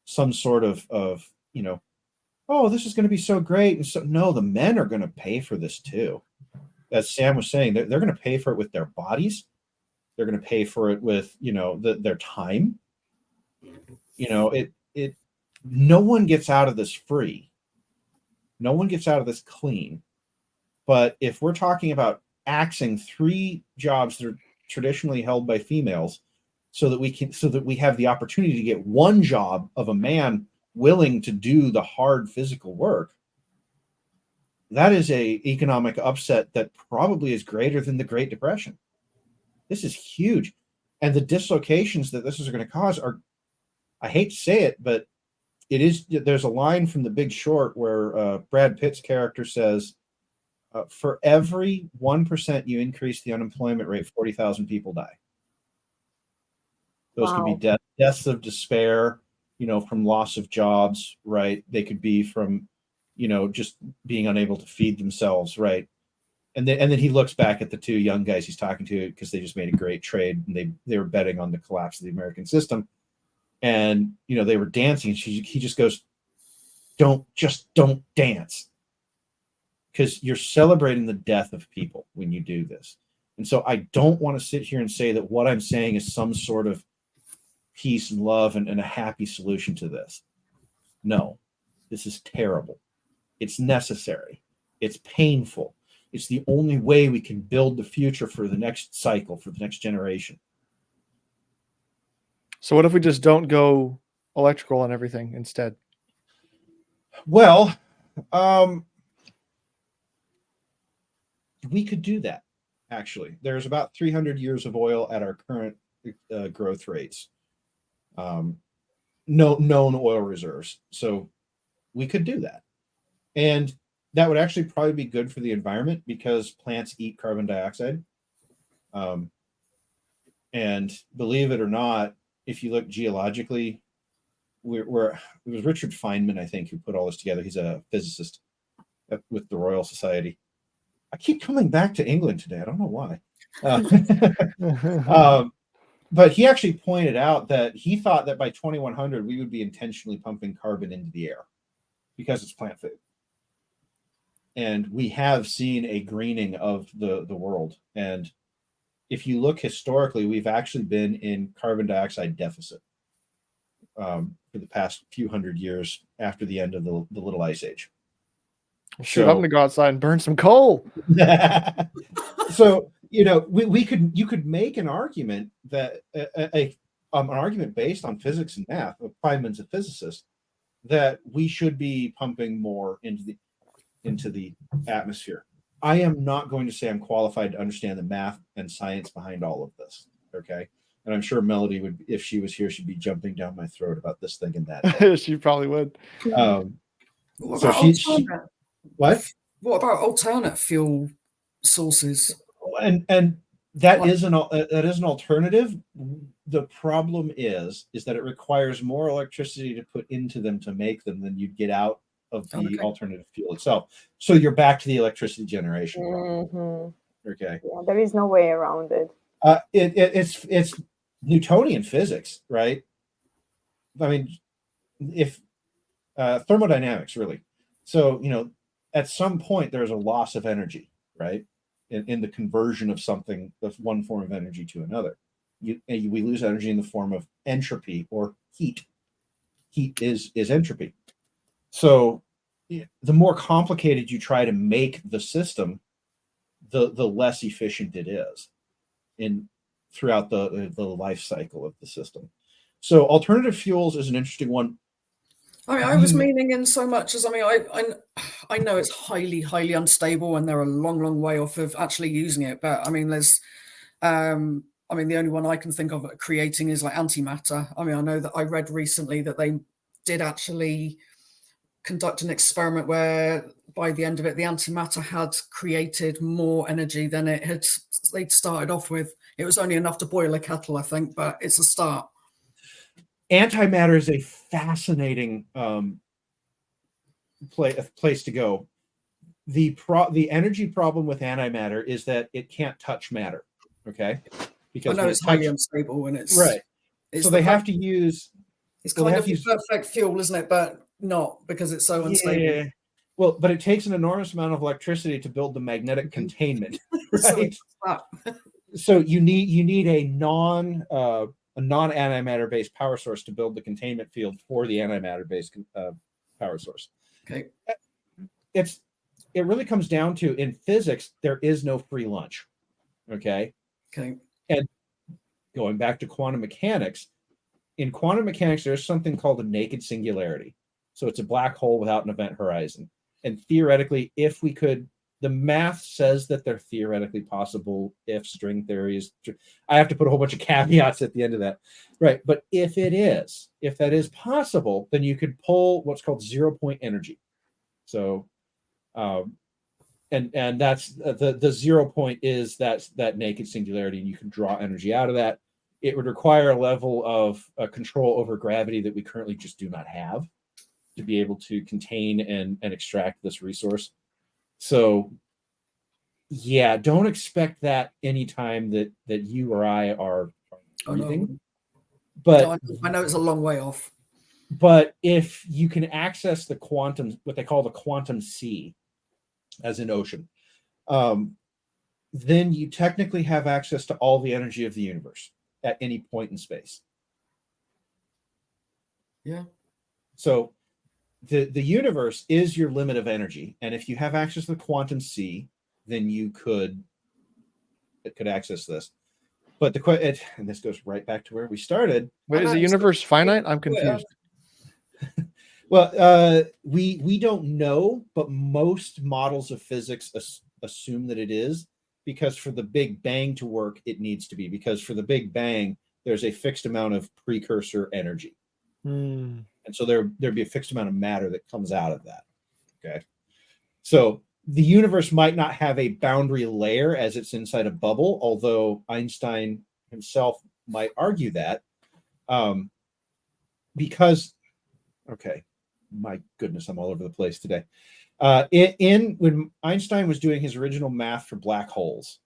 some sort of oh, this is going to be so great. And so, no, the men are going to pay for this too. As Sam was saying, they're going to pay for it with their bodies. They're going to pay for it with, their time. No one gets out of this free. No one gets out of this clean. But if we're talking about axing 3 jobs that are traditionally held by females, so that we have the opportunity to get 1 job of a man willing to do the hard physical work, that is a economic upset that probably is greater than the Great Depression. This is huge. And the dislocations that this is going to cause are, I hate to say it, but there's a line from The Big Short where Brad Pitt's character says, for every 1% you increase the unemployment rate, 40,000 people die. Those could be deaths of despair, from loss of jobs, right? They could be from, just being unable to feed themselves, right? And then he looks back at the 2 young guys he's talking to, because they just made a great trade, and they were betting on the collapse of the American system, and they were dancing. And he just goes, don't dance, because you're celebrating the death of people when you do this. And so I don't want to sit here and say that what I'm saying is some sort of peace and love and a happy solution to this. No, this is terrible. It's necessary. It's painful. It's the only way we can build the future for the next cycle, for the next generation. So what if we just don't go electrical on everything instead? Well, we could do that. Actually, there's about 300 years of oil at our current growth rates. No known oil reserves. So we could do that. And that would actually probably be good for the environment, because plants eat carbon dioxide. And believe it or not, if you look geologically, it was Richard Feynman, I think, who put all this together. He's a physicist with the Royal Society. I keep coming back to England today. I don't know why. But he actually pointed out that he thought that by 2100, we would be intentionally pumping carbon into the air because it's plant food. And we have seen a greening of the world. And if you look historically, we've actually been in carbon dioxide deficit for the past few hundred years after the end of the Little Ice Age. Shoot, I'm going to go outside and burn some coal. So, you could make an argument that an argument based on physics and math. Feynman's a physicist, that we should be pumping more into the atmosphere. I am not going to say I'm qualified to understand the math and science behind all of this. Okay. And I'm sure Melody would, if she was here, she'd be jumping down my throat about this thing and that. She probably would. What so about she what? What about alternate fuel sources? And that is an alternative. The problem is that it requires more electricity to put into them to make them than you'd get out of the alternative fuel itself. So you're back to the electricity generation. Mm-hmm. Okay. Yeah, there is no way around it. It's Newtonian physics, right? I mean, if thermodynamics, really. So, at some point there's a loss of energy, right? In the conversion of something, of one form of energy to another. We lose energy in the form of entropy or heat. Heat is entropy. So the more complicated you try to make the system, the less efficient it is throughout the life cycle of the system. So alternative fuels is an interesting one. I mean, I was meaning in so much as, I mean, I know it's highly, highly unstable and they're a long, long way off of actually using it. But I mean, there's, I mean, the only one I can think of creating is like antimatter. I mean, I know that I read recently that they did actually conduct an experiment where by the end of it, the antimatter had created more energy than they'd started off with. It was only enough to boil a kettle, I think, but it's a start. Antimatter is a fascinating place to go. The energy problem with antimatter is that it can't touch matter. Okay, because I know it's highly unstable and it's right. So they have to use. It's kind of the perfect fuel, isn't it? But not because it's so unstable. Yeah. Well, but it takes an enormous amount of electricity to build the magnetic containment, right? So you need a non-antimatter based power source to build the containment field for the antimatter based power source. Okay. It really comes down to, in physics, there is no free lunch. Okay. Okay. And going back to quantum mechanics, in quantum mechanics, there's something called a naked singularity. So it's a black hole without an event horizon. And theoretically, if we could, the math says that they're theoretically possible if string theory is true. I have to put a whole bunch of caveats at the end of that. Right. But if that is possible, then you could pull what's called 0-point energy. So, and that's the 0 point is that naked singularity, and you can draw energy out of that. It would require a level of control over gravity that we currently just do not have to be able to contain and extract this resource. So, yeah, don't expect that anytime that you or I are breathing. But I know it's a long way off. But if you can access the quantum, what they call the quantum sea, as in ocean, then you technically have access to all the energy of the universe at any point in space. Yeah. So the universe is your limit of energy, and if you have access to the quantum sea, then you could access this. But and this goes right back to where we started. Wait, is the universe finite? I'm confused. Well, we don't know, but most models of physics assume that it is, because for the Big Bang to work, it needs to be, because for the Big Bang, there's a fixed amount of precursor energy. And so there'd be a fixed amount of matter that comes out of that. Okay. So the universe might not have a boundary layer as it's inside a bubble, although Einstein himself might argue that. Because, okay, my goodness, I'm all over the place today. When Einstein was doing his original math for black holes,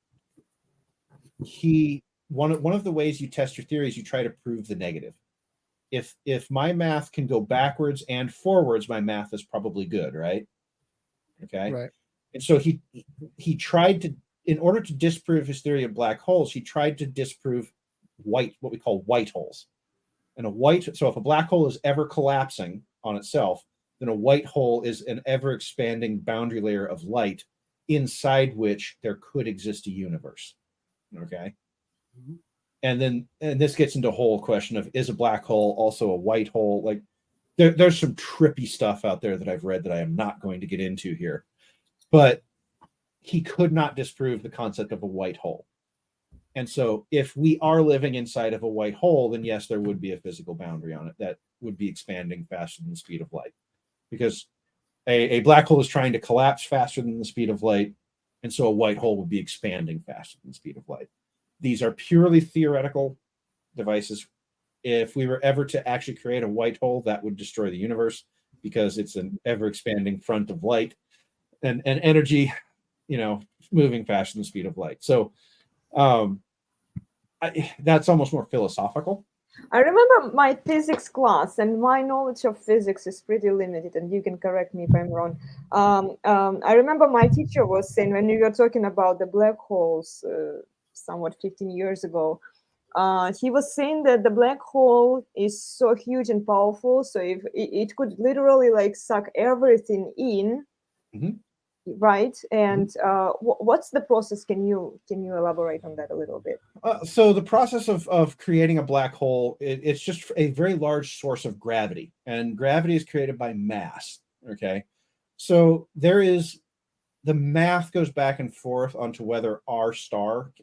one of the ways you test your theory is you try to prove the negative. If my math can go backwards and forwards, my math is probably good, right? Okay. Right. And so he tried to, in order to disprove his theory of black holes, he tried to disprove what we call white holes. And so if a black hole is ever collapsing on itself, then a white hole is an ever expanding boundary layer of light inside which there could exist a universe. Okay. Mm-hmm. And this gets into a whole question of, is a black hole also a white hole? Like there's some trippy stuff out there that I've read that I am not going to get into here, but he could not disprove the concept of a white hole. And so if we are living inside of a white hole, then yes, there would be a physical boundary on it that would be expanding faster than the speed of light, because a black hole is trying to collapse faster than the speed of light. And so a white hole would be expanding faster than the speed of light. These are purely theoretical devices. If we were ever to actually create a white hole, that would destroy the universe, because it's an ever expanding front of light and energy, moving faster than the speed of light. So that's almost more philosophical. I remember my physics class, and my knowledge of physics is pretty limited, and you can correct me if I'm wrong. I remember my teacher was saying, when we were talking about the black holes somewhat 15 years ago, he was saying that the black hole is so huge and powerful, so if it could literally like suck everything in, right? And what's the process? Can you elaborate on that a little bit? So the process of creating a black hole, it's just a very large source of gravity, and gravity is created by mass. Okay, so the math goes back and forth onto whether our star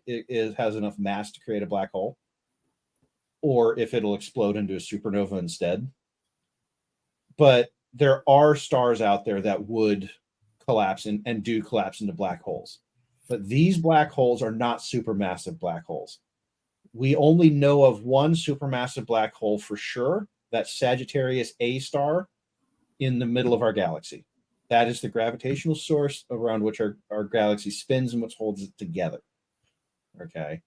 has enough mass to create a black hole, or if it'll explode into a supernova instead. But there are stars out there that would collapse and do collapse into black holes. But these black holes are not supermassive black holes. We only know of one supermassive black hole for sure, that's Sagittarius A star in the middle of our galaxy. That is the gravitational source around which our galaxy spins and which holds it together. Okay.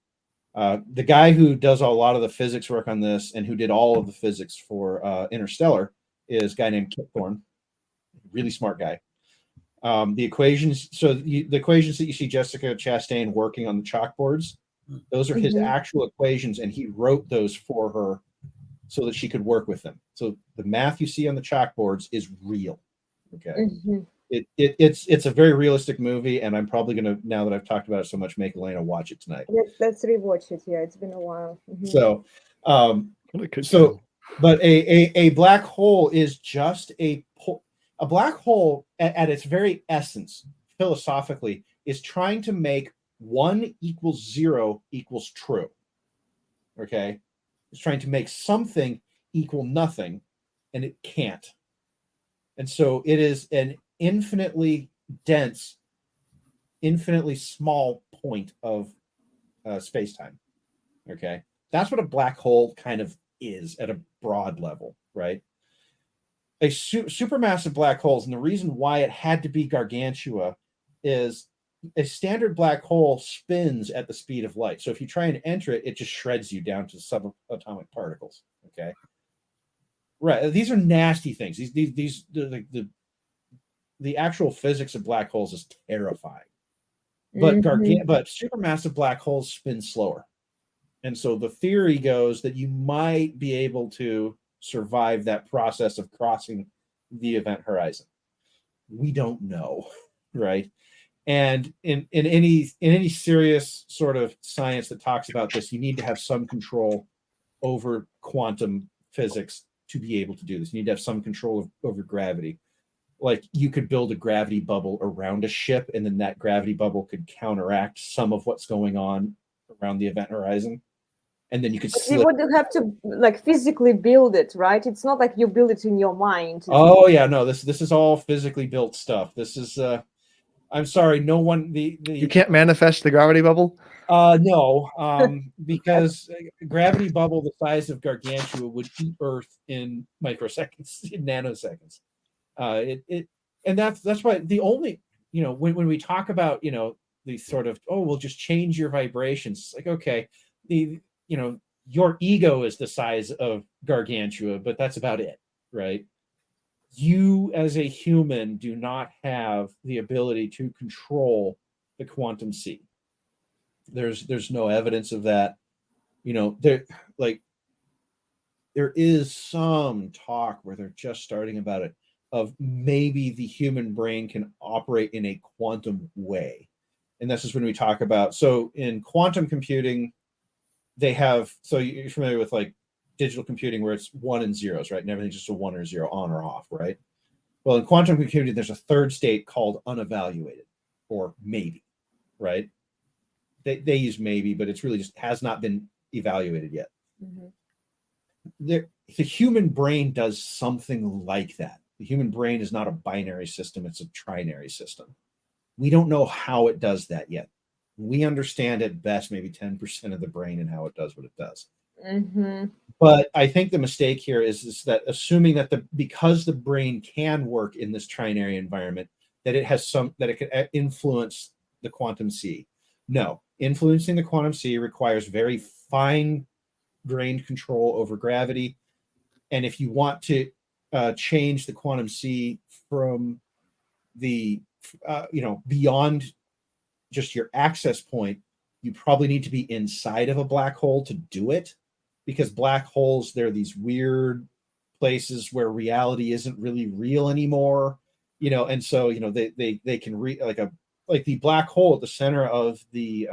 The guy who does a lot of the physics work on this and who did all of the physics for Interstellar is a guy named Kip Thorne. Really smart guy. The equations that you see Jessica Chastain working on the chalkboards, those are his actual equations, and he wrote those for her so that she could work with them. So the math you see on the chalkboards is real. Okay. It's a very realistic movie, and I'm probably gonna, now that I've talked about it so much, make Elena watch it tonight. Let's rewatch it. Yeah, it's been a while. So but a black hole is just a black hole at its very essence, philosophically, is trying to make 1 = 0 = true. Okay, it's trying to make something equal nothing, and it can't. And so it is an infinitely dense, infinitely small point of space-time. Okay, that's what a black hole kind of is at a broad level, right? A supermassive black holes, and the reason why it had to be Gargantua is a standard black hole spins at the speed of light. So if you try and enter it, it just shreds you down to subatomic particles. Okay, right? These are nasty things. These the actual physics of black holes is terrifying. But but supermassive black holes spin slower. And so the theory goes that you might be able to survive that process of crossing the event horizon. We don't know, right? And in any serious sort of science that talks about this, you need to have some control over quantum physics to be able to do this. You need to have some control over gravity. Like you could build a gravity bubble around a ship, and then that gravity bubble could counteract some of what's going on around the event horizon. And then you could you would have to like physically build it, right? It's not like you build it in your mind. Oh yeah, no, this is all physically built stuff. This is I'm sorry, no one you can't manifest the gravity bubble? No, because gravity bubble the size of Gargantua would eat Earth in microseconds, in nanoseconds. And that's why the only, when we talk about, the sort of, oh, we'll just change your vibrations. It's like, okay, your ego is the size of Gargantua, but that's about it, right? You as a human do not have the ability to control the quantum sea. There's no evidence of that. There is some talk where they're just starting about it, of maybe the human brain can operate in a quantum way. And this is when we talk about, so in quantum computing, they have, so you're familiar with like digital computing where it's 1 and 0s, right? And everything's just a 1 or 0, on or off, right? Well, in quantum computing, there's a third state called unevaluated, or maybe, right? They use maybe, but it's really just has not been evaluated yet. The human brain does something like that. The human brain is not a binary system, it's a trinary system. We don't know how it does that yet. We understand at best maybe 10% of the brain and how it does what it does. But I think the mistake here is that assuming that because the brain can work in this trinary environment, that it could influence the quantum sea. No, influencing the quantum sea requires very fine-grained control over gravity. And if you want to change the quantum sea from the beyond just your access point You probably need to be inside of a black hole to do it, because black holes, they're these weird places where reality isn't really real anymore, and so they can like the black hole at the center of the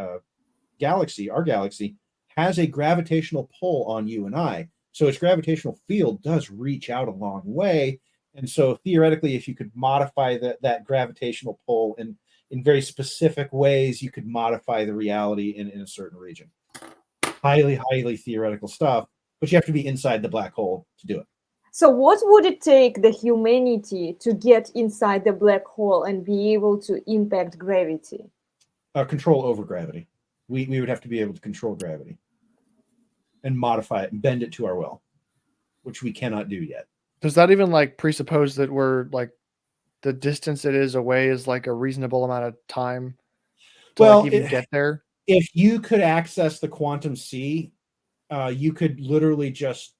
galaxy, our galaxy, has a gravitational pull on you and I. So its gravitational field does reach out a long way. And so theoretically, if you could modify that gravitational pull in very specific ways, you could modify the reality in a certain region. Highly, highly theoretical stuff, but you have to be inside the black hole to do it. So what would it take the humanity to get inside the black hole and be able to impact gravity? Control over gravity. We would have to be able to control gravity and modify it and bend it to our will, which we cannot do yet. Does that even like presuppose that we're like the distance it is away is like a reasonable amount of time to like even get there? If you could access the quantum sea, you could literally just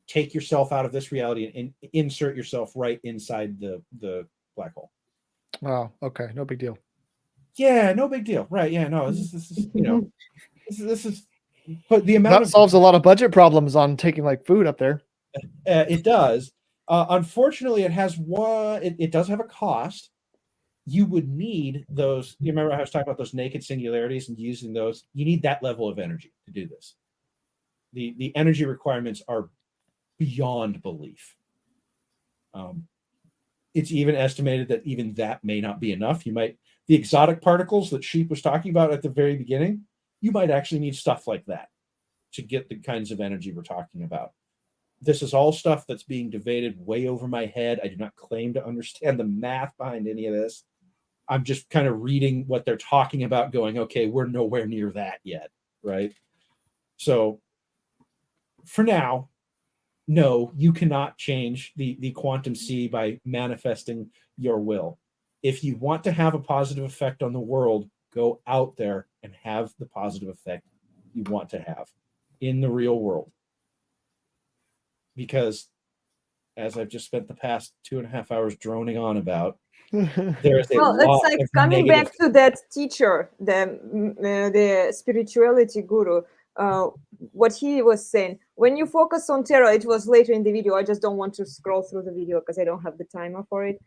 take yourself out of this reality and insert yourself right inside the black hole. Oh, okay. No big deal. Yeah, no big deal. Right. Yeah, no, this is this is but the amount that solves a lot of budget problems on taking like food up there. It does. Unfortunately, it does have a cost. You would need those. You remember I was talking about those naked singularities and using those? You need that level of energy to do this. The energy requirements are beyond belief. It's even estimated that even that may not be enough. The exotic particles that Sheep was talking about at the very beginning, you might actually need stuff like that to get the kinds of energy we're talking about. This is all stuff that's being debated way over my head. I do not claim to understand the math behind any of this. I'm just kind of reading what they're talking about going, okay, we're nowhere near that yet, right? So for now, no, you cannot change the quantum sea by manifesting your will. If you want to have a positive effect on the world, go out there and have the positive effect you want to have in the real world. Because as I've just spent the past 2.5 hours droning on about, there's a lot it's like of coming negative... back to that teacher, the spirituality guru, what he was saying. When you focus on terror, it was later in the video. I just don't want to scroll through the video because I don't have the timer for it.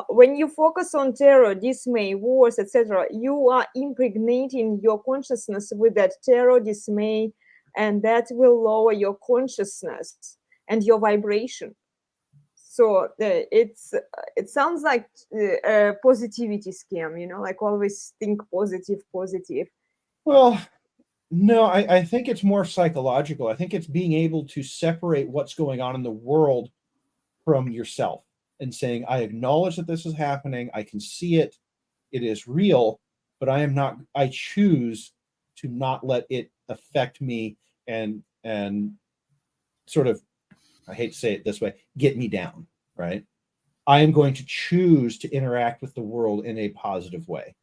When you focus on terror, dismay, wars, etc., you are impregnating your consciousness with that terror, dismay, and that will lower your consciousness and your vibration. So it sounds like a positivity scam, like always think positive. Well, no, I think it's more psychological. I think it's being able to separate what's going on in the world from yourself and saying, I acknowledge that this is happening. I can see it. It is real, but I choose to not let it affect me and sort of, I hate to say it this way, get me down, right? I am going to choose to interact with the world in a positive way.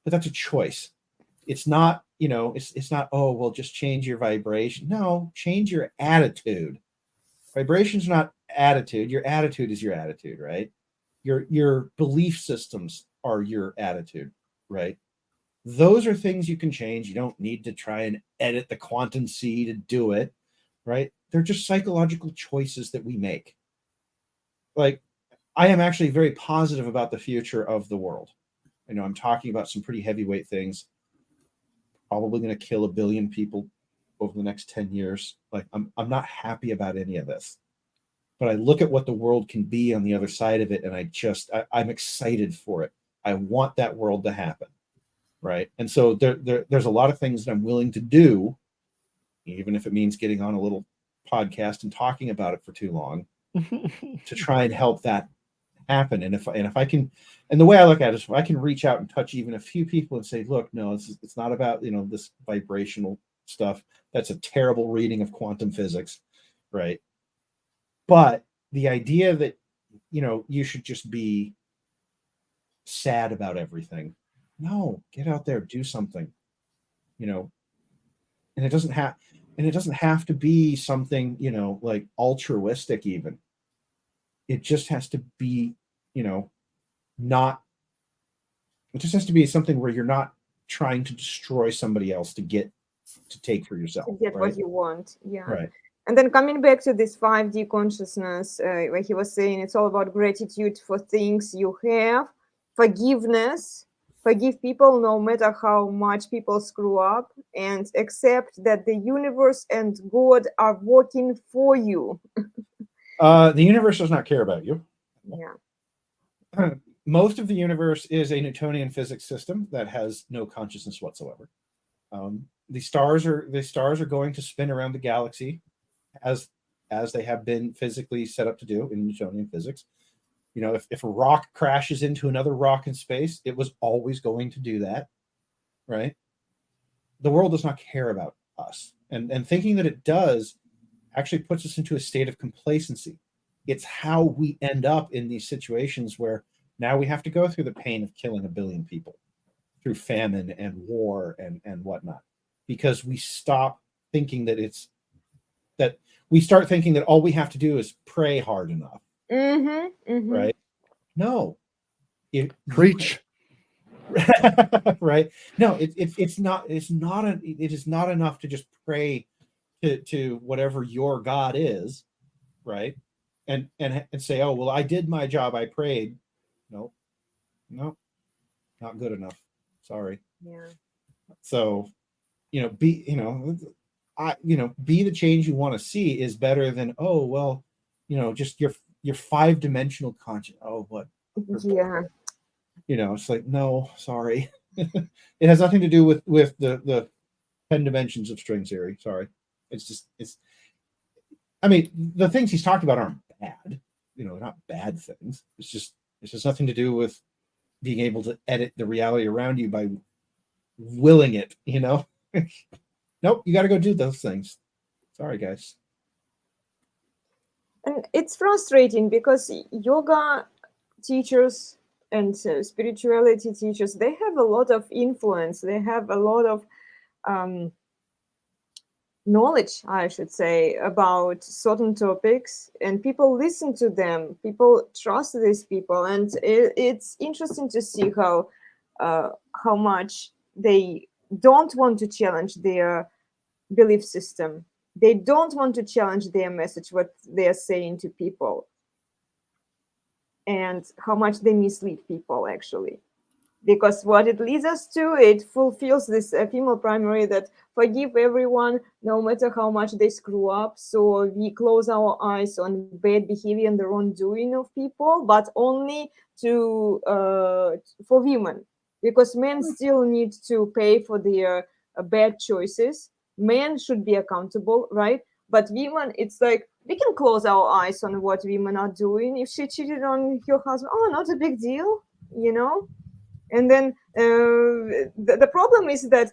But that's a choice. It's not, it's not, oh, well, just change your vibration. No, change your attitude. Vibration's not attitude. Your attitude is your attitude, right? Your belief systems are your attitude, right? Those are things you can change. You don't need to try and edit the quantum sea to do it, right? They're just psychological choices that we make. Like, I am actually very positive about the future of the world. I'm talking about some pretty heavyweight things. Probably going to kill 1 billion people over the next 10 years. Like, I'm not happy about any of this. But I look at what the world can be on the other side of it, and I'm excited for it. I want that world to happen, right? And so there's a lot of things that I'm willing to do, even if it means getting on a little podcast and talking about it for too long, to try and help that happen. And if I can, and the way I look at it is, if I can reach out and touch even a few people and say, look, no, it's not about this vibrational stuff. That's a terrible reading of quantum physics, right? But the idea that you should just be sad about everything, no, get out there, do something, and it doesn't have to be something like altruistic. Even it just has to be not, it just has to be something where you're not trying to destroy somebody else to take for yourself. To get right? what you want. Yeah. Right. And then coming back to this 5D consciousness, where he was saying it's all about gratitude for things you have, forgiveness, forgive people no matter how much people screw up, and accept that the universe and God are working for you. The universe does not care about you. Yeah. Most of the universe is a Newtonian physics system that has no consciousness whatsoever. The stars are going to spin around the galaxy as they have been physically set up to do in Newtonian physics. You know, if a rock crashes into another rock in space, it was always going to do that, right? The world does not care about us, and thinking that it does actually puts us into a state of complacency. It's how we end up in these situations where now we have to go through the pain of killing 1 billion people through famine and war and whatnot, because we stop thinking that we start thinking that all we have to do is pray hard enough. Right? No. Preach. Right? No, it is not enough to just pray to whatever your God is, right? And say, oh well, I did my job, I prayed. No, not good enough. Sorry. Yeah. So, be the change you want to see is better than, oh well, just your 5-dimensional conscious. Oh, what? Yeah. It's like, no, sorry. It has nothing to do with the 10 dimensions of string theory. Sorry. I mean, the things he's talked about aren't bad. They're not bad things. It's just nothing to do with being able to edit the reality around you by willing it, Nope, you got to go do those things. Sorry, guys. And it's frustrating because yoga teachers and spirituality teachers, they have a lot of influence. They have a lot of knowledge, I should say, about certain topics, and people listen to them. People trust these people, and it's interesting to see how much they don't want to challenge their belief system. They don't want to challenge their message, what they're saying to people, and how much they mislead people, actually. Because what it leads us to, it fulfills this female primary that forgive everyone, no matter how much they screw up. So we close our eyes on bad behavior and the wrongdoing of people, but only for women, because men still need to pay for their bad choices. Men should be accountable, right? But women, it's like we can close our eyes on what women are doing. If she cheated on her husband, oh, not a big deal, And then the problem is that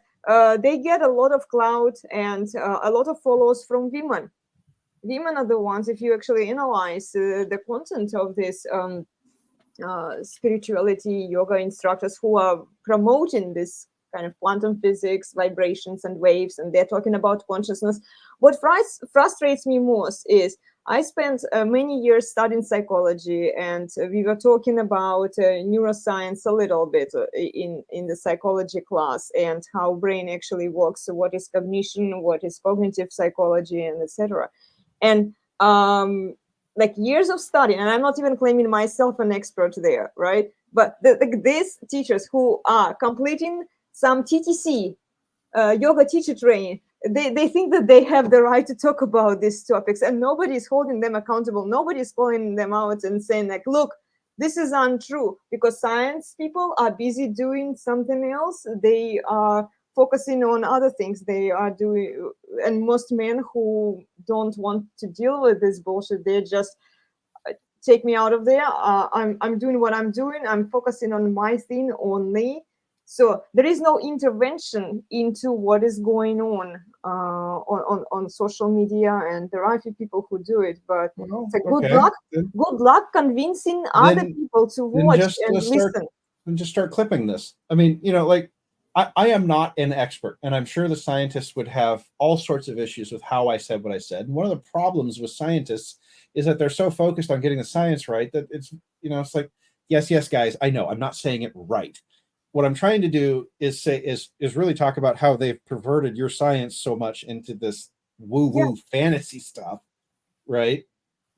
they get a lot of clout and a lot of followers from women. Women are the ones, if you actually analyze the content of this spirituality yoga instructors who are promoting this kind of quantum physics, vibrations and waves, and they're talking about consciousness. What frustrates me most is I spent many years studying psychology, and we were talking about neuroscience a little bit in the psychology class, and how brain actually works, so what is cognition, what is cognitive psychology, and etc. And like years of study, and I'm not even claiming myself an expert there, right? But these teachers who are completing some TTC, yoga teacher training, they think that they have the right to talk about these topics, and nobody is holding them accountable. Nobody is calling them out and saying like, look, this is untrue, because science people are busy doing something else. They are focusing on other things they are doing, and most men who don't want to deal with this bullshit, they just take me out of there. I'm doing what I'm doing. I'm focusing on my thing only. So there is no intervention into what is going on social media, and there are a few people who do it, but it's like, good luck convincing other people to watch and listen. And just start clipping this. I mean, like I am not an expert, and I'm sure the scientists would have all sorts of issues with how I said what I said. And one of the problems with scientists is that they're so focused on getting the science right that it's like, yes, guys, I know I'm not saying it right. what I'm trying to do is really talk about how they've perverted your science so much into this woo-woo fantasy stuff, right?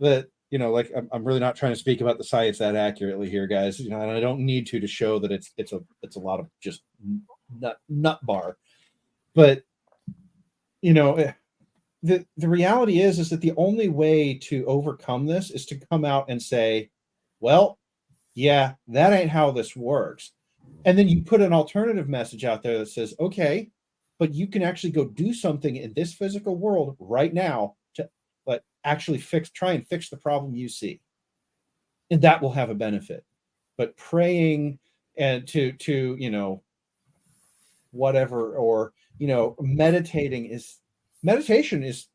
That, you know, like I'm really not trying to speak about the science that accurately here, guys. You know, and I don't need to show that it's a lot of just nut bar. But, you know, the reality is that the only way to overcome this is to come out and say, well, yeah, that ain't how this works. And then you put an alternative message out there that says, okay, but you can actually go do something in this physical world right now to actually try and fix the problem you see. And that will have a benefit. But praying and to you know, whatever, or, you know, meditation is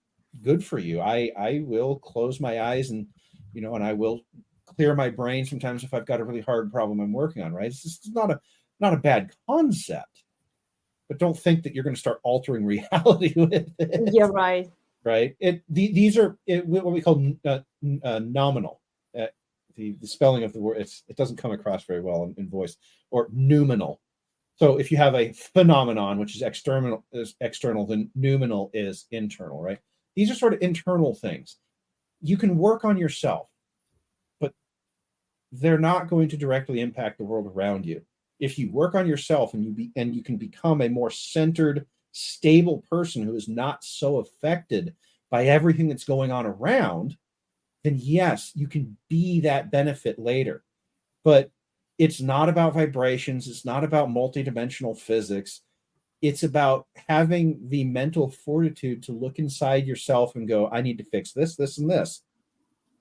good for you. I will close my eyes and, you know, and I will clear my brain sometimes if I've got a really hard problem I'm working on, right? It's just not a bad concept, but don't think that you're going to start altering reality with it. Yeah, right. Right. These are what we call nominal. The spelling of the word, it doesn't come across very well in voice, or noumenal. So if you have a phenomenon, which is external, then noumenal is internal, right? These are sort of internal things. You can work on yourself, but they're not going to directly impact the world around you. If you work on yourself and you can become a more centered, stable person who is not so affected by everything that's going on around, then yes, you can be that benefit later. But it's not about vibrations. It's not about multidimensional physics. It's about having the mental fortitude to look inside yourself and go, I need to fix this, this, and this.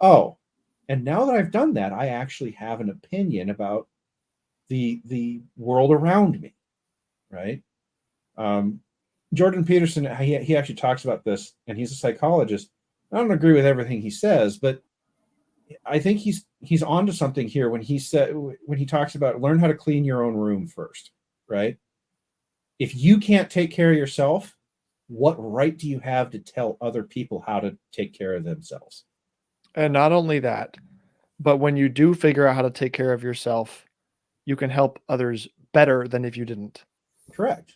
Oh, and now that I've done that, I actually have an opinion about the world around me, right? Jordan Peterson, he actually talks about this, and he's a psychologist. I don't agree with everything he says, but I think he's onto something here when he talks about learn how to clean your own room first, right? If you can't take care of yourself, what right do you have to tell other people how to take care of themselves? And not only that, but when you do figure out how to take care of yourself, you can help others better than if you didn't. Correct.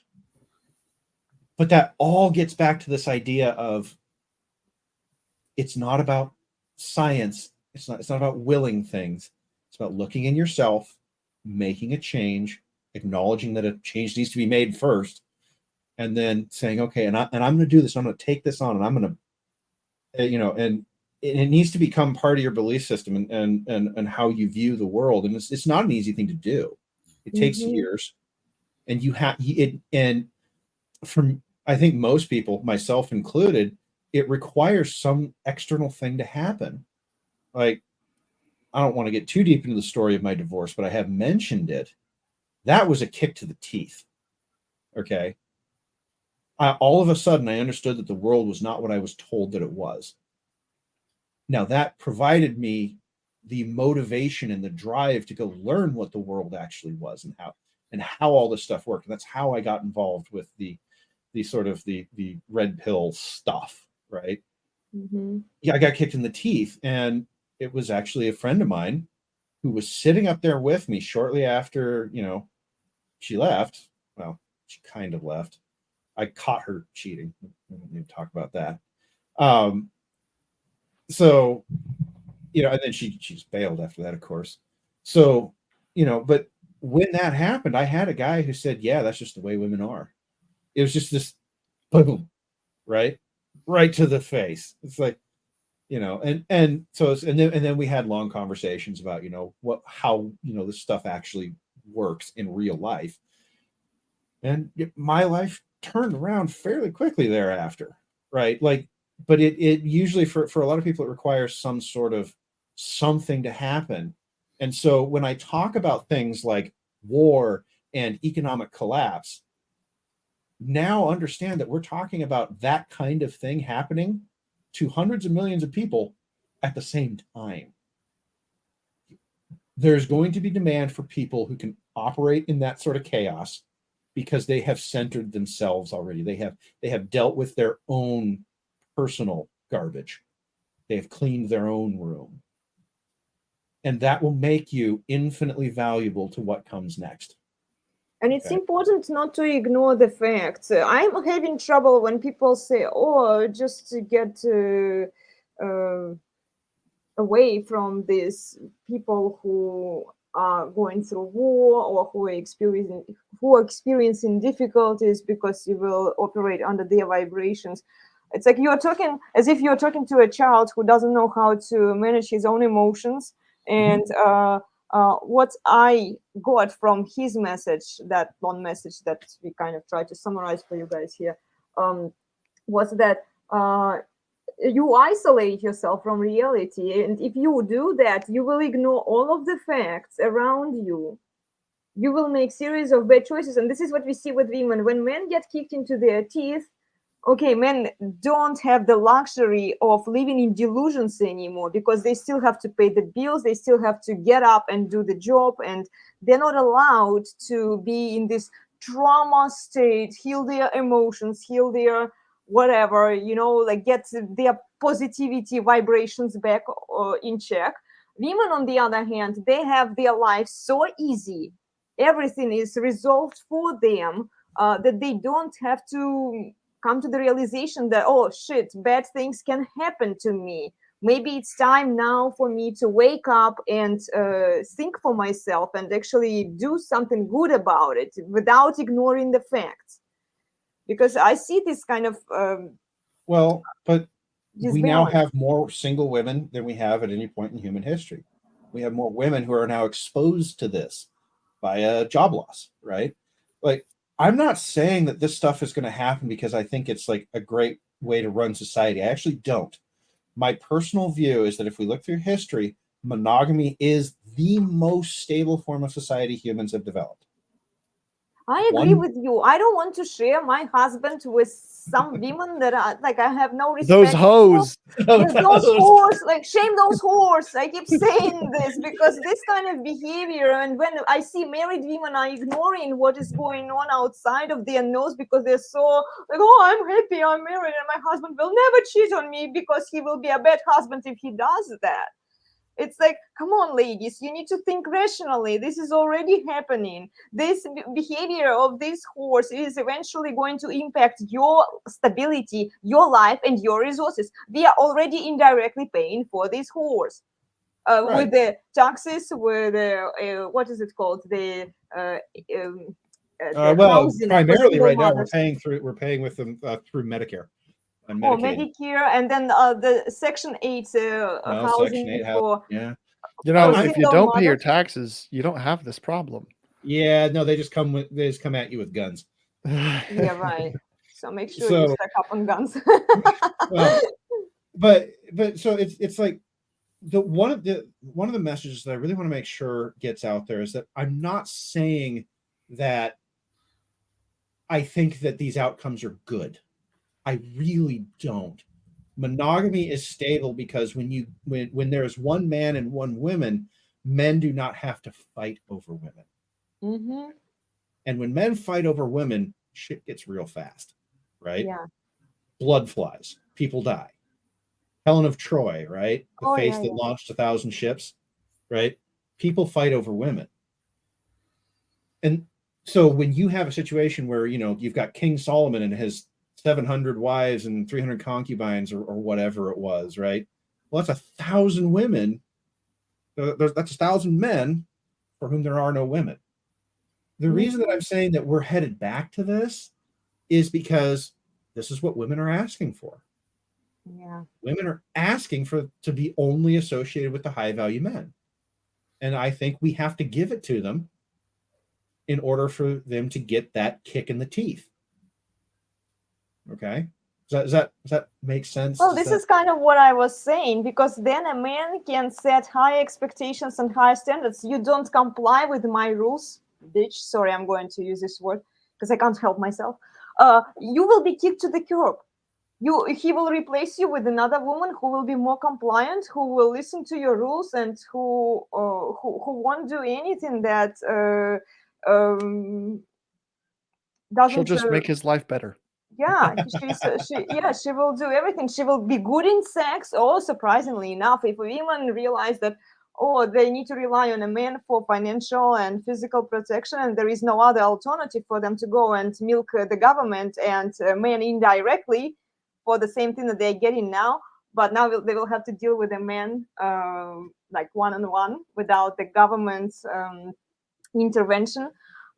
But that all gets back to this idea of it's not about science. It's not about willing things. It's about looking in yourself, making a change, acknowledging that a change needs to be made first, and then saying, okay, and I'm going to do this. I'm going to take this on, and I'm going to, you know, and it needs to become part of your belief system and how you view the world. And it's not an easy thing to do. It takes years, and you have it. And from, I think most people, myself included, it requires some external thing to happen. Like, I don't want to get too deep into the story of my divorce, but I have mentioned it. That was a kick to the teeth. Okay. All of a sudden, I understood that the world was not what I was told that it was. Now, that provided me the motivation and the drive to go learn what the world actually was and how all this stuff worked. And that's how I got involved with the sort of the red pill stuff, right? Yeah, I got kicked in the teeth, and it was actually a friend of mine who was sitting up there with me shortly after, you know, she left. Well, she kind of left. I caught her cheating. We don't need to talk about that. So, you know, and then she just bailed after that, of course. So, you know, but when that happened, I had a guy who said, yeah, that's just the way women are. It was just this boom, right to the face. It's like, you know, and so and then we had long conversations about, you know, how, you know, this stuff actually works in real life. And my life turned around fairly quickly thereafter, right? Like, but it usually for a lot of people, it requires some sort of something to happen. And so when I talk about things like war and economic collapse, now understand that we're talking about that kind of thing happening to hundreds of millions of people at the same time. There's going to be demand for people who can operate in that sort of chaos because they have centered themselves already. They have dealt with their own personal garbage. They have cleaned their own room. And that will make you infinitely valuable to what comes next. And it's Okay. important not to ignore the facts. I'm having trouble when people say, "Oh, just to get away from these people who are going through war or who are experiencing difficulties because you will operate under their vibrations." It's like you're talking as if you're talking to a child who doesn't know how to manage his own emotions. And what I got from his message, that one message that we kind of try to summarize for you guys here, was that you isolate yourself from reality. And if you do that, you will ignore all of the facts around you. You will make series of bad choices. And this is what we see with women. When men get kicked into their teeth, okay, men don't have the luxury of living in delusions anymore, because they still have to pay the bills, they still have to get up and do the job, and they're not allowed to be in this trauma state, heal their emotions, heal their whatever, like get their positivity vibrations back in check. Women, on the other hand, they have their lives so easy, everything is resolved for them, that they don't have to come to the realization that, oh shit, bad things can happen to me. Maybe it's time now for me to wake up and think for myself and actually do something good about it without ignoring the facts. Because I see this kind of Well, but we now disbalance. have more single women than we have at any point in human history. We have more women who are now exposed to this by a job loss, right? Like, I'm not saying that this stuff is going to happen because I think it's like a great way to run society. I actually don't. My personal view is that if we look through history, monogamy is the most stable form of society humans have developed. I agree with you. I don't want to share my husband with some women that are like, I have no respect Those for. hoes. Yes, those whores, like shame those whores. I keep saying this because this kind of behavior, and when I see married women are ignoring what is going on outside of their nose because they're so like, oh, I'm happy, I'm married, and my husband will never cheat on me because he will be a bad husband if he does that. It's like, come on, ladies, you need to think rationally. This is already happening. This behavior of this horse is eventually going to impact your stability, your life, and your resources. We are already indirectly paying for this horse. Right. With the taxes, with the, what is it called? The Well, housing for primarily single right now mothers. we're paying with them through Medicare and Oh, Medicaid. Medicare, and then the Section 8 No, housing Section 8 for yeah. You know, for if you single don't pay your mothers. taxes, you don't have this problem. Yeah, no, they just come at you with guns. Yeah, right. So make sure you So, stack up on guns. well, but so it's like one of the messages that I really want to make sure gets out there is that I'm not saying that I think that these outcomes are good. I really don't. Monogamy is stable because when there is one man and one woman, men do not have to fight over women. Mm-hmm. And when men fight over women, shit gets real fast, right? Yeah. Blood flies, people die. Helen of Troy, right? The Oh, face yeah, that yeah. launched 1,000 ships, right? People fight over women. And so when you have a situation where, you've got King Solomon and his 700 wives and 300 concubines or whatever it was, right? Well, that's 1,000 women. That's 1,000 men for whom there are no women. The reason that I'm saying that we're headed back to this is because this is what women are asking for. Yeah. Women are asking to be only associated with the high value men. And I think we have to give it to them in order for them to get that kick in the teeth. Okay? Does that make sense? Well, this is kind of what I was saying, because then a man can set high expectations and high standards. You don't comply with my rules, bitch. Sorry, I'm going to use this word because I can't help myself. You will be kicked to the curb. He will replace you with another woman who will be more compliant, who will listen to your rules, and who won't do anything that doesn't. She'll just make his life better. Yeah, she will do everything. She will be good in sex. Oh, surprisingly enough, if women realize that, or they need to rely on a man for financial and physical protection, and there is no other alternative for them to go and milk the government and men indirectly for the same thing that they're getting now. But now they will have to deal with a man like one-on-one without the government's intervention.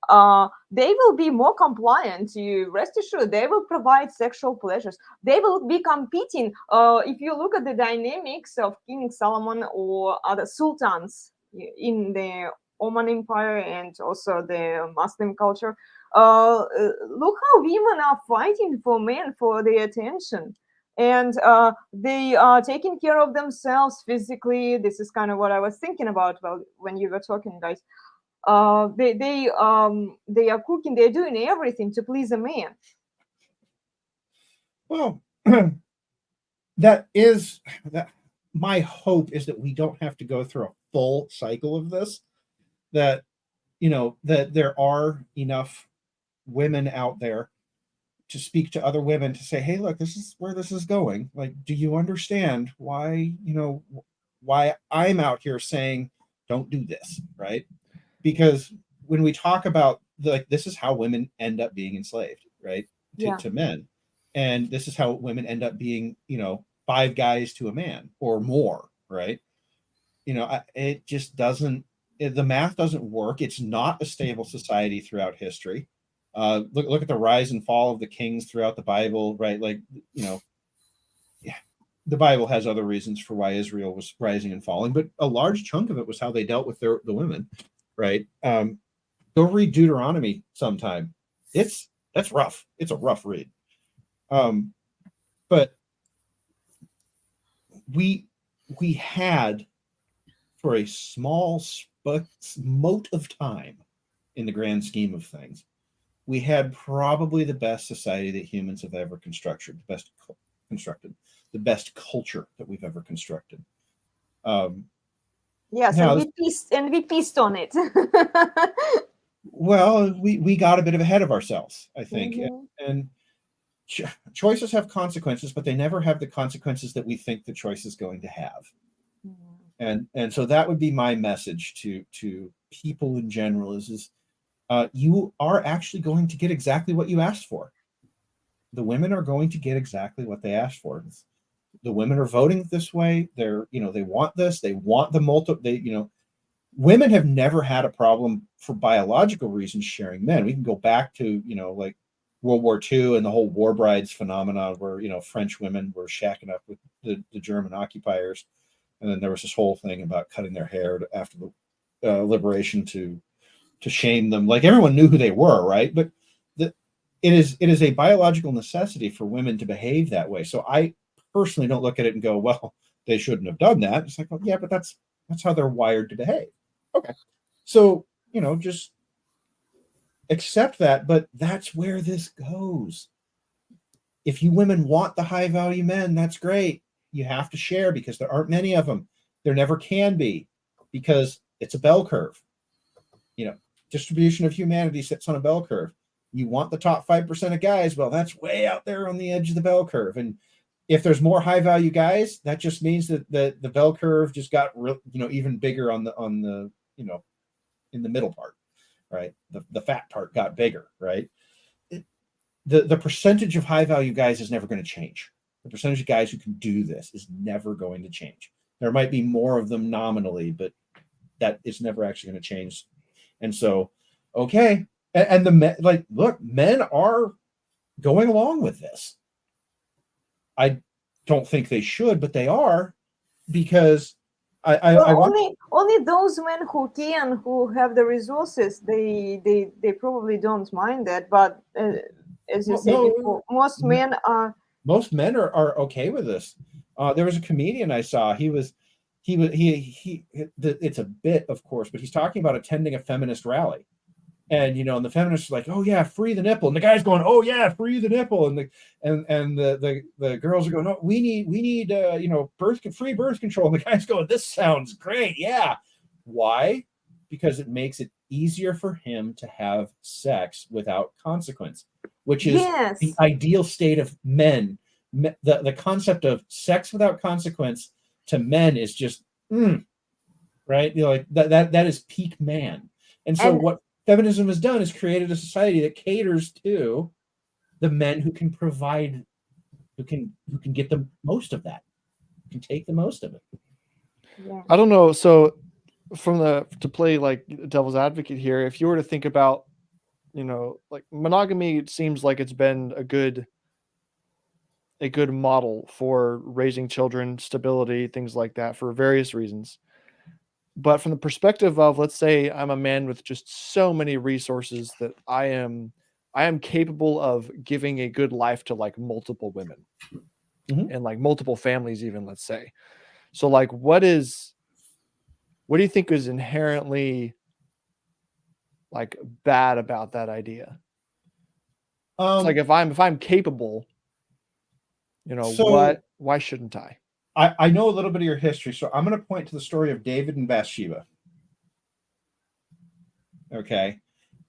They will be more compliant. You rest assured, they will provide sexual pleasures. They will be competing. If you look at the dynamics of King Solomon or other sultans in the Oman Empire and also the Muslim culture, look how women are fighting for men for their attention. And they are taking care of themselves physically. This is kind of what I was thinking about when you were talking, guys. They are cooking. They're doing everything to please a man. Well, that. My hope is that we don't have to go through a full cycle of this. That that there are enough women out there to speak to other women to say, hey, look, this is where this is going. Like, do you understand why why I'm out here saying don't do this, right? Because when we talk about this is how women end up being enslaved, right? To men. And this is how women end up being, 5 guys to a man or more, right? It just doesn't, the math doesn't work. It's not a stable society throughout history. Look at the rise and fall of the kings throughout the Bible, right? The Bible has other reasons for why Israel was rising and falling, but a large chunk of it was how they dealt with the women. Right. Go read Deuteronomy sometime. That's rough. It's a rough read. But we had, for a small mote of time in the grand scheme of things, we had probably the best society that humans have ever constructed, the best culture that we've ever constructed. Yes, now, and we pieced on it. Well, we got a bit ahead of ourselves, I think. Mm-hmm. And choices have consequences, but they never have the consequences that we think the choice is going to have. Mm-hmm. And so that would be my message to people in general is you are actually going to get exactly what you asked for. The women are going to get exactly what they asked for. The women are voting this way. They're, they want this. They want the women have never had a problem for biological reasons sharing men. We can go back to, like World War II and the whole war brides phenomenon where, French women were shacking up with the German occupiers. And then there was this whole thing about cutting their hair after the liberation to shame them. Like everyone knew who they were, right? But it is a biological necessity for women to behave that way. So I personally don't look at it and go, well, they shouldn't have done that. It's like, well, yeah, but that's how they're wired to behave. Okay. So, just accept that, but that's where this goes. If you women want the high value men, that's great. You have to share because there aren't many of them. There never can be because it's a bell curve. Distribution of humanity sits on a bell curve. You want the top 5% of guys, well, that's way out there on the edge of the bell curve. And if there's more high value guys, that just means that the bell curve just got even bigger on the in the middle part, right? The fat part got bigger, right? The percentage of high value guys is never going to change. The percentage of guys who can do this is never going to change. There might be more of them nominally, but that is never actually going to change. And so, okay. And the men, men are going along with this. I don't think they should, but they are because only those men who have the resources, they probably don't mind that. But as you said before, most men are okay with this. There was a comedian I saw. It's a bit, of course, but he's talking about attending a feminist rally. And and the feminists are like, oh yeah, free the nipple, and the guy's going, oh yeah, free the nipple, and the girls are going, oh, we need free birth control, and the guy's going, this sounds great, yeah. Why? Because it makes it easier for him to have sex without consequence, which is the ideal state of men. The concept of sex without consequence to men is just right? Like that is peak man. And so what feminism has done is created a society that caters to the men who can provide, who can get the most of that, who can take the most of it. Yeah. I don't know. So to play like devil's advocate here, if you were to think about, like monogamy, it seems like it's been a good model for raising children, stability, things like that, for various reasons. But from the perspective of, let's say I'm a man with just so many resources that I am capable of giving a good life to like multiple women and like multiple families, even, let's say. So like, what do you think is inherently like bad about that idea? It's like, if I'm capable, So why shouldn't I? I know a little bit of your history, so I'm going to point to the story of David and Bathsheba. Okay,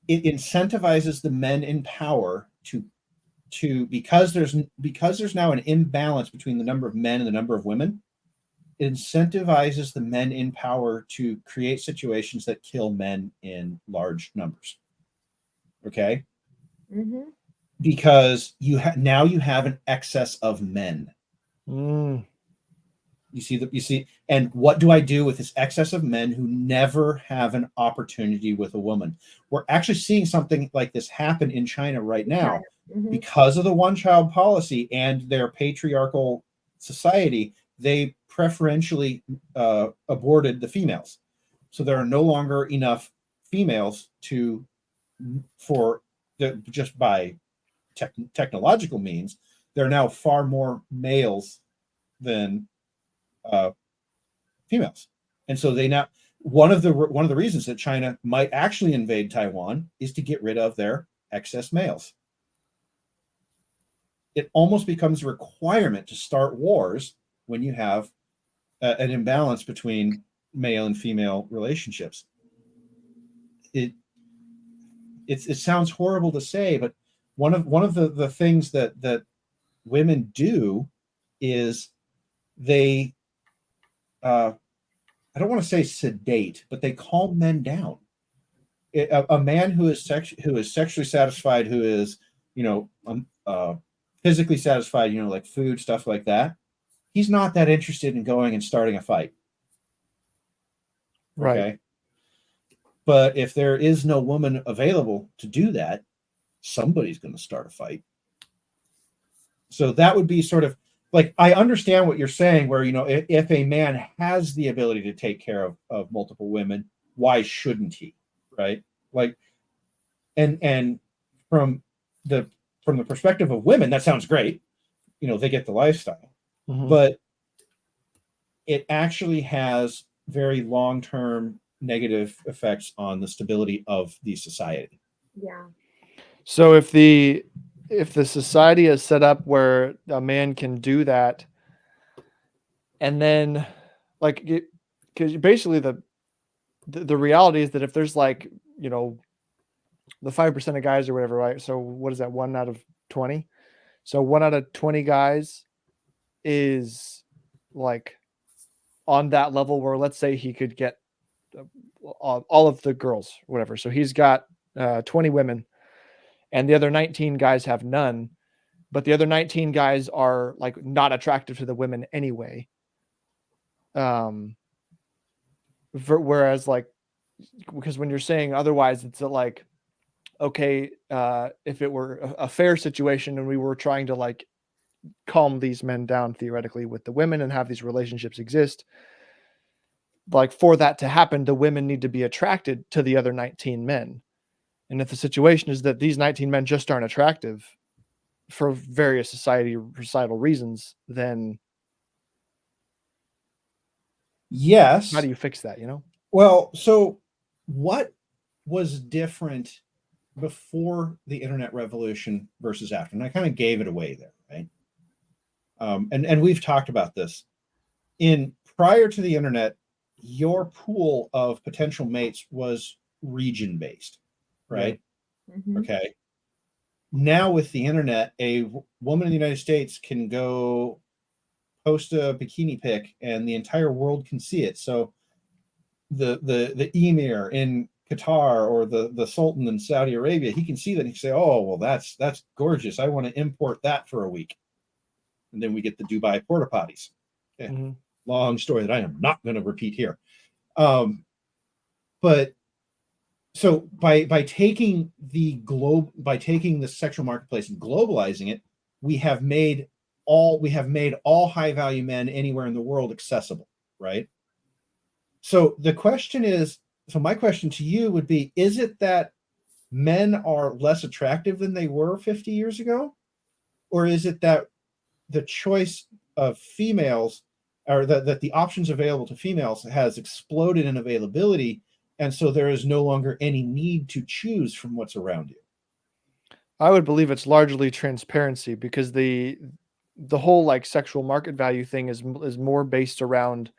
it incentivizes the men in power to because there's now an imbalance between the number of men and the number of women. It incentivizes the men in power to create situations that kill men in large numbers. Okay, because now you have an excess of men. You see, and what do I do with this excess of men who never have an opportunity with a woman? We're actually seeing something like this happen in China right now because of the one-child policy and their patriarchal society. They preferentially aborted the females, so there are no longer enough females just by technological means. There are now far more males than females, and so they now one of the reasons that China might actually invade Taiwan is to get rid of their excess males. It almost becomes a requirement to start wars when you have an imbalance between male and female relationships. It sounds horrible to say, but one of the things that women do is they I don't want to say sedate, but they calm men down. A man who is sexually satisfied, who is physically satisfied, like food, stuff like that, he's not that interested in going and starting a fight. Right. Okay. But if there is no woman available to do that, somebody's going to start a fight. So that would be sort of like, I understand what you're saying, where, if a man has the ability to take care of multiple women, why shouldn't he? Right. Like, and from the perspective of women, that sounds great. They get the lifestyle, but it actually has very long-term negative effects on the stability of the society. Yeah. So if the society is set up where a man can do that, and then because basically the reality is that if there's like, the 5% of guys or whatever, right? So what is that? 1 out of 20. So 1 out of 20 guys is like on that level where, let's say, he could get all of the girls, whatever. So he's got 20 women, and the other 19 guys have none, but the other 19 guys are like not attractive to the women anyway. Whereas like, because when you're saying otherwise, it's like, okay, if it were a fair situation and we were trying to like calm these men down theoretically with the women and have these relationships exist, like for that to happen, the women need to be attracted to the other 19 men. And if the situation is that these 19 men just aren't attractive for various societal reasons, then yes, how do you fix that? Well, so what was different before the internet revolution versus after? And I kind of gave it away there, right? And we've talked about this. Prior to the internet, your pool of potential mates was region based, right? Okay. Now with the internet, a woman in the United States can go post a bikini pic and the entire world can see it. So the emir in Qatar or the sultan in Saudi Arabia, he can see that and he can say, oh, well, that's gorgeous. I want to import that for a week. And then we get the Dubai porta potties. Okay. Mm-hmm. Long story that I am not going to repeat here. But so by taking the sexual marketplace and globalizing it, we have made all high value men anywhere in the world accessible, right? So the question is, so my question to you would be, is it that men are less attractive than they were 50 years ago? Or is it that the choice of females, or that the options available to females has exploded in availability, and so there is no longer any need to choose from what's around you? I would believe it's largely transparency, because the whole like sexual market value thing is more based around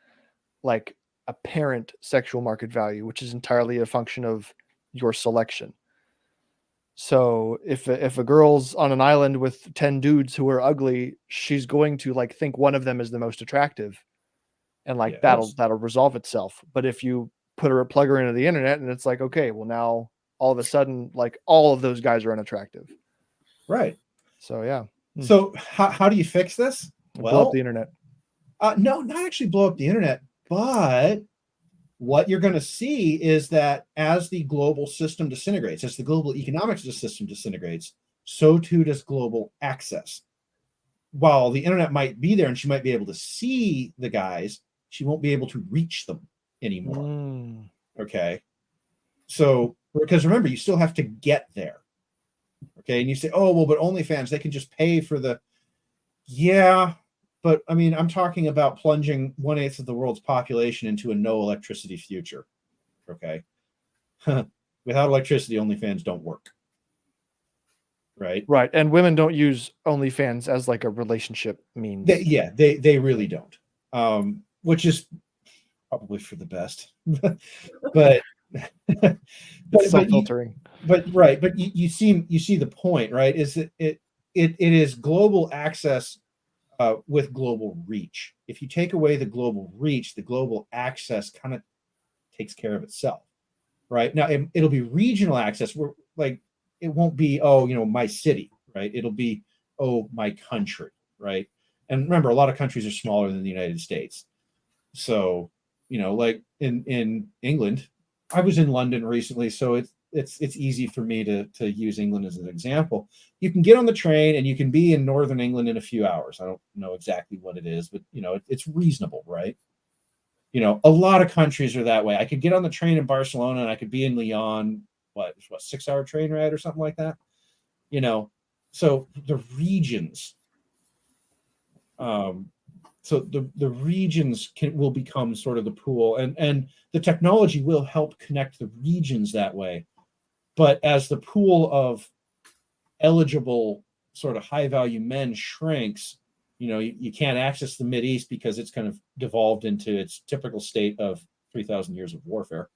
like apparent sexual market value, which is entirely a function of your selection. So if a girl's on an island with 10 dudes who are ugly, she's going to like think one of them is the most attractive, and like Yes. that'll resolve itself. But if you plug her into the internet, and it's like, okay, well now all of a sudden like all of those guys are unattractive. Right. So yeah. So how do you fix this? Blow up the internet. No, not actually blow up the internet, but what you're going to see is that as the global system disintegrates, as the global economic system disintegrates, so too does global access. While the internet might be there and she might be able to see the guys, she won't be able to reach them anymore. Okay. So, because remember, you still have to get there. Okay. And you say, oh, well, but OnlyFans, they can just pay for the, yeah. But I mean, I'm talking about plunging 1/8 of the world's population into a no electricity future. Okay. Without electricity, OnlyFans don't work. Right. Right. And women don't use OnlyFans as like a relationship means. They really don't. Which is probably for the best. but self-filtering. But you see the point, right? Is that it is global access with global reach. If you take away the global reach, the global access kind of takes care of itself, right? Now it'll be regional access. Where like it won't be my city, right? It'll be my country, right? And remember, a lot of countries are smaller than the United States, so like in England, I was in London recently, so it's easy for me to use England as an example. You can get on the train and you can be in northern England in a few hours. I don't know exactly what it is, but it's reasonable, right? A lot of countries are that way. I could get on the train in Barcelona and I could be in Lyon, what 6-hour train ride or something like that. So the regions, the regions will become sort of the pool, and the technology will help connect the regions that way. But as the pool of eligible sort of high value men shrinks, you can't access the Mideast because it's kind of devolved into its typical state of 3,000 years of warfare.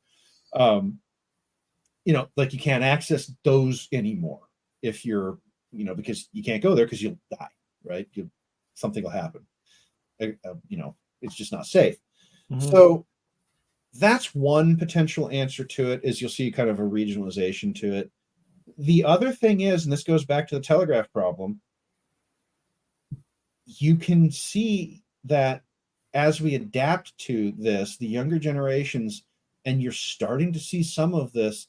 Like you can't access those anymore if you're, because you can't go there because you'll die, right? Something will happen. It's just not safe. Mm-hmm. So that's one potential answer to it, is you'll see kind of a regionalization to it. The other thing is, and this goes back to the telegraph problem, you can see that as we adapt to this, the younger generations, and you're starting to see some of this,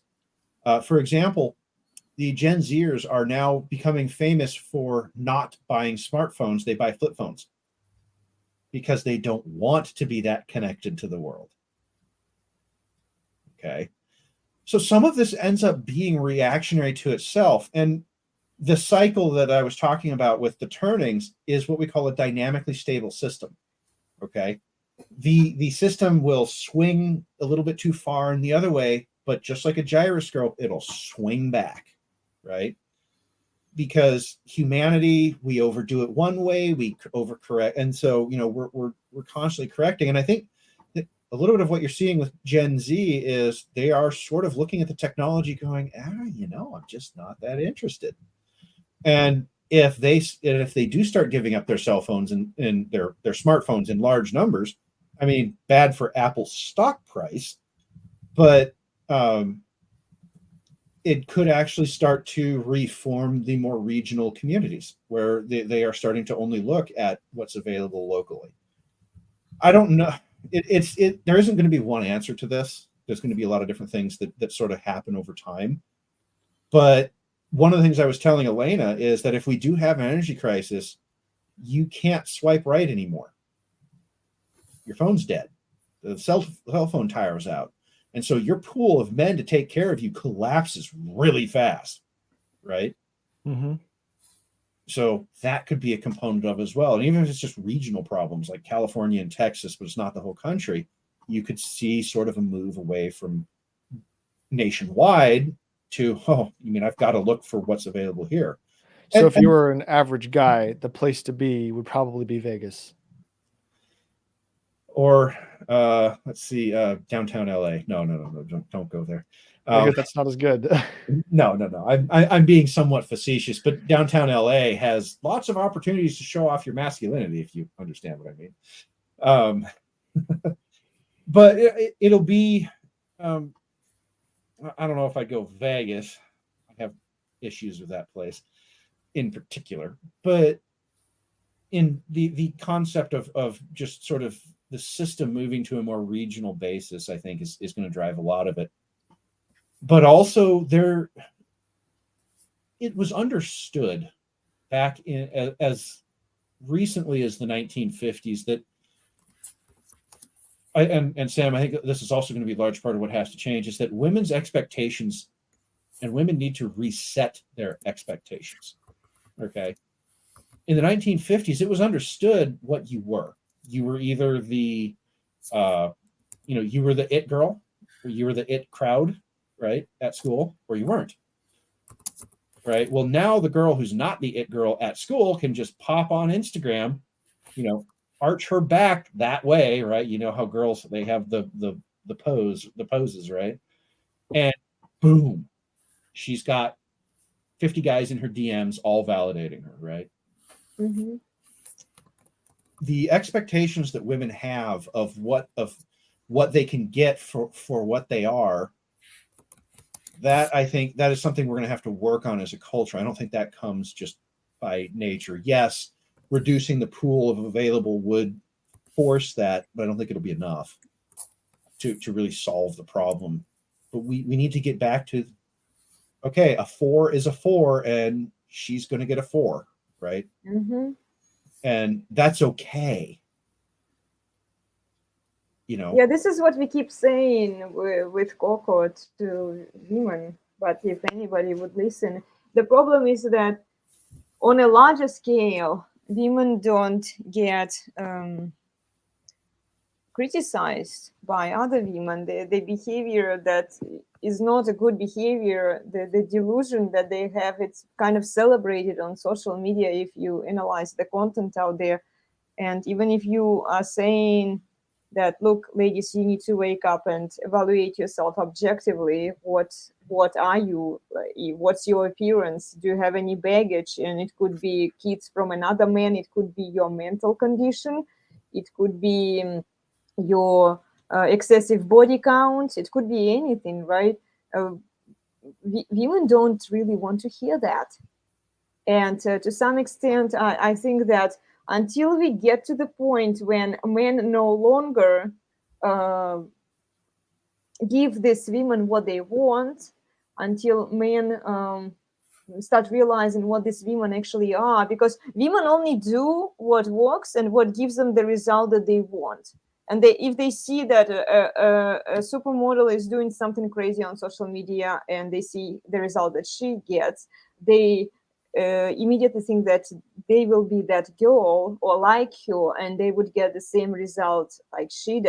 for example, the Gen Zers are now becoming famous for not buying smartphones. They buy flip phones because they don't want to be that connected to the world. Okay. So some of this ends up being reactionary to itself. And the cycle that I was talking about with the turnings is what we call a dynamically stable system. Okay. The system will swing a little bit too far in the other way, but just like a gyroscope, it'll swing back, right? Because humanity, we overdo it one way, we overcorrect. And so, we're constantly correcting. And I think that a little bit of what you're seeing with Gen Z is they are sort of looking at the technology going, I'm just not that interested. And if they do start giving up their cell phones and their smartphones in large numbers, I mean, bad for Apple's stock price, but it could actually start to reform the more regional communities where they are starting to only look at what's available locally. I don't know. There isn't going to be one answer to this. There's going to be a lot of different things that sort of happen over time. But one of the things I was telling Elena is that if we do have an energy crisis, you can't swipe right anymore. Your phone's dead. The cell phone tire's out. And so your pool of men to take care of you collapses really fast, right? Mm-hmm. So that could be a component of it as well. And even if it's just regional problems like California and Texas, but it's not the whole country, you could see sort of a move away from nationwide to, oh, you mean I've got to look for what's available here. So if you were an average guy, the place to be would probably be Vegas. Or let's see, downtown LA. No, don't go there. I guess that's not as good. No. I'm being somewhat facetious, but downtown LA has lots of opportunities to show off your masculinity, if you understand what I mean. But it'll be, I don't know if I go Vegas. I have issues with that place in particular, but in the concept of just sort of the system moving to a more regional basis, I think is going to drive a lot of it. But also it was understood back in as recently as the 1950s that, and Sam, I think this is also going to be a large part of what has to change, is that women's expectations and women need to reset their expectations. Okay. In the 1950s, it was understood what you were. You were either the, you were the it girl, or you were the it crowd, right, at school, or you weren't. Right. Well, now the girl who's not the it girl at school can just pop on Instagram, arch her back that way, right? You know how girls, they have the poses, right? And boom, she's got 50 guys in her DMs all validating her, right? Mm-hmm. The expectations that women have of what they can get for what they are, that I think that is something we're going to have to work on as a culture. I don't think that comes just by nature. Yes, reducing the pool of available would force that, but I don't think it'll be enough to really solve the problem. But we need to get back to, okay, a 4 is a 4 and she's going to get a 4, right? Mm-hmm. And that's okay. Yeah, this is what we keep saying with Coco to women. But if anybody would listen, the problem is that on a larger scale, women don't get criticized by other women. The behavior that is not a good behavior, the delusion that they have, it's kind of celebrated on social media if you analyze the content out there. And even if you are saying that, look, ladies, you need to wake up and evaluate yourself objectively. What are you? What's your appearance? Do you have any baggage? And it could be kids from another man. It could be your mental condition. It could be your excessive body count. It could be anything, right? Women don't really want to hear that. And to some extent, I think that until we get to the point when men no longer give these women what they want, until men start realizing what these women actually are, because women only do what works and what gives them the result that they want. And if they see that a supermodel is doing something crazy on social media and they see the result that she gets, they immediately think that they will be that girl or like her, and they would get the same result like she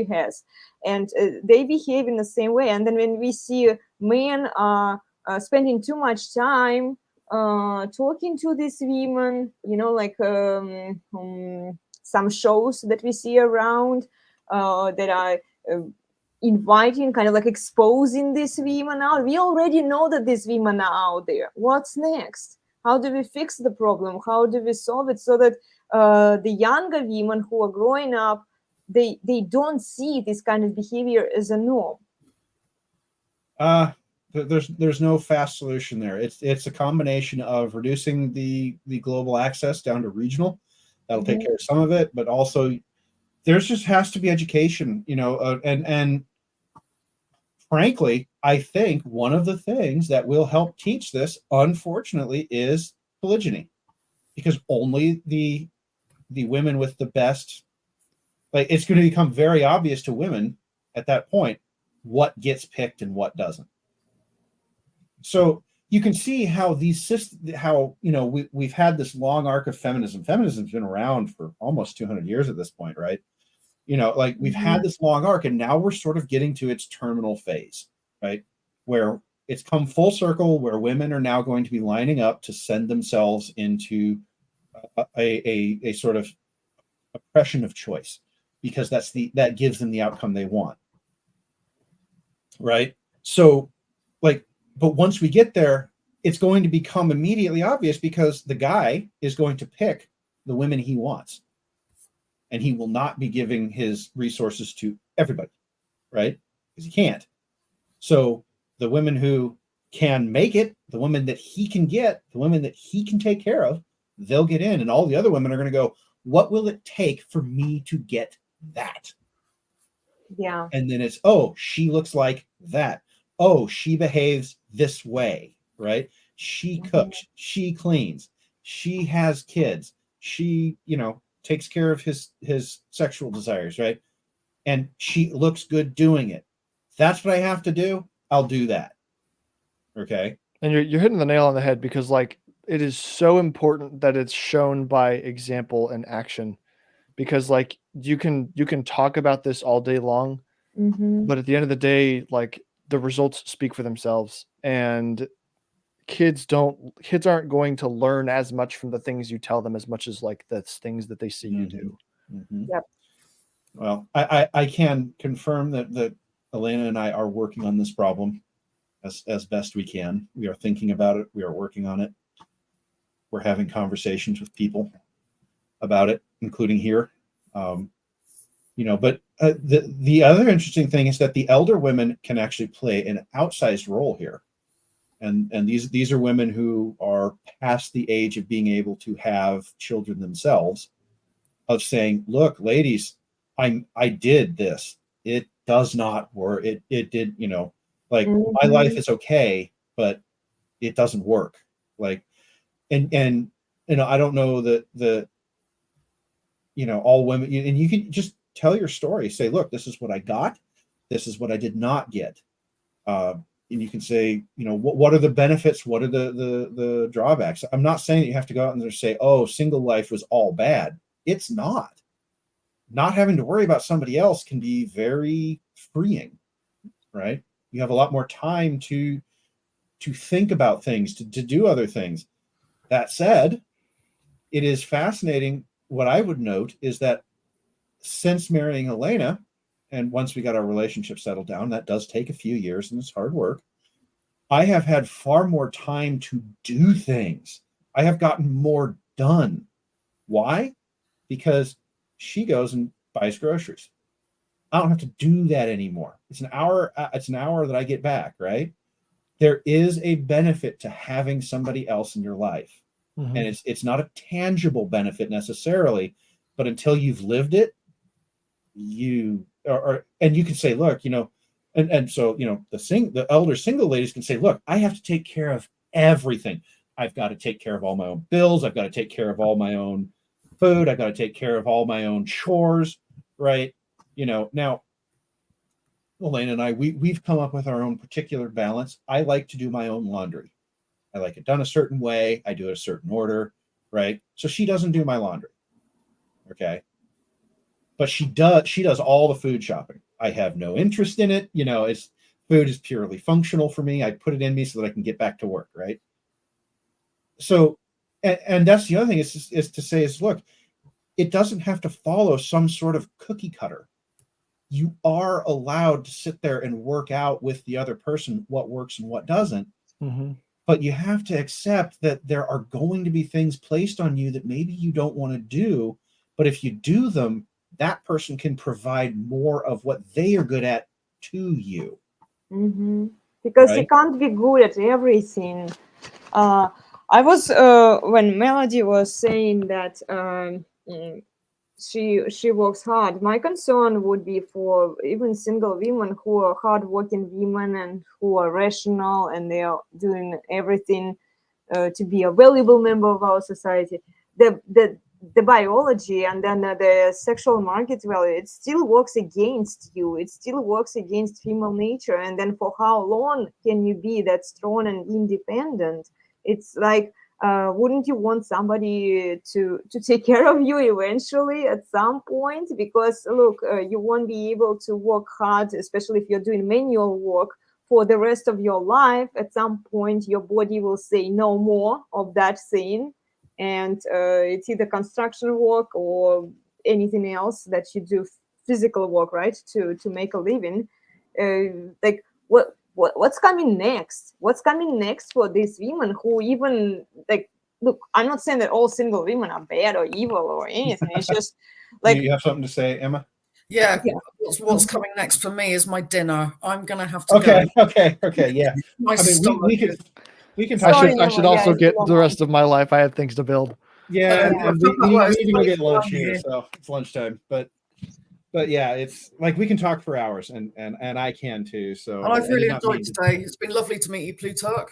has, and they behave in the same way. And then when we see men spending too much time talking to these women, like some shows that we see around that are inviting, kind of like exposing these women out. We already know that these women are out there. What's next? How do we fix the problem? How do we solve it so that the younger women who are growing up, they don't see this kind of behavior as a norm? There's no fast solution there. It's a combination of reducing the global access down to regional. That'll take care of some of it, but also there's just has to be education, and frankly, I think one of the things that will help teach this, unfortunately, is polygyny, because only the women with the best, like, it's going to become very obvious to women at that point what gets picked and what doesn't. So you can see how we've had this long arc of feminism. Feminism's been around for almost 200 years at this point, right? Like, we've had this long arc, and now we're sort of getting to its terminal phase, right? Where it's come full circle, where women are now going to be lining up to send themselves into a sort of oppression of choice, because that gives them the outcome they want, right? So, like, but once we get there, it's going to become immediately obvious, because the guy is going to pick the women he wants, and he will not be giving his resources to everybody, right? Because he can't. So the women who can make it, the women that he can get, the women that he can take care of, they'll get in, and all the other women are going to go, what will it take for me to get that? Yeah. And then it's, oh, she looks like that. Oh, she behaves this way, right? She cooks, she cleans, she has kids, she, takes care of his sexual desires, right? And she looks good doing it. That's what I have to do. I'll do that. Okay. And you're hitting the nail on the head, because like it is so important that it's shown by example and action, because like you can talk about this all day long, but at the end of the day, like the results speak for themselves, and kids aren't going to learn as much from the things you tell them as much as like the things that they see you do. Yep. Well, I can confirm that Elena and I are working on this problem as best we can. We are thinking about it. We are working on it. We're having conversations with people about it, including here. But the other interesting thing is that the elder women can actually play an outsized role here. And these are women who are past the age of being able to have children themselves, of saying, look, ladies, I did this. It does not work. It did, like, my life is okay, but it doesn't work. Like, and I don't know that all women, and you can just tell your story. Say, look, this is what I got. This is what I did not get. And you can say, what are the benefits? What are the drawbacks? I'm not saying that you have to go out and just say, oh, single life was all bad. It's not. Not having to worry about somebody else can be very freeing, right? You have a lot more time to think about things, to do other things. That said, it is fascinating. What I would note is that since marrying Elena, and once we got our relationship settled down, that does take a few years and it's hard work, I have had far more time to do things. I have gotten more done. Why? Because she goes and buys groceries. I don't have to do that anymore. It's an hour that I get back, right? There is a benefit to having somebody else in your life. And it's not a tangible benefit necessarily, but until you've lived it, and you can say, look, and so, the elder single ladies can say, look, I have to take care of everything. I've got to take care of all my own bills. I've got to take care of all my own food. I've got to take care of all my own chores, right? Now, Elaine and I, we've come up with our own particular balance. I like to do my own laundry. I like it done a certain way. I do it a certain order, right? So she doesn't do my laundry. Okay. But she does all the food shopping. I have no interest in it. Food is purely functional for me. I put it in me so that I can get back to work, right? So, and that's the other thing is to say is, look, it doesn't have to follow some sort of cookie cutter. You are allowed to sit there and work out with the other person what works and what doesn't. But you have to accept that there are going to be things placed on you that maybe you don't want to do. But if you do them, that person can provide more of what they are good at to you. because you Right. can't be good at everything. I was when Melody was saying that she works hard. My concern would be for even single women who are hardworking women and who are rational and they are doing everything to be a valuable member of our society. The biology and then the sexual market value, it still works against you. It still works against female nature. And then for how long can you be that strong and independent? It's like, wouldn't you want somebody to take care of you eventually at some point? Because look, you won't be able to work hard, especially if you're doing manual work, for the rest of your life. At some point your body will say no more of that thing, and it's either construction work or anything else that you do, physical work, right, to make a living. Like what's coming next? What's coming next for these women who even, like, look, I'm not saying that all single women are bad or evil or anything. It's just like, You have something to say, Emma? Yeah, Yeah. what's coming next for me is my dinner. I'm gonna have to Okay, go. okay, yeah. My I mean, stomach we can I talk. Sorry, should Emma, yeah, also it's get a long the rest of my life. I have things to build. Yeah, Yeah. and we Well, need to go get lunch it's here, so it's lunchtime. But yeah, it's like we can talk for hours, and I can too. So And I've I really did not mean enjoyed to- today. It's been lovely to meet you, Plutarch.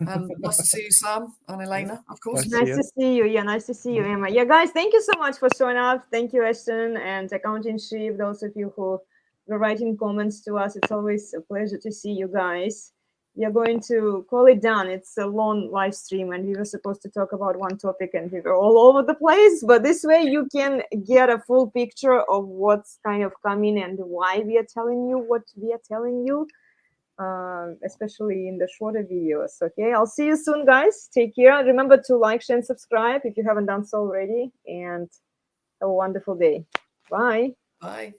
And nice to see you, Sam and Elena, of course. Nice. Nice to see you. Yeah, nice to see you, Emma. Yeah, guys, thank you so much for showing up. Thank you, Ashton and Accounting Chief, those of you who were writing comments to us. It's always a pleasure to see you guys. We are going to call it done. It's a long live stream, and we were supposed to talk about one topic, and we were all over the place. But this way, you can get a full picture of what's kind of coming and why we are telling you what we are telling you. Especially in the shorter videos. Okay, I'll see you soon, guys. Take care. Remember to like, share, and subscribe if you haven't done so already. And have a wonderful day. Bye. Bye.